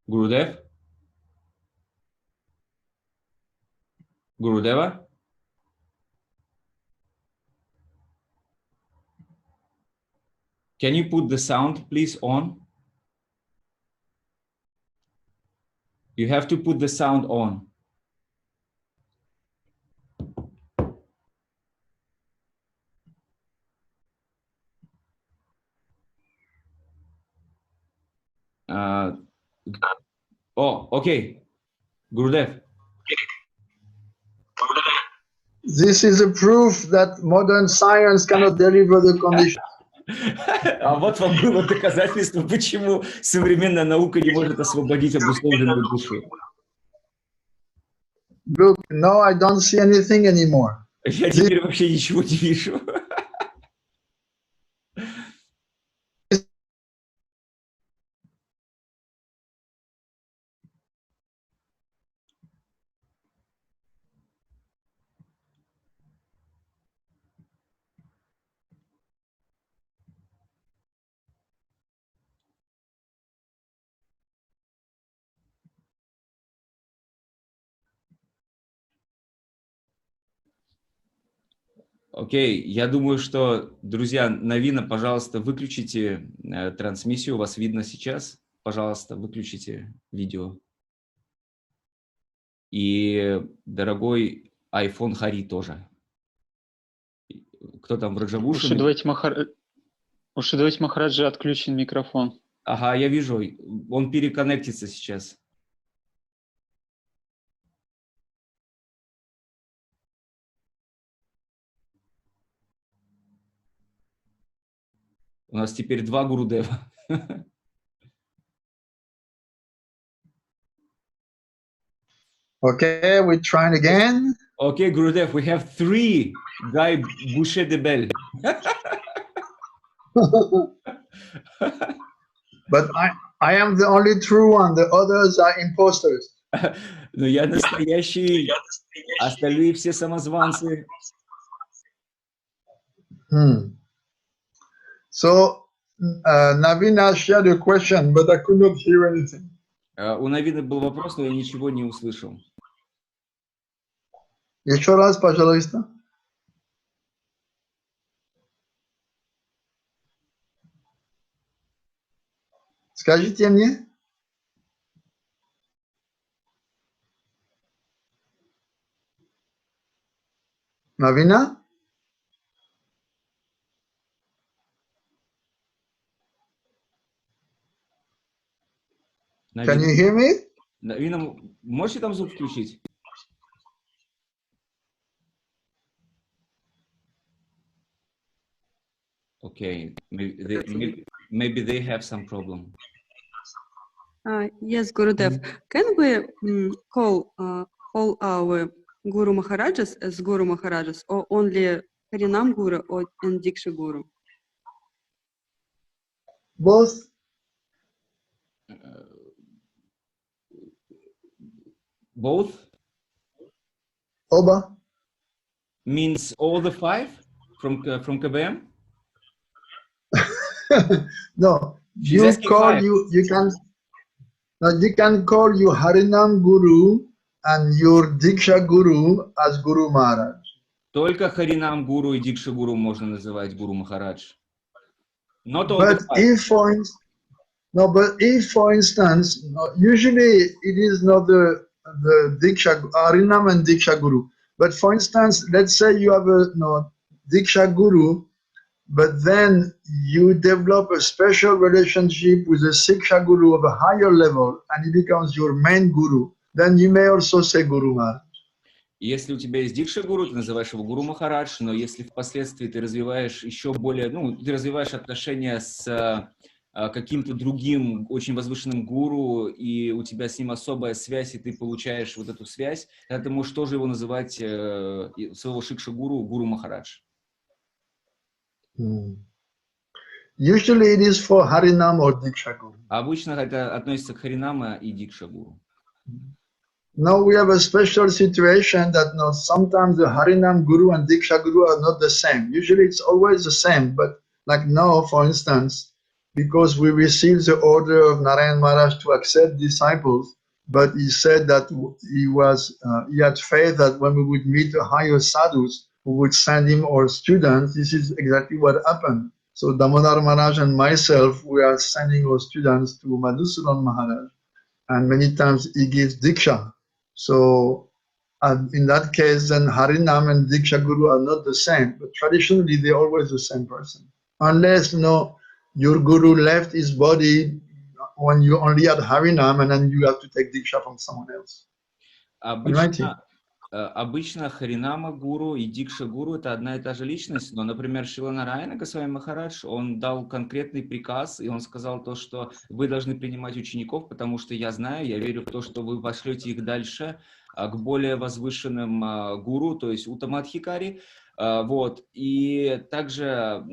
Гурудев? Гурудева? Can you put the sound, please, on? You have to put the sound on. Oh, okay. Gurudev. This is a proof that modern science cannot deliver the condition. А вот вам было доказательство, почему современная наука не может освободить обусловленную душу. Look, no, I don't see anything anymore. Я теперь вообще ничего не вижу. Окей, я думаю, что, друзья, Навина, пожалуйста, выключите трансмиссию, вас видно сейчас. Пожалуйста, выключите видео. И дорогой iPhone Хари тоже. Кто там, Враджавушин? У Шуддхадвайти Махараджа отключен микрофон. Ага, я вижу, он переконнектится сейчас. У нас теперь два Гурудева. Okay, we're trying again. Okay, Gurudev, we have three Guy Boucher de Belle. But I am the only true one. The others are imposters. Но я настоящий, остальные все самозванцы. So, Navina shared a question, but I could not hear anything. У Навины был вопрос, но я ничего не услышал. Еще раз, пожалуйста. Скажите мне. Navina? Can you hear me? Навина, можете там звук включить? Okay, maybe they have some problem. Yes, Gurudev. Can we call all our Guru Maharajas as Guru Maharajas, or only Harinam Guru and Diksha Guru? Both? Both? Oba? Means all the 5 from KBM? No, She's asking 5. you can call you Harinam Guru and your Diksha Guru as Guru Maharaj. Только Харинам Гуру и Дикша Гуру можно называть Гуру Махарадж. Not all But the 5. if for instance, usually it is not the Diksha, Harinam and Diksha Guru. But for instance, let's say you have a Diksha Guru, but then you develop a special relationship with a Siksha Guru of a higher level, and he becomes your main Guru. Then you may also say Guru Maharaj. Если у тебя есть Дикша Гуру, ты называешь его Гуру Махарадж, но если впоследствии ты развиваешь еще более, ты развиваешь отношения с каким-то другим очень возвышенным гуру, и у тебя с ним особая связь, и ты получаешь вот эту связь, тогда ты можешь тоже его называть, своего Шикша Гуру, Гуру Махарадж. Usually it is for Harinam or Diksha Guru. Обычно это относится к Харинама и Дикша Гуру. Now we have a special situation that sometimes the Harinam Guru and Diksha Guru are not the same. Usually it's always the same, but like now, for instance, because we received the order of Narayan Maharaj to accept disciples, but he said that he had faith that when we would meet a higher sadhus, we would send him our students. This is exactly what happened. So Damodar Maharaj and myself, we are sending our students to Madhusudan Maharaj, and many times he gives Diksha. So in that case, then Harinam and Diksha Guru are not the same, but traditionally they're always the same person. Unless, your Guru left his body when you only had Harinam and then you have to take Diksha from someone else. Обычно Харинама Гуру и Дикша Гуру — это одна и та же личность, но, например, Шрила Нараяна Госвами Махарадж, он дал конкретный приказ, и он сказал то, что вы должны принимать учеников, потому что я знаю, я верю в то, что вы пошлете их дальше к более возвышенным гуру, то есть Уттамадхикари. И также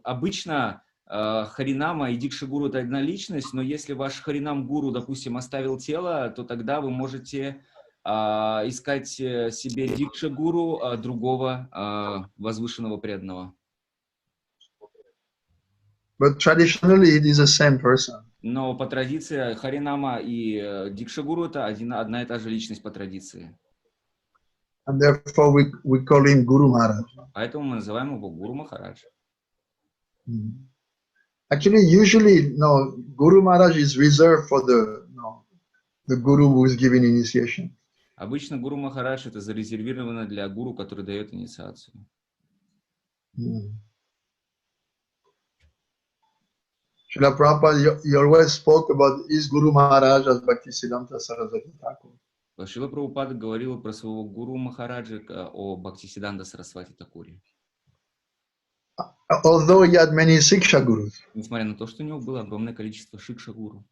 обычно Харинама и Дикша Гуру — это одна личность, но если ваш Харинам Гуру, допустим, оставил тело, то тогда вы можете искать себе Дикша Гуру, другого возвышенного преданного. But traditionally it is the same person. Но по традиции Харинама и Дикша Гуру — это одна и та же личность по традиции. And therefore we call him Guru Maharaj. Поэтому мы называем его Гуру Махарадж. Actually, usually, Guru Maharaj is reserved for the Guru who is giving initiation. Обычно Гуру Махарадж — это зарезервировано для гуру, который дает инициацию. Srila Prabhupada, he always spoke about his Guru Maharaj as Bhaktisiddhanta Saraswati Thakur. Шрила Прабхупада говорила про своего Гуру Махараджа, о Бхактисидданта Сарасвати Такуре. Although he had many Siksha Gurus. Несмотря на то, что у него было огромное количество Шикша Гуру.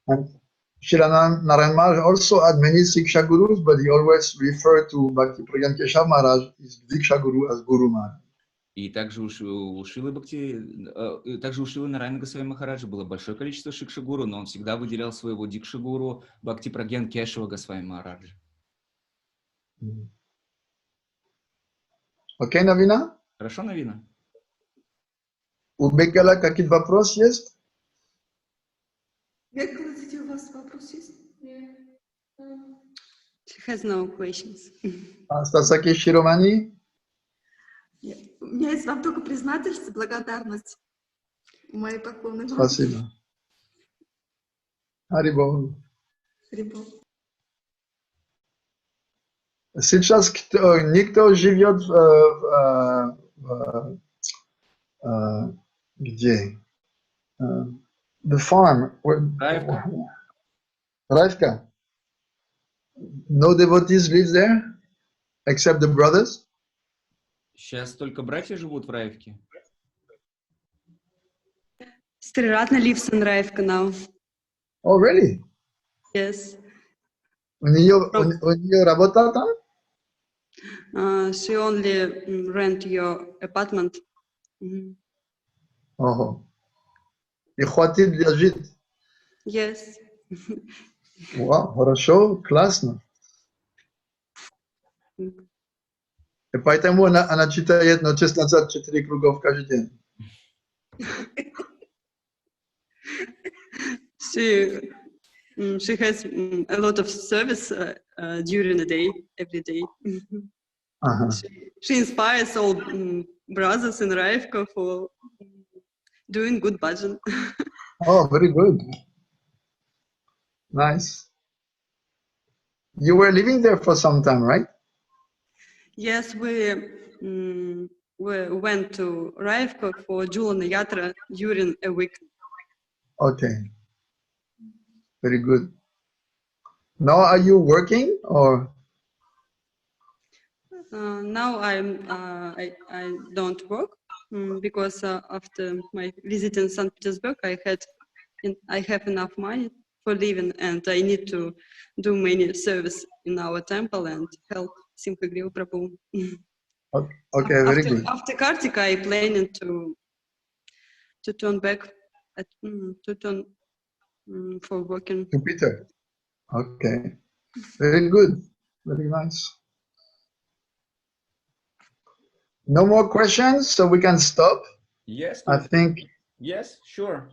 Srila Narayan Maharaj also had many Siksha Gurus, but he always referred to Bhakti Pragyan Keshav Maharaj, his Diksha Guru, as Guru Maharaj. И также у Шрилы Нараяна Госвами Махараджа было большое количество Шикша Гуру, но он всегда выделял своего Дикша Гуру Бхакти Прагьян Кешава Госвами Махараджа. Окей, Навина? Хорошо, Навина? У Бекала какие-то вопросы есть? Бекала, у вас вопрос есть? She has no questions. Стасаки Широмани? У меня есть вам только признательность и благодарность. Мои поклоны. Спасибо. Харибол. Харибол. Сейчас никто живет где? The farm. Раевка. Раевка. No devotees live there, except the brothers. Сейчас только братья живут в Раевке. Sriratna lives in Raevka now. Oh, really? Yes. У нее работа там? She only rent your apartment. Oh. И хватит для жить. Yes. Вау, хорошо, классно. И поэтому она читает на час назад 4 кругов каждый день. She has a lot of service during the day, every day. She inspires all brothers in Raivka for doing good bhajan. Oh, very good. Nice. You were living there for some time, right? Yes, we went to Raivka for Julana Yatra during a week. Okay. Very good. Now are you working or? Now I don't work because after my visit in St. Petersburg, I have enough money for living, and I need to do many service in our temple and help Simcha Griva Prabhu. Okay, very good. After Kartika, I planning to turn back for working. To Peter. Okay. Very good. Very nice. No more questions, so we can stop. Yes. I think. Yes, sure.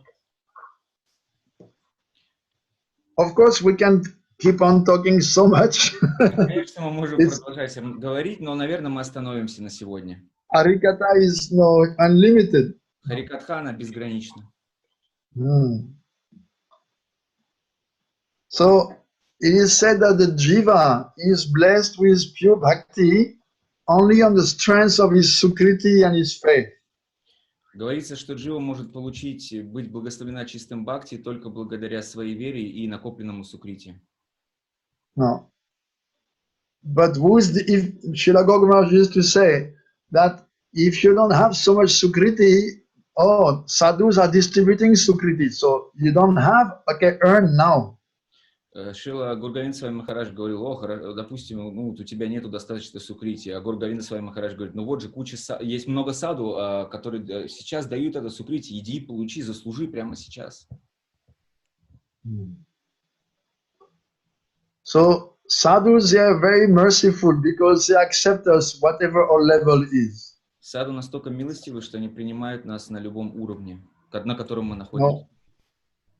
Of course, we can keep on talking so much. Конечно, мы можем продолжать говорить, но, наверное, мы остановимся на сегодня. Harikatha is unlimited. Харикатха, она безгранична. So, it is said that the jiva is blessed with pure bhakti only on the strength of his sukriti and his faith. Говорится, что джива может быть благословена чистым бхакти только благодаря своей вере и накопленному сукрити. No. But if Srila Goguramaharaj used to say that if you don't have so much sukriti, sadhus are distributing sukriti, so you don't have, earn now. Шрила Гургавинда Свами Махарадж говорил, допустим, у тебя нету достаточно сукрити, а Гургавинда Свами Махарадж говорит, вот же есть много саду, которые сейчас дают это сукрити, иди, получи, заслужи прямо сейчас. So sadhus, they are very merciful because they accept us whatever our level is. Саду настолько милостивы, что они принимают нас на любом уровне, на котором мы находимся.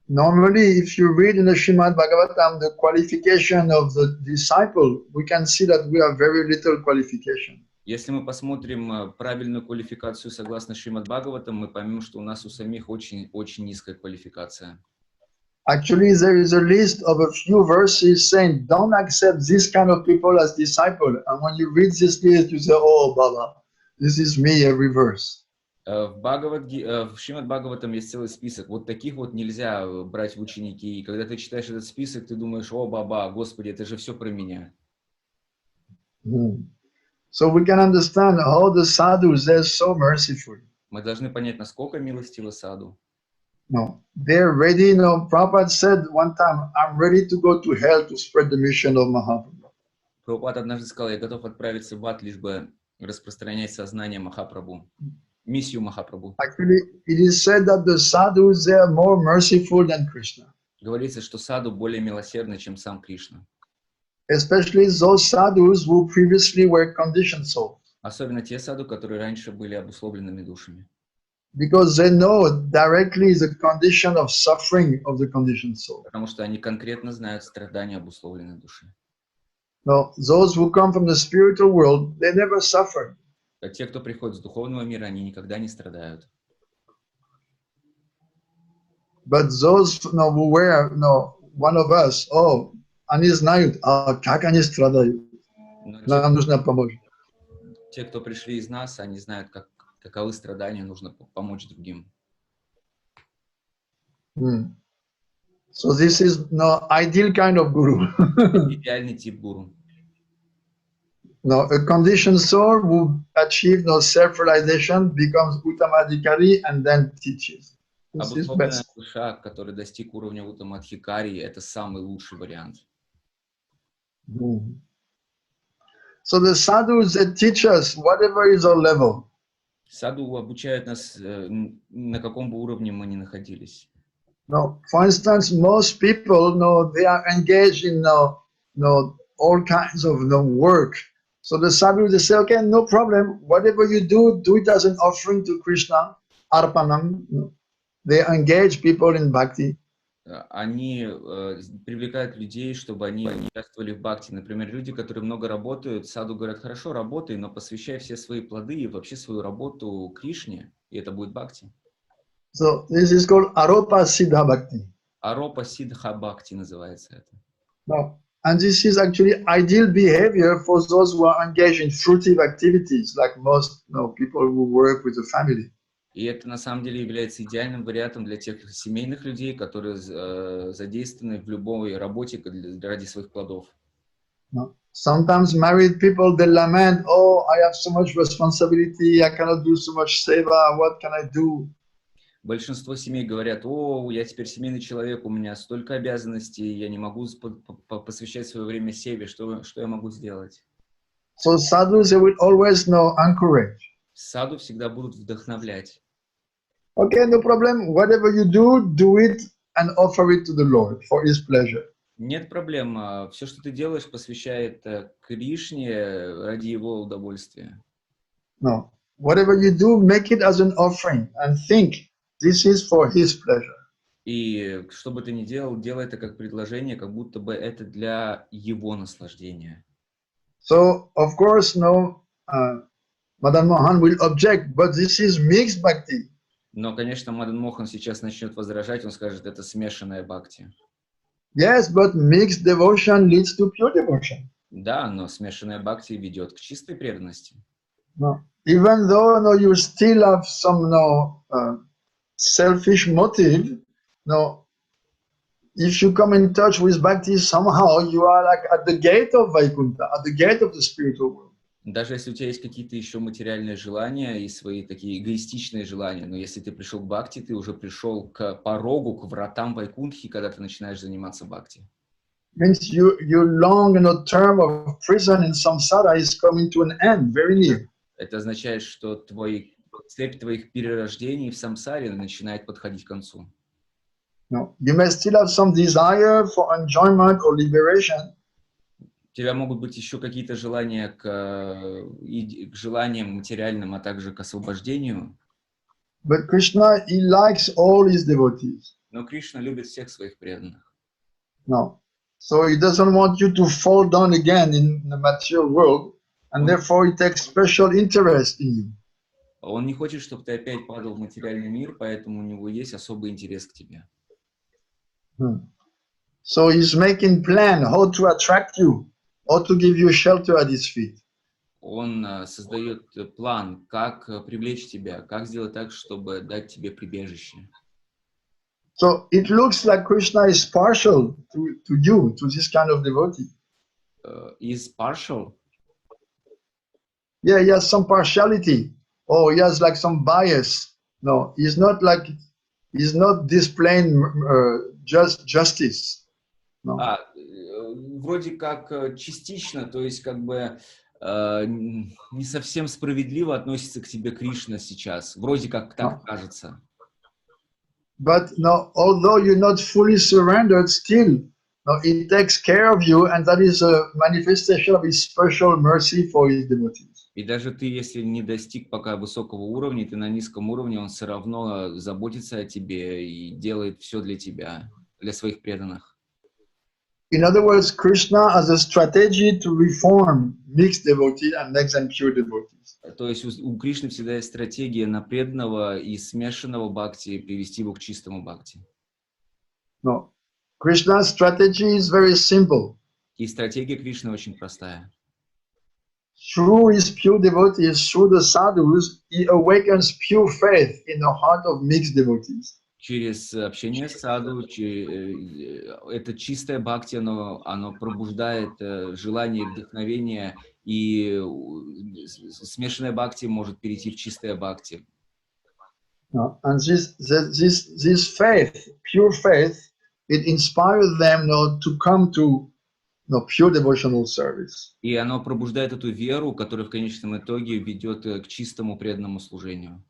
Normally, if you read in the Shrimad Bhagavatam the qualification of the disciple, we can see that we have very little qualification. Если мы посмотрим правильную квалификацию согласно Шримад Бхагаватам, мы поймем, что у нас у самих очень низкая квалификация. Actually, there is a list of a few verses saying, don't accept this kind of people as disciple. And when you read this list, you say, oh, Baba, this is me every verse. В Шримад Бхагаватам есть целый список. Вот таких вот нельзя брать в ученики. И когда ты читаешь этот список, ты думаешь, о, Баба, Господи, это же все про меня. So we can understand how the sadhus, they're so merciful. Мы должны понять, насколько милостивы саду. No, they're ready. Prabhupada said one time, I'm ready to go to hell to spread the mission of Mahaprabhu. Прабхупад однажды сказал, я готов отправиться в ад, лишь бы распространять сознание Махапрабху. Миссию Махапрабху. Actually, it is said that the sadhus, they are more merciful than Krishna. Говорится, что саду более милосердны, чем сам Кришна. Especially those sadhus who previously were conditioned souls. Особенно те саду, которые раньше были обусловленными душами. Because they know directly the condition of suffering of the conditioned soul. Потому что они конкретно знают страдания обусловленной души. No, those who come from the spiritual world, they never suffer. А те, кто приходит с духовного мира, они никогда не страдают. But those who were one of us, они знают, как они страдают. Нам нужно помочь. Те, кто пришли из нас, они знают, каковы страдания, нужно помочь другим. So this is ideal kind of guru. Идеальный тип гуру. Now, a conditioned soul who achieves self-realization becomes Uttamadhikari and then teaches. This is Обусловленная best. душа, который достиг уровня Уттамадхикари, это самый лучший вариант. So the sadhus, they teach us whatever is our level. Саду обучают нас, на каком бы уровне мы ни находились. No, for instance, most people, no, they are engaged in all kinds of work. So the sadhus, they say, okay, no problem. Whatever you do, do it as an offering to Krishna, arpanam. They engage people in bhakti. Они привлекают людей, чтобы они участвовали в бхакти. Например, люди, которые много работают, саду говорят, хорошо, работай, но посвящай все свои плоды и вообще свою работу Кришне, и это будет бхакти. So this is called aropa siddha bhakti. Aropa siddha bhakti называется это. No. And this is actually ideal behavior for those who are engaged in fruitive activities, like most people who work with the family. И это на самом деле является идеальным вариантом для тех семейных людей, которые задействованы в любой работе ради своих плодов. No. Sometimes married people, they lament, oh, I have so much responsibility, I cannot do so much seva, what can I do? Большинство семей говорят, о, я теперь семейный человек, у меня столько обязанностей, я не могу посвящать свое время себе, что я могу сделать? So sadhus, they will always encourage. Саду всегда будут вдохновлять. Okay, no problem. Whatever you do, do it and offer it to the Lord for His pleasure. Нет проблем. Все, что ты делаешь, посвящай это Кришне ради Его удовольствия. No. Whatever you do, make it as an offering and think this is for His pleasure. И что бы ты ни делал, делай это как предложение, как будто бы это для Его наслаждения. So, of course, Madan Mohan will object, but this is mixed bhakti. Но, конечно, Мадан Мохан сейчас начнет возражать, он скажет, это смешанная бхакти. Yes, but mixed devotion leads to pure devotion. Да, но смешанная бхакти ведет к чистой преданности. No. Even though you still have some selfish motive, if you come in touch with bhakti, somehow you are like at the gate of Vaikuntha, at the gate of the spiritual world. Даже если у тебя есть какие-то еще материальные желания и свои такие эгоистичные желания, но если ты пришел к бхакти, ты уже пришел к порогу, к вратам Вайкунтхи, когда ты начинаешь заниматься бхакти. Means your long term of prison in samsara is coming to an end, very near. Это означает, что цепь твоих перерождений в самсаре начинает подходить к концу. No, you may still have some desire for enjoyment or liberation. У тебя могут быть еще какие-то желания к желаниям материальным, а также к освобождению. But Krishna, he likes all his devotees. Но Кришна любит всех своих преданных. No. So he doesn't want you to fall down again in the material world, and therefore he takes special interest in you. Он не хочет, чтобы ты опять падал в материальный мир, поэтому у него есть особый интерес к тебе. So he's making plan how to attract you, how to give you shelter at his feet. Он создает план, как привлечь тебя, как сделать так, чтобы дать тебе прибежище. So it looks like Krishna is partial to you, to this kind of devotee. Is partial? Yeah, he has some partiality. Oh, he has like some bias. No, he's not displaying just justice. No. Вроде как частично, то есть как бы не совсем справедливо относится к тебе Кришна сейчас. Вроде как так кажется. But although you're not fully surrendered, still, he takes care of you, and that is a manifestation of his special mercy for his devotees. И даже ты, если не достиг пока высокого уровня, ты на низком уровне, он все равно заботится о тебе и делает все для тебя, для своих преданных. In other words, Krishna has a strategy to reform mixed devotees and make them pure devotees. То есть у Кришны всегда есть стратегия на преданного и смешанного бхакти привести его к чистому бхакти. No, Krishna's strategy is very simple. И стратегия Кришны очень простая. Through his pure devotees, through the sadhus, he awakens pure faith in the heart of mixed devotees. Через общение с саду, это чистое бхакти, оно пробуждает желание, вдохновение, и смешанное бхакти может перейти в чистое бхакти. And this faith, pure faith, it inspires them to come to pure devotional service. И оно пробуждает эту веру, которая в конечном итоге ведет к чистому преданному служению.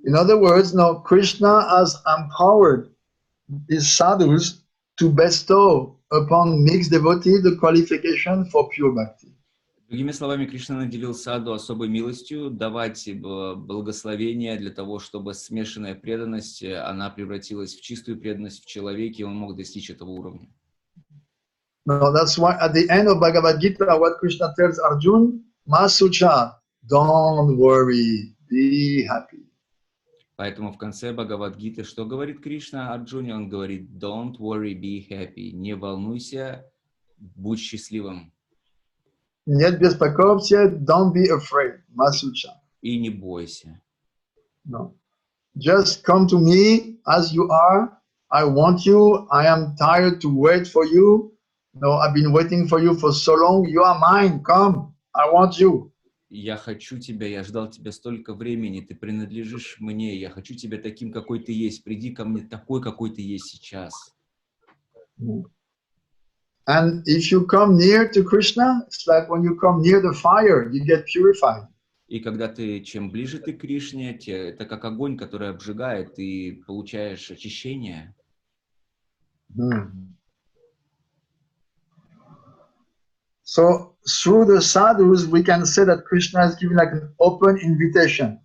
In other words, now Krishna has empowered his sadhus to bestow upon mixed devotees the qualification for pure bhakti. Другими словами, Кришна наделил саду особой милостью давать благословение для того, чтобы смешанная преданность, она превратилась в чистую преданность в человеке, и он мог достичь этого уровня. Now that's why at the end of Bhagavad Gita, what Krishna tells Arjuna, Masucha, don't worry, be happy. Поэтому в конце Бхагавад-гиты что говорит Кришна Арджуне? Он говорит, don't worry, be happy. Не волнуйся, будь счастливым. Нет беспокойся, don't be afraid, Masucha. И не бойся. No. Just come to me as you are. I want you. I am tired to wait for you. No, I've been waiting for you for so long. You are mine. Come. I want you. Я хочу тебя, я ждал тебя столько времени, ты принадлежишь мне, я хочу тебя таким, какой ты есть. Приди ко мне такой, какой ты есть сейчас. And if you come near to Krishna, it's like when you come near the fire, you get purified. И когда ты, чем ближе ты к Кришне, это как огонь, который обжигает, ты получаешь очищение. So through the sadhus, we can say that Krishna is giving like an open invitation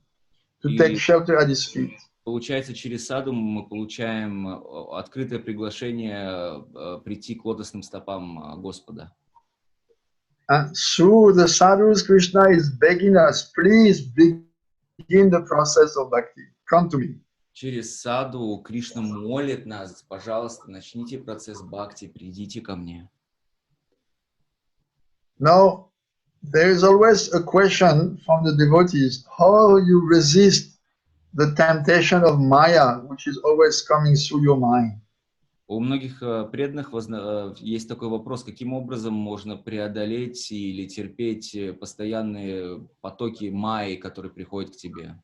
to take shelter at his feet. Получается, через саду мы получаем открытое приглашение прийти к лотосным стопам Господа. And through the sadhus, Krishna is begging us, please begin the process of bhakti. Come to me. Через саду Кришна молит нас, пожалуйста, начните процесс бхакти, придите ко мне. Now, there is always a question from the devotees, how you resist the temptation of Maya, which is always coming through your mind. У многих преданных есть такой вопрос, каким образом можно преодолеть или терпеть постоянные потоки майи, которые приходят к тебе.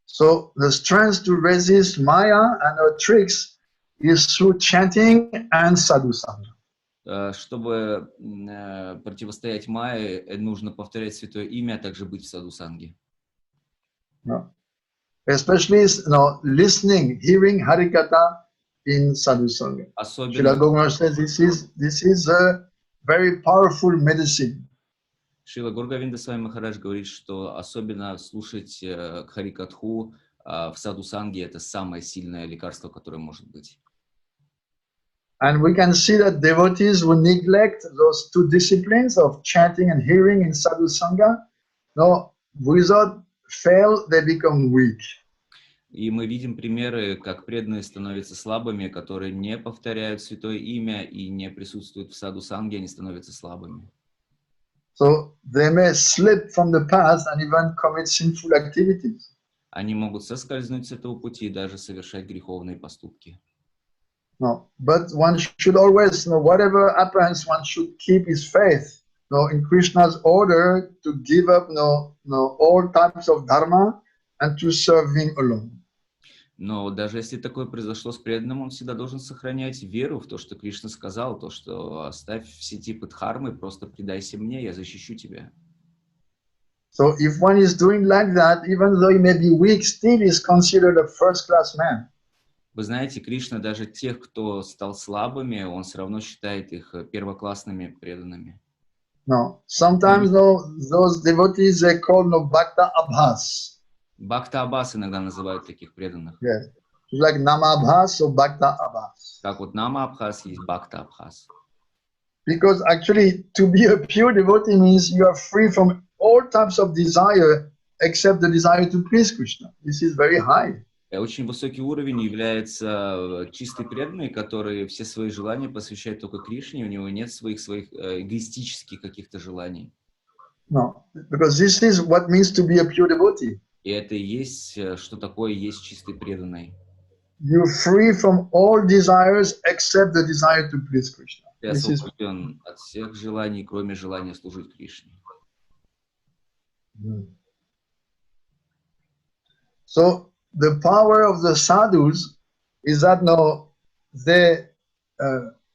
So the strength to resist Maya and her tricks is through chanting and sadhu-sanga. Чтобы противостоять майе, нужно повторять святое имя, а также быть в садху-санге. No. Especially listening, hearing Harikatha in sadhu-sanga. Srila Gopal says this is a very powerful medicine. Шрила Гургавинда с вами Махарадж говорит, что особенно слушать Харикатху в садху-санге это самое сильное лекарство, которое может быть. And we can see that devotees who neglect those two disciplines of chanting and hearing in sadhu-sanga, without fail, they become weak. И мы видим примеры, как преданные становятся слабыми, которые не повторяют святое имя и не присутствуют в садху-санге, они становятся слабыми. So they may slip from the path and even commit sinful activities. Они могут соскользнуть с этого пути и даже совершать греховные поступки. No, but one should always, whatever happens, one should keep his faith, in Krishna's order to give up, all types of dharma and to serve him alone. Но даже если такое произошло с преданным, он всегда должен сохранять веру в то, что Кришна сказал, то, что оставь все типы дхармы, просто предайся мне, я защищу тебя. So if one is doing like that, even though he may be weak, still is considered a first-class man. Вы знаете, Кришна даже тех, кто стал слабыми, он все равно считает их первоклассными преданными. No, sometimes those devotees they call bhakta abhas. Бхакта Абхас иногда называют таких преданных. Yes, like nama abhas or bhakta abhas. Как вот нама Абхас есть Бхакта Абхас. Because actually, to be a pure devotee means you are free from all types of desire except the desire to please Krishna. This is very high. Очень высокий уровень является чистый преданный, который все свои желания посвящает только Кришне, у него нет своих эгоистических каких-то желаний. No, because this is what means to be a pure devotee. И это и есть, что такое есть чистый преданный. You're free from all desires except the desire to please Krishna. Ты освобожден от всех желаний, кроме желания служить Кришне. So the power of the sadhus is that they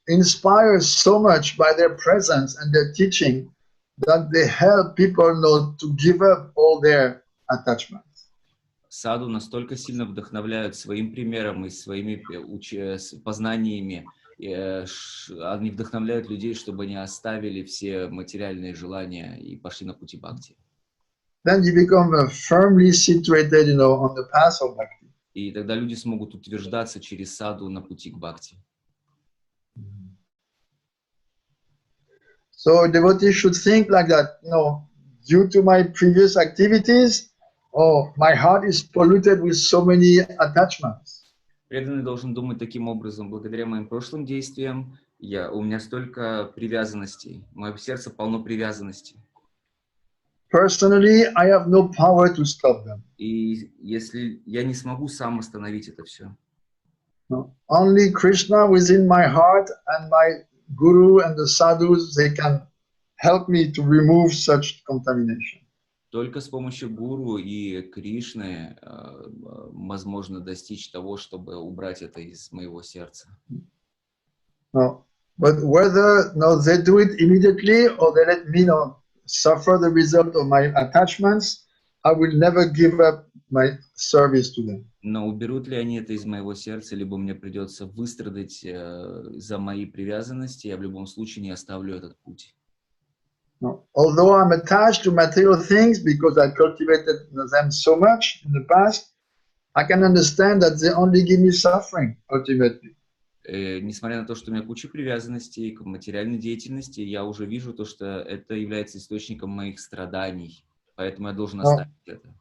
inspire so much by their presence and their teaching that they help people to give up all their attachments. саду настолько сильно вдохновляют своим примером и своими познаниями, они вдохновляют людей, чтобы они оставили все материальные желания и пошли на пути бхакти. Then you become firmly situated, on the path of bhakti. И тогда люди смогут утверждаться через саду на пути к бхакти. So devotees should think like that. Due to my previous activities, my heart is polluted with so many attachments. Преданный должен думать таким образом: благодаря моим прошлым действиям у меня столько привязанностей, мое сердце полно привязанностей. Personally, I have no power to stop them. И если я не смогу сам остановить это все. Only Krishna within my heart and my Guru and the sadhus, they can help me to remove such contamination. Только с помощью гуру и Кришны возможно достичь того, чтобы убрать это из моего сердца. But whether they do it immediately or they let me suffer the result of my attachments, I will never give up my service to them. Но уберут ли они это из моего сердца, либо мне придется выстрадать за мои привязанности, я в любом случае не оставлю этот путь. Although I'm attached to material things because I cultivated them so much in the past, I can understand that they only give me suffering ultimately. Несмотря на то, что у меня куча привязанностей к материальной деятельности, я уже вижу то, что это является источником моих страданий, поэтому я должен оставить это.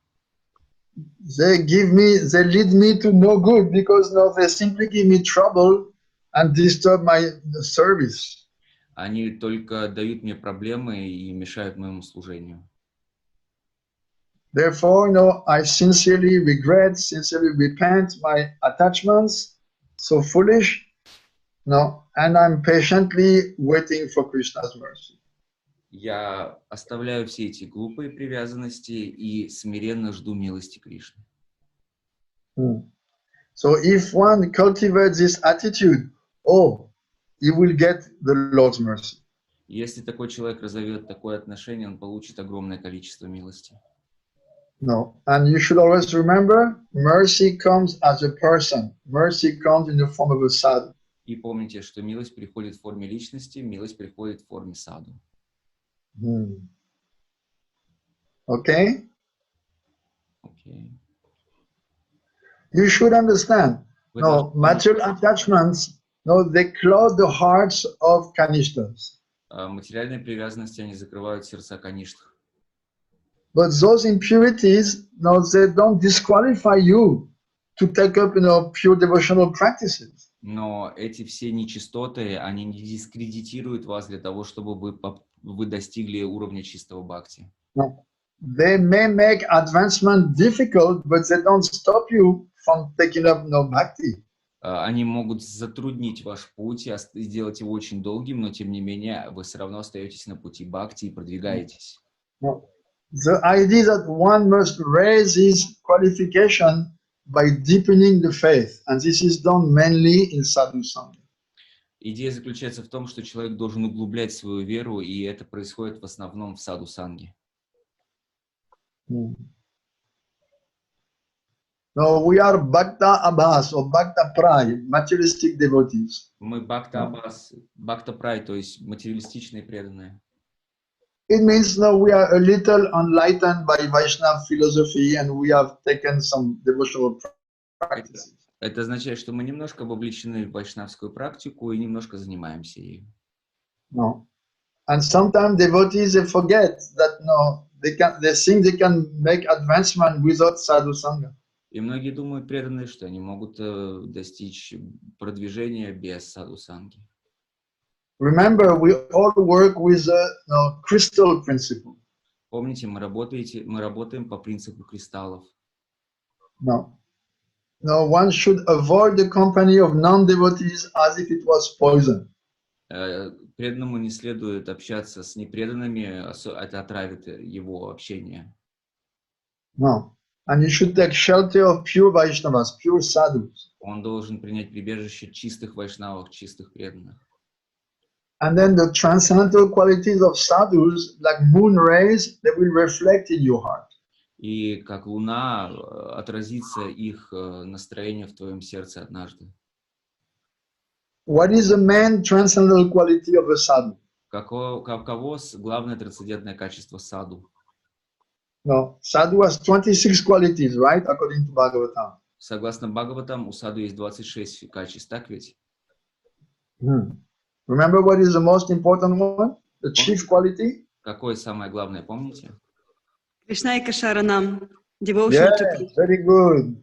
They lead me to no good because they simply give me trouble and disturb my service. Они только дают мне проблемы и мешают моему служению. Therefore, I sincerely repent my attachments, so foolish, and I'm patiently waiting for Krishna's mercy. Я оставляю все эти глупые привязанности и смиренно жду милости Кришны. So if one cultivates this attitude, he will get the Lord's mercy. Если такой человек разовьет такое отношение, он получит огромное количество милости. And you should always remember, mercy comes as a person. Mercy comes in the form of a sadhu. И помните, что милость приходит в форме личности, милость приходит в форме саду. Okay? Okay. You should understand. Material attachments, they close the hearts of kanishtas. Материальные привязанности, они закрывают сердца каништах. But those impurities, they don't disqualify you to take up, pure devotional practices. Но эти все нечистоты, они не дискредитируют вас для того, чтобы вы достигли уровня чистого бхакти. They may make advancement difficult, but they don't stop you from taking up bhakti. Они могут затруднить ваш путь и сделать его очень долгим, но тем не менее вы все равно остаетесь на пути бхакти и продвигаетесь. The idea that one must raise his qualification by deepening the faith, and this is done mainly in Sadhu-sangi. Идея заключается в том, что человек должен углублять свою веру, и это происходит в основном в садху-санге. No, we are Bhakta Abhas or Bhakta Prai, materialistic devotees. Мы Бхакта Абхас, Бхакта Прай, то есть материалистичные преданные. It means we are a little enlightened by Vaishnava philosophy and we have taken some devotional practices. Это означает, что мы немножко вовлечены в вайшнавскую практику и немножко занимаемся ею. No. And sometimes devotees, they forget that they think they can make advancement without sadhu-sangha. И многие думают, преданные, что они могут достичь продвижения без садху-санги. Remember, we all work with a crystal principle. Помните, мы работаем по принципу кристаллов. No, one should avoid the company of non-devotees as if it was poison. Преданному не следует общаться с непреданными, это отравит его общение. No. And you should take shelter of pure Vaishnavas, pure sadhus. Он должен принять прибежище чистых вайшнавов, чистых преданных. And then the transcendental qualities of sadhus, like moon rays, they will reflect in your heart. и как луна отразится их настроение в твоем сердце однажды. What is the main transcendental quality of a sadhu? Каково главное трансцендентное качество саду? No, sadhu has 26 qualities, right? According to Bhagavatam. Согласно Бхагаватам, у саду есть 26 качеств, так ведь? Remember what is the most important one? The chief quality? Какое самое главное, помните? Кришна и Кашаранам. Devotion to Krishna. Very good.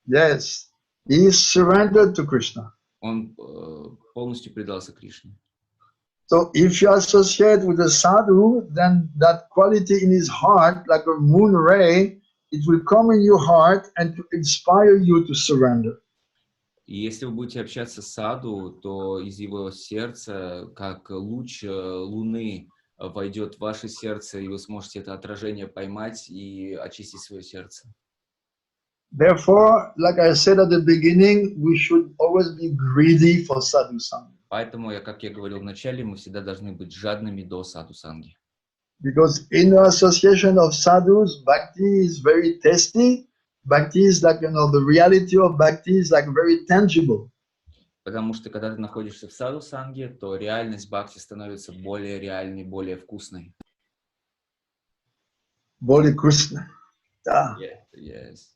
Yes. He is surrendered to Krishna. Он полностью предался Кришне. So if you associate with a sadhu, then that quality in his heart, like a moon ray, it will come in your heart and to inspire you to surrender. И если вы будете общаться с саду, то из его сердца, как луч луны, войдет в ваше сердце, и вы сможете это отражение поймать и очистить свое сердце. Therefore, like I said at the beginning, we should always be greedy for sadhu-sanga. Поэтому, как я говорил в начале, мы всегда должны быть жадными до садху-санги. Because in the association of sadhus, bhakti is very tasty. Bhakti is like, the reality of bhakti is like very tangible. Потому что, когда ты находишься в садху-санге, то реальность бхакти становится более реальной, более вкусной. Более вкусной. Да. Yes.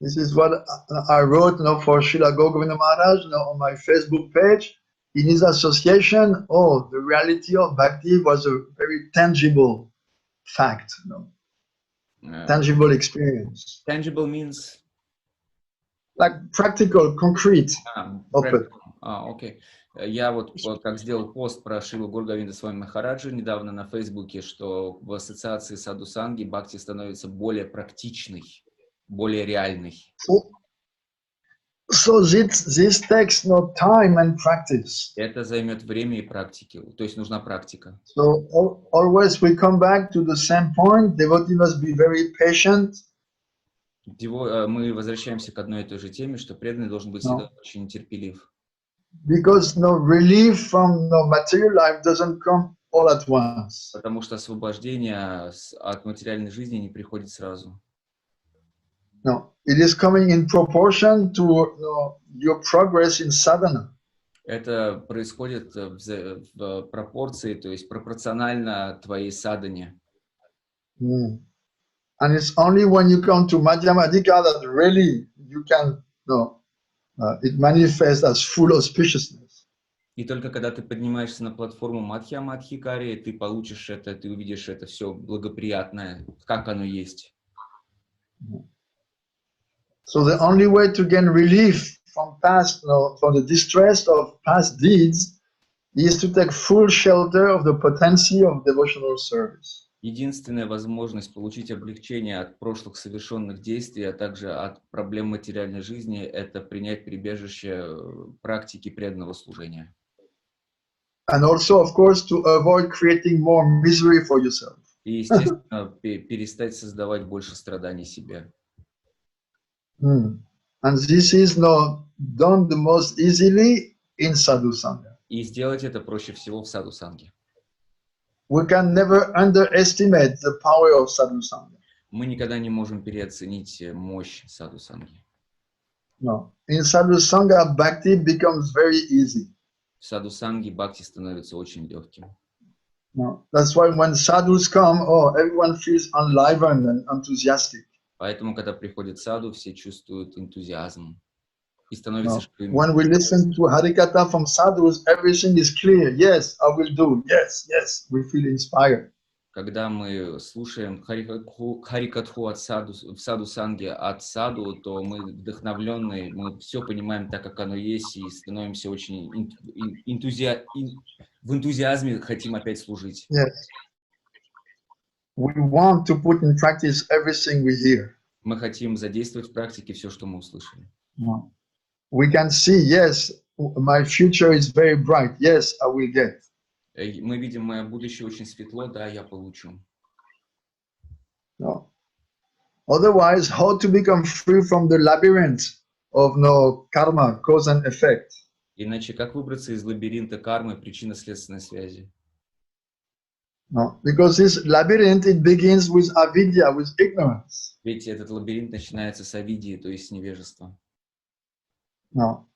This is what I wrote for Srila Govinda Maharaj on my Facebook page. In his association, the reality of bhakti was a very tangible fact, tangible experience. Tangible means? Like practical, concrete. Окей. Я вот как сделал пост про Шрилу Гуру с вами Махараджа недавно на Фейсбуке, что в ассоциации садху-санги бхакти становится более практичной, более реальной. So this takes no time and practice. Это займет время и практики, то есть нужна практика. So always we come back to the same point. Devotee must be very patient. Мы возвращаемся к одной и той же теме, что преданный должен быть всегда очень терпелив. Because relief from material life doesn't come all at once. Потому что освобождение от материальной жизни не приходит сразу. No, it is coming in proportion to your progress in sadhana. Это происходит в пропорции, то есть пропорционально твоей садхане. And it's only when you come to Madhyamadika that really you can, it manifests as full auspiciousness. И только когда ты поднимаешься на платформу Мадхья-Мадхикари, ты получишь это, ты увидишь это все благоприятное, как оно есть. So the only way to gain relief from from the distress of past deeds is to take full shelter of the potency of devotional service. Единственная возможность получить облегчение от прошлых совершенных действий, а также от проблем материальной жизни, это принять прибежище практики преданного служения. And also, of course, to avoid creating more misery for yourself. И, естественно, перестать создавать больше страданий себе. And this is done the most easily in sadhu-sanga. И сделать это проще всего в садху-санге. We can never underestimate the power of sadhu-sanga. Мы никогда не можем переоценить мощь садху-санги. No. In sadhu-sanga, bhakti becomes very easy. В садху-санге бхакти становится очень легким. No. That's why when sadhus come, everyone feels enlivened and enthusiastic. Поэтому, когда приходит саду, все чувствуют энтузиазм. И становится живыми. When we listen to Harikatha from sadhus, everything is clear. Yes, I will do. Yes, yes. We feel inspired. Когда мы слушаем Харикатху от саду, в садху-санге от саду, то мы вдохновленные, мы все понимаем так, как оно есть, и становимся очень в энтузиазме, хотим опять служить. Yes. We want to put in practice everything we hear. Мы хотим задействовать в практике все, что мы услышали. We can see, yes, my future is very bright. Yes, I will get. Мы видим, мое будущее очень светло, да, я получу. No. Otherwise, how to become free from the labyrinth of karma, cause and effect? Иначе как выбраться из лабиринта кармы, причинно-следственной связи? No, because this labyrinth, it begins with avidya, with ignorance. Ведь этот лабиринт начинается с авидии, то есть с невежества. No.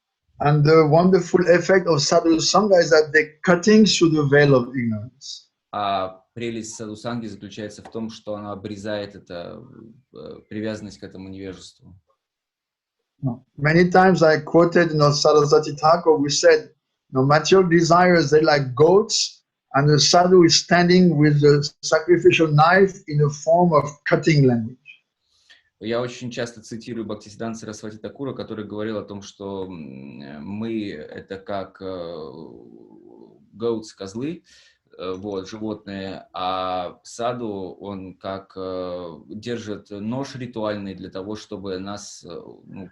And the wonderful effect of Sadhu-sanga is that they're cutting through the veil of ignorance. А прелесть садху-санги заключается в том, что она обрезает привязанность к этому невежеству. No. Many times I quoted, Saraswati Thakur, who said, material desires, they're like goats, and the sadhu is standing with the sacrificial knife in the form of cutting language. Я очень часто цитирую Бхактиведанта Сарасвати Такура, который говорил о том, что мы это как goats, козлы, вот, животные, а саду он как держит нож ритуальный для того, чтобы нас,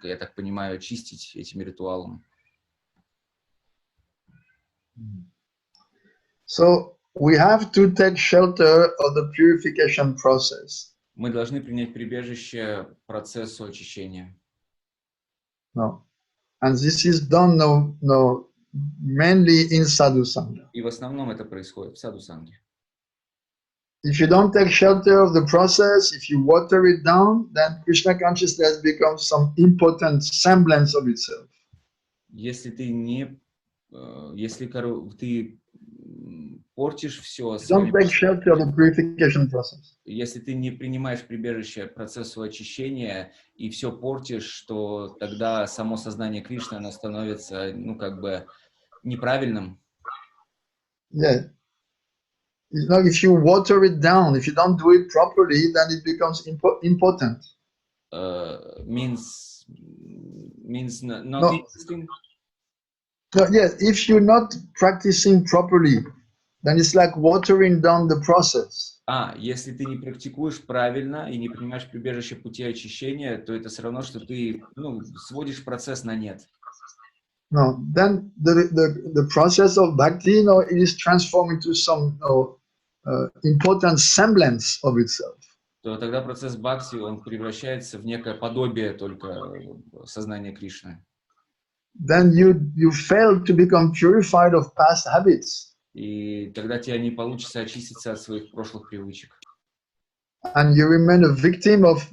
я так понимаю, очистить этим ритуалом. So we have to take shelter of the purification process. Мы должны принять прибежище процессу очищения. No. And this is done mainly in Sadhu-sanga. И в основном это происходит в садху-санге. If you don't take shelter of the process, if you water it down, then Krishna consciousness becomes some impotent semblance of itself. Если ты портишь все, Don't take shelter of the purification process. Если ты не принимаешь прибежище процессу очищения и все портишь, то тогда само сознание Кришны, оно становится, неправильным. Yeah. If you water it down, if you don't do it properly, then it becomes impotent. Means not interesting? No, yes, if you're not practicing properly, then it's like watering down the process. Если ты не практикуешь правильно и не принимаешь прибежище пути очищения, то это все равно, что ты, сводишь процесс на нет. No, then the process of bhakti, it is transformed into some important semblance of itself. То тогда процесс бхакти, он превращается в некое подобие только сознания Кришны. Then you fail to become purified of past habits. И тогда тебе не получится очиститься от своих прошлых привычек. And you remain a victim of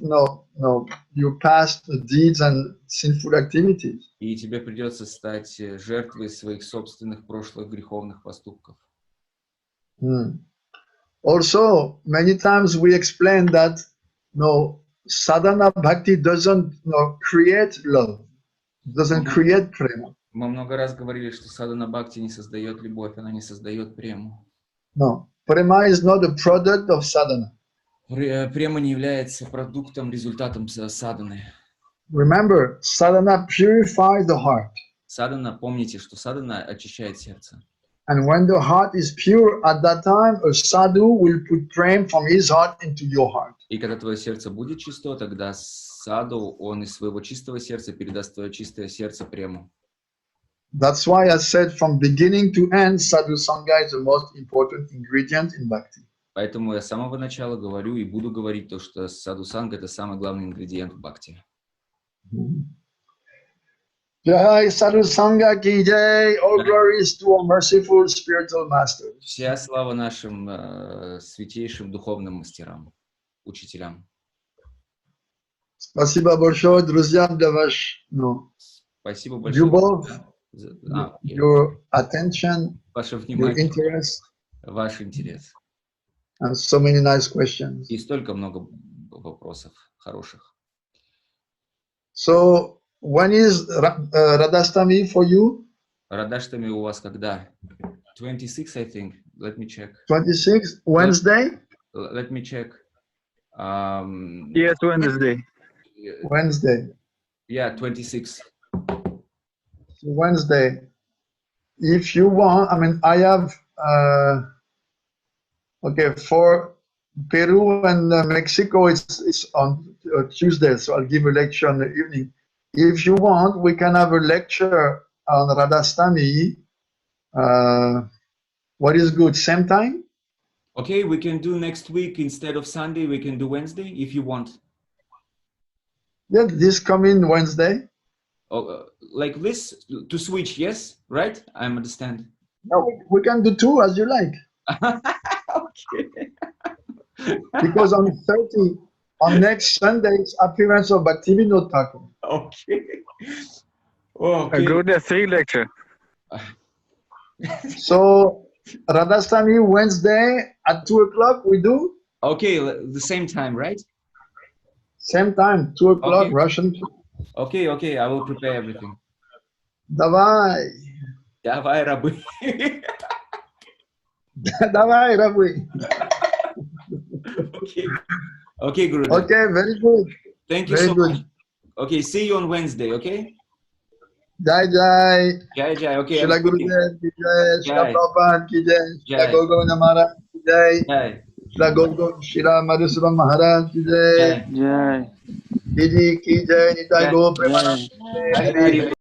your past deeds and sinful activities. И тебе придется стать жертвой своих собственных прошлых греховных поступков. Also, many times we explain that sadhana bhakti doesn't create love, doesn't create prema. Мы много раз говорили, что садхана бхакти не создает любовь, она не создает прему. No, prema is not a product of sadhana. Према не является продуктом, результатом садханы. Remember, sadhana purifies the heart. Садхана, помните, что садхана очищает сердце. And when the heart is pure, at that time a sadhu will put prema from his heart into your heart. И когда твое сердце будет чисто, тогда саду, он из своего чистого сердца передаст твое чистое сердце прему. That's why I said from beginning to end, Sadhu-sanga is the most important ingredient in bhakti. Поэтому я с самого начала говорю и буду говорить то, что садху-санга — это самый главный ингредиент в бхакти. Jai Sadhu-sanga ki jai, all glories to our merciful spiritual masters. Вся слава нашим святейшим духовным мастерам, учителям. Спасибо большое, друзья, за ваш Спасибо большое. Любовь, your attention, ваше your внимание, interest, ваш интерес. and so many nice questions. И столько много вопросов хороших. So, when is Radhastami for you? Радhaштами у вас когда? 26, I think. Let me check. 26, Wednesday? Let me check. Yes, Wednesday. Wednesday. Yeah, 26. Wednesday. If you want, I have, for Peru and Mexico, it's on Tuesday, so I'll give a lecture in the evening. If you want, we can have a lecture on Radhastami. What is good? Same time? Okay, we can do next week instead of Sunday. We can do Wednesday if you want. Yeah, this coming Wednesday. Like this to switch, yes, right? I understand. No, we can do two as you like. Okay. Because on next Sunday's appearance of Bhaktivinoda. Okay. A Okay. good free lecture. So Radhastami Wednesday at 2 o'clock we do? Okay, the same time, right? Same time, 2 o'clock Okay. Russian. Okay, okay, I will prepare everything. Давай. Давай, рабы. Давай, Rabbi. Okay. Okay, Guru. Okay, very good. Thank you Very so good. much. Okay, see you on Wednesday, okay? Jai Jai. Jai Jai, okay. Shila I'm speaking. Gurudev ki jai. Shila Jai. Prabhupada ki jai. Shila Jai. Gogovinda Maharaj ki jai. Jai. Shila Madhusudan Maharaj ki jai. Jai. Jai. Didi ki jai. Nitai Jai. Go Jai. Premanand. Hari Hari.